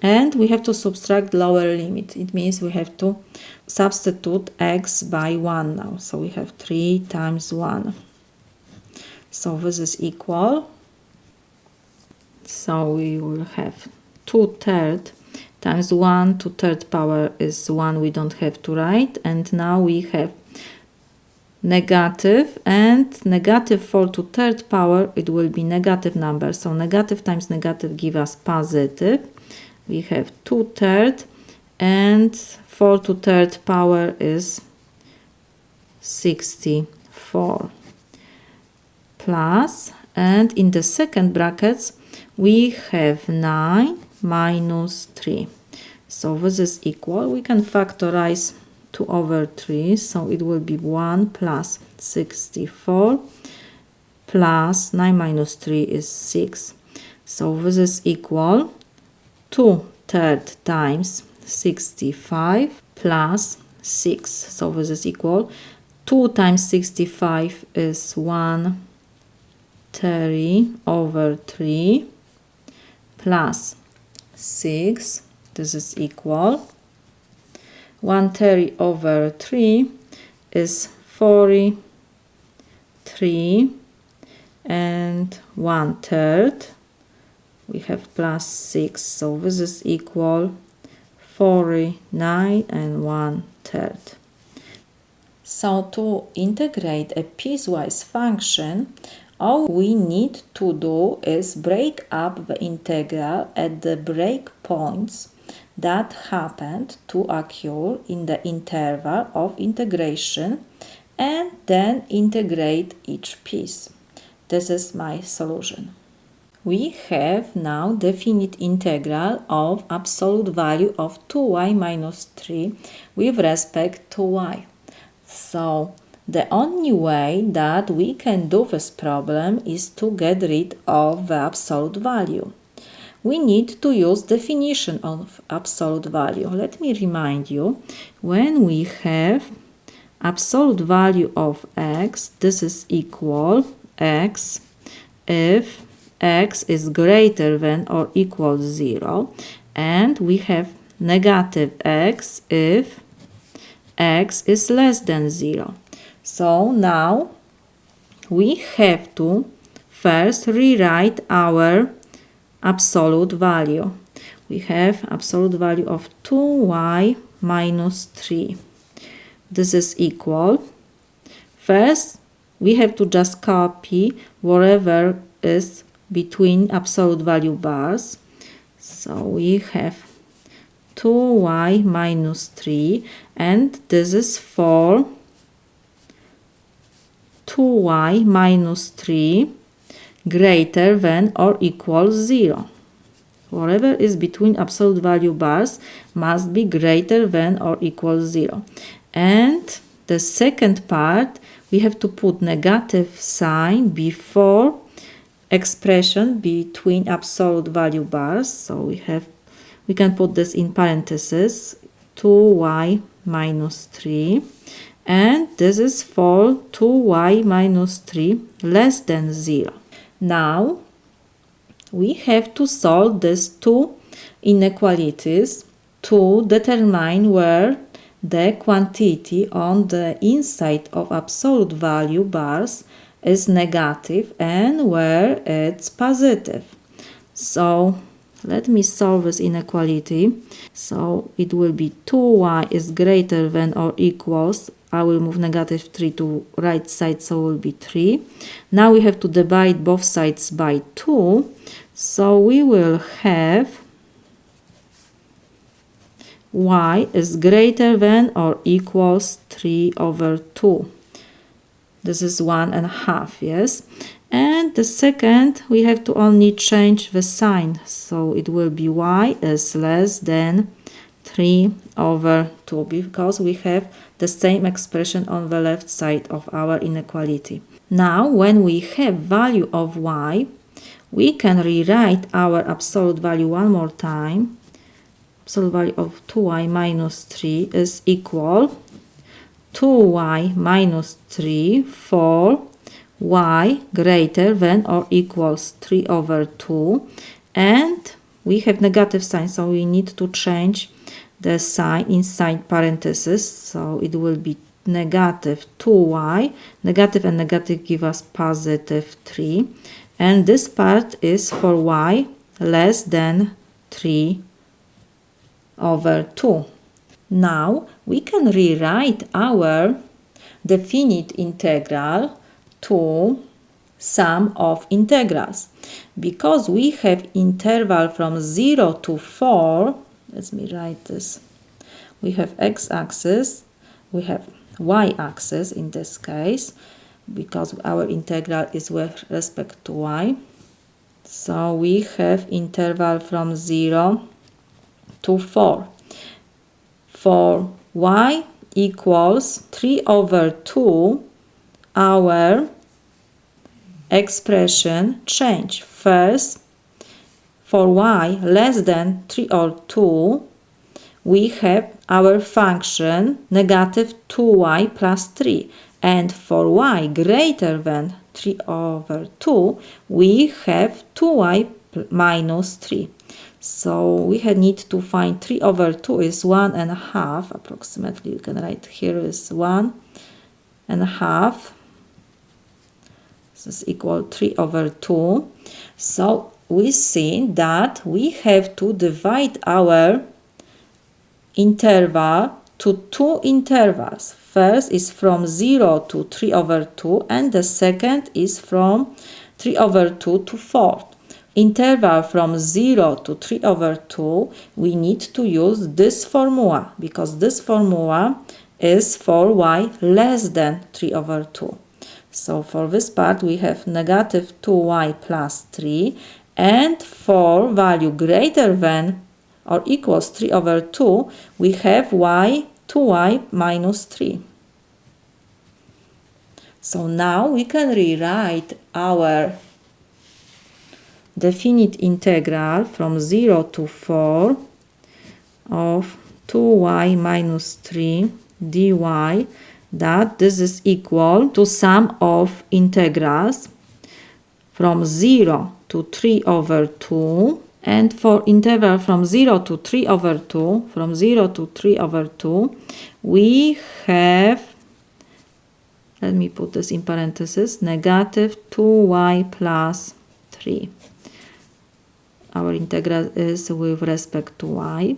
and we have to subtract lower limit. It means we have to substitute x by 1 now, so we have 3 times 1. So this is equal. So we will have 2/3 times 1 to 3rd power is 1, we don't have to write, and now we have negative, and -4 to 3rd power, it will be negative number, so negative times negative give us positive. We have 2/3, and 4 to 3rd power is 64. plus, and in the second brackets we have 9 minus 3. So this is equal. We can factorize 2 over 3, so it will be 1 plus 64 plus 9 minus 3 is 6. So this is equal 2/3 times 65 plus 6. So this is equal 2 times 65 is 1/30 over 3 plus 6. This is equal 1/30 over 3 is 43 and 1/3. We have plus 6, so this is equal 49 and 1/3. So to integrate a piecewise function, all we need to do is break up the integral at the breakpoints that happened to occur in the interval of integration and then integrate each piece. This is my solution. We have now definite integral of absolute value of 2y minus 3 with respect to y. So the only way that we can do this problem is to get rid of the absolute value. We need to use definition of absolute value. Let me remind you, when we have absolute value of x, this is equal x if x is greater than or equal 0, and we have negative x if x is less than 0. So now we have to first rewrite our absolute value. We have absolute value of 2y minus 3. This is equal. First, we have to just copy whatever is between absolute value bars. So we have 2y minus 3, and this is for 2y minus 3 greater than or equal 0. Whatever is between absolute value bars must be greater than or equal 0. And the second part, we have to put negative sign before expression between absolute value bars. So we can put this in parentheses, 2y minus 3, and this is for 2y minus 3 less than 0. Now we have to solve these two inequalities to determine where the quantity on the inside of absolute value bars is negative and where it's positive. So let me solve this inequality. So it will be 2y is greater than or equals, I will move negative 3 to right side, so it will be 3. Now we have to divide both sides by 2. So we will have y is greater than or equals 3 over 2. This is 1.5, yes? And the second, we have to only change the sign. So it will be y is less than 3 over 2, because we have the same expression on the left side of our inequality. Now, when we have value of y, we can rewrite our absolute value one more time. Absolute value of 2y minus 3 is equal 2y minus 3 for y greater than or equals 3 over 2. And we have negative sign, so we need to change the sign inside parentheses. So it will be negative 2y. Negative and negative give us positive 3. And this part is for y less than 3 over 2. Now we can rewrite our definite integral to sum of integrals. Because we have interval from 0 to 4, let me write this. We have x-axis, we have y-axis in this case. because our integral is with respect to y. So we have interval from 0 to 4. For y equals 3 over 2, our expression change. First, for y less than 3 over 2, we have our function negative 2y plus 3. And for y greater than 3 over 2, we have 2y minus 3. So we need to find 3 over 2 is 1.5 approximately. You can write here is 1.5. This is equal 3 over 2. So we see that we have to divide our interval to two intervals. First is from 0 to 3 over 2 and the second is from 3 over 2 to 4. Interval from 0 to 3 over 2, we need to use this formula because this formula is for y less than 3 over 2. So for this part we have negative 2y plus 3, and for value greater than or equals 3 over 2, we have 2y minus 3. So now we can rewrite our definite integral from 0 to 4 of 2y minus 3 dy, that this is equal to sum of integrals from 0 to 3 over 2. And for interval from 0 to 3 over 2, we have, let me put this in parentheses, negative 2y plus 3. Our integral is with respect to y,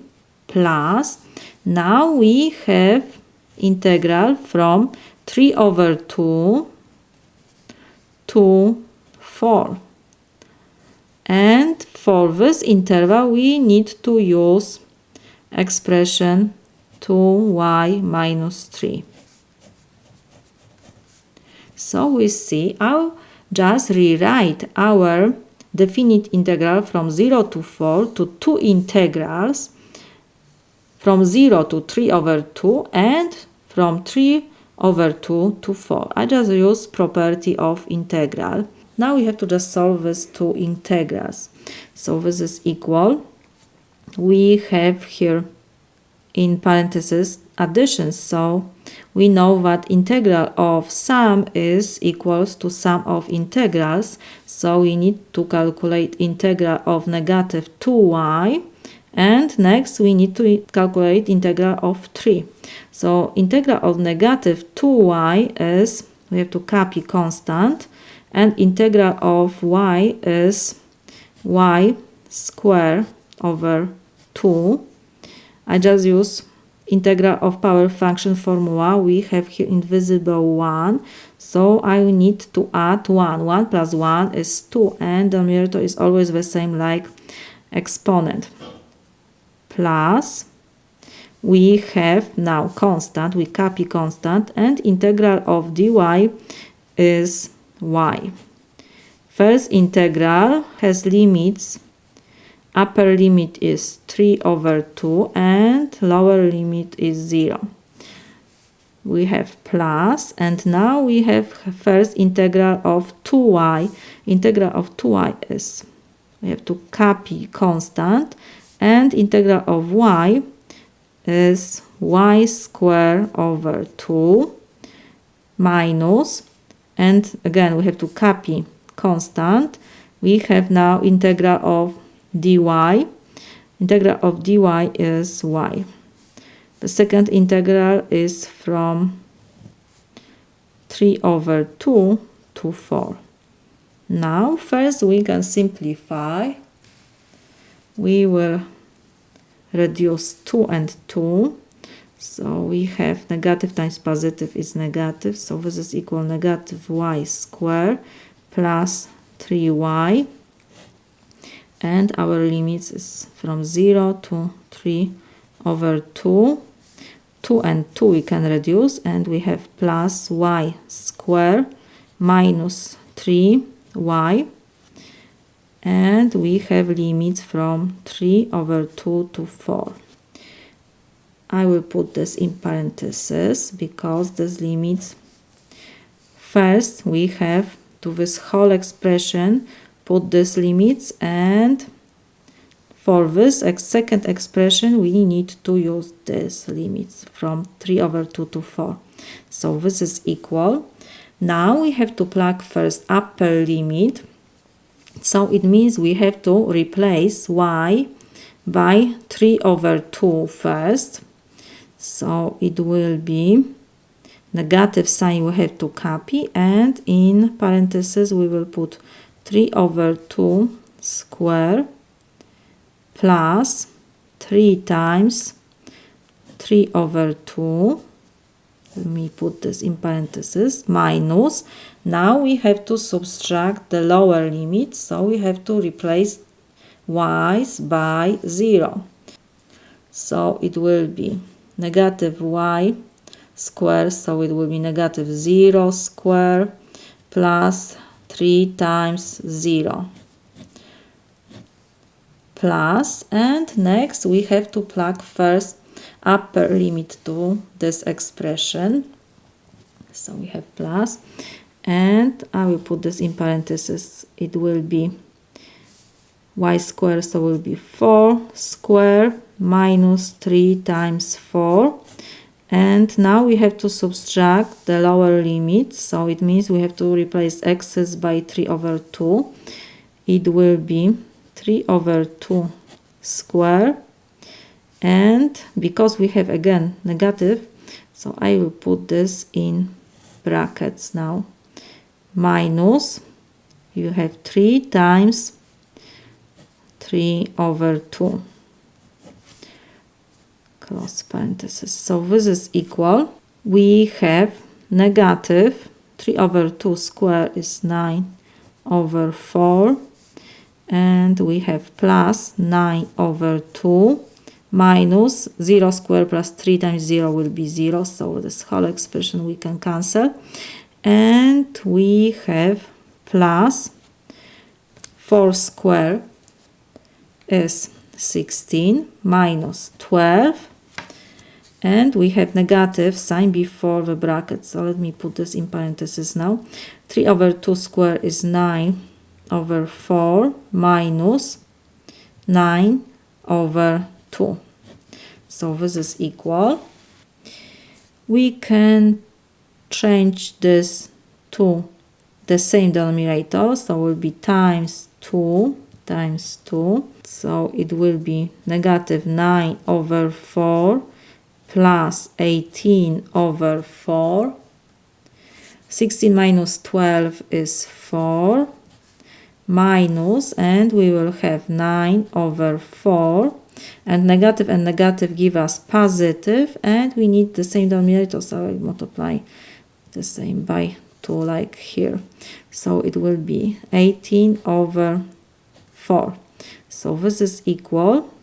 plus, now we have integral from 3 over 2 to 4. And for this interval, we need to use expression 2y minus 3. So we see, I'll just rewrite our definite integral from 0 to 4 to two integrals from 0 to 3 over 2 and from 3 over 2 to 4. I just use property of integral. Now we have to just solve these two integrals. So this is equal. We have here in parentheses addition. So we know that integral of sum is equals to sum of integrals. So we need to calculate integral of negative 2y. And next we need to calculate integral of 3. So integral of negative 2y is, we have to copy constant, and integral of y is y square over 2. I just use integral of power function formula. We have here invisible 1, so I need to add 1. 1 plus 1 is 2, and the numerator is always the same like exponent. Plus, we have now constant, we copy constant, and integral of dy is y. First integral has limits. Upper limit is 3 over 2 and lower limit is 0. We have plus, and now we have first integral of 2y. Integral of 2y is, we have to copy constant, and integral of y is y square over 2 minus, and again we have to copy constant. We have now integral of dy. Integral of dy is y. The second integral is from 3 over 2 to 4. Now first we can simplify. We will reduce 2 and 2. So we have negative times positive is negative. So this is equal negative y square plus 3y. And our limits is from 0 to 3 over 2. 2 and 2 we can reduce, and we have plus y square minus 3y, and we have limits from 3 over 2 to 4. I will put this in parentheses because these limits, first we have to this whole expression put these limits, and for this second expression we need to use these limits from 3 over 2 to 4. So this is equal. Now we have to plug first upper limit. So it means we have to replace y by 3 over 2 first. So it will be negative sign we have to copy, and in parentheses we will put 3 over 2 square plus 3 times 3 over 2. Let me put this in parentheses, minus. Now we have to subtract the lower limit, so we have to replace y's by 0. So it will be negative y square, so it will be negative 0 square plus 3 times 0 plus, and next we have to plug first upper limit to this expression. So we have plus, and I will put this in parentheses. It will be y square, so it will be 4 square minus 3 times 4. And now we have to subtract the lower limit, so it means we have to replace x's by 3 over 2. It will be 3 over 2 square, and because we have again negative, so I will put this in brackets now, minus, you have 3 times 3 over 2, close parenthesis. So this is equal. We have negative 3 over 2 square is 9 over 4, and we have plus 9 over 2 minus 0 square plus 3 times 0 will be 0, so this whole expression we can cancel, and we have plus 4 square is 16 minus 12, and we have negative sign before the bracket, so let me put this in parentheses now. 3 over 2 square is 9 over 4 minus 9 over 2. So this is equal. We can change this to the same denominator, so it will be times 2 times 2. So it will be negative 9 over 4 plus 18 over 4. 16 minus 12 is 4. Minus, and we will have 9 over 4, and negative give us positive, and we need the same denominator, so I multiply the same by 2 like here. So it will be 18 over 4. So this is equal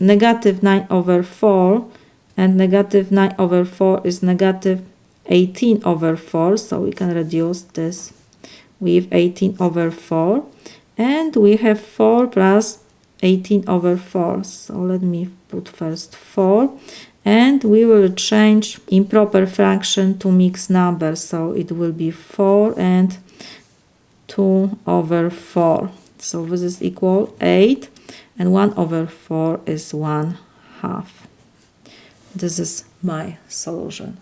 negative 9 over 4, and negative 9 over 4 is negative 18 over 4, so we can reduce this with 18 over 4, and we have 4 plus 18 over 4. So let me put first 4, and we will change improper fraction to mixed number, so it will be 4 and 2 over 4. So this is equal 8, and 1 over 4 is 1/2. This is my solution.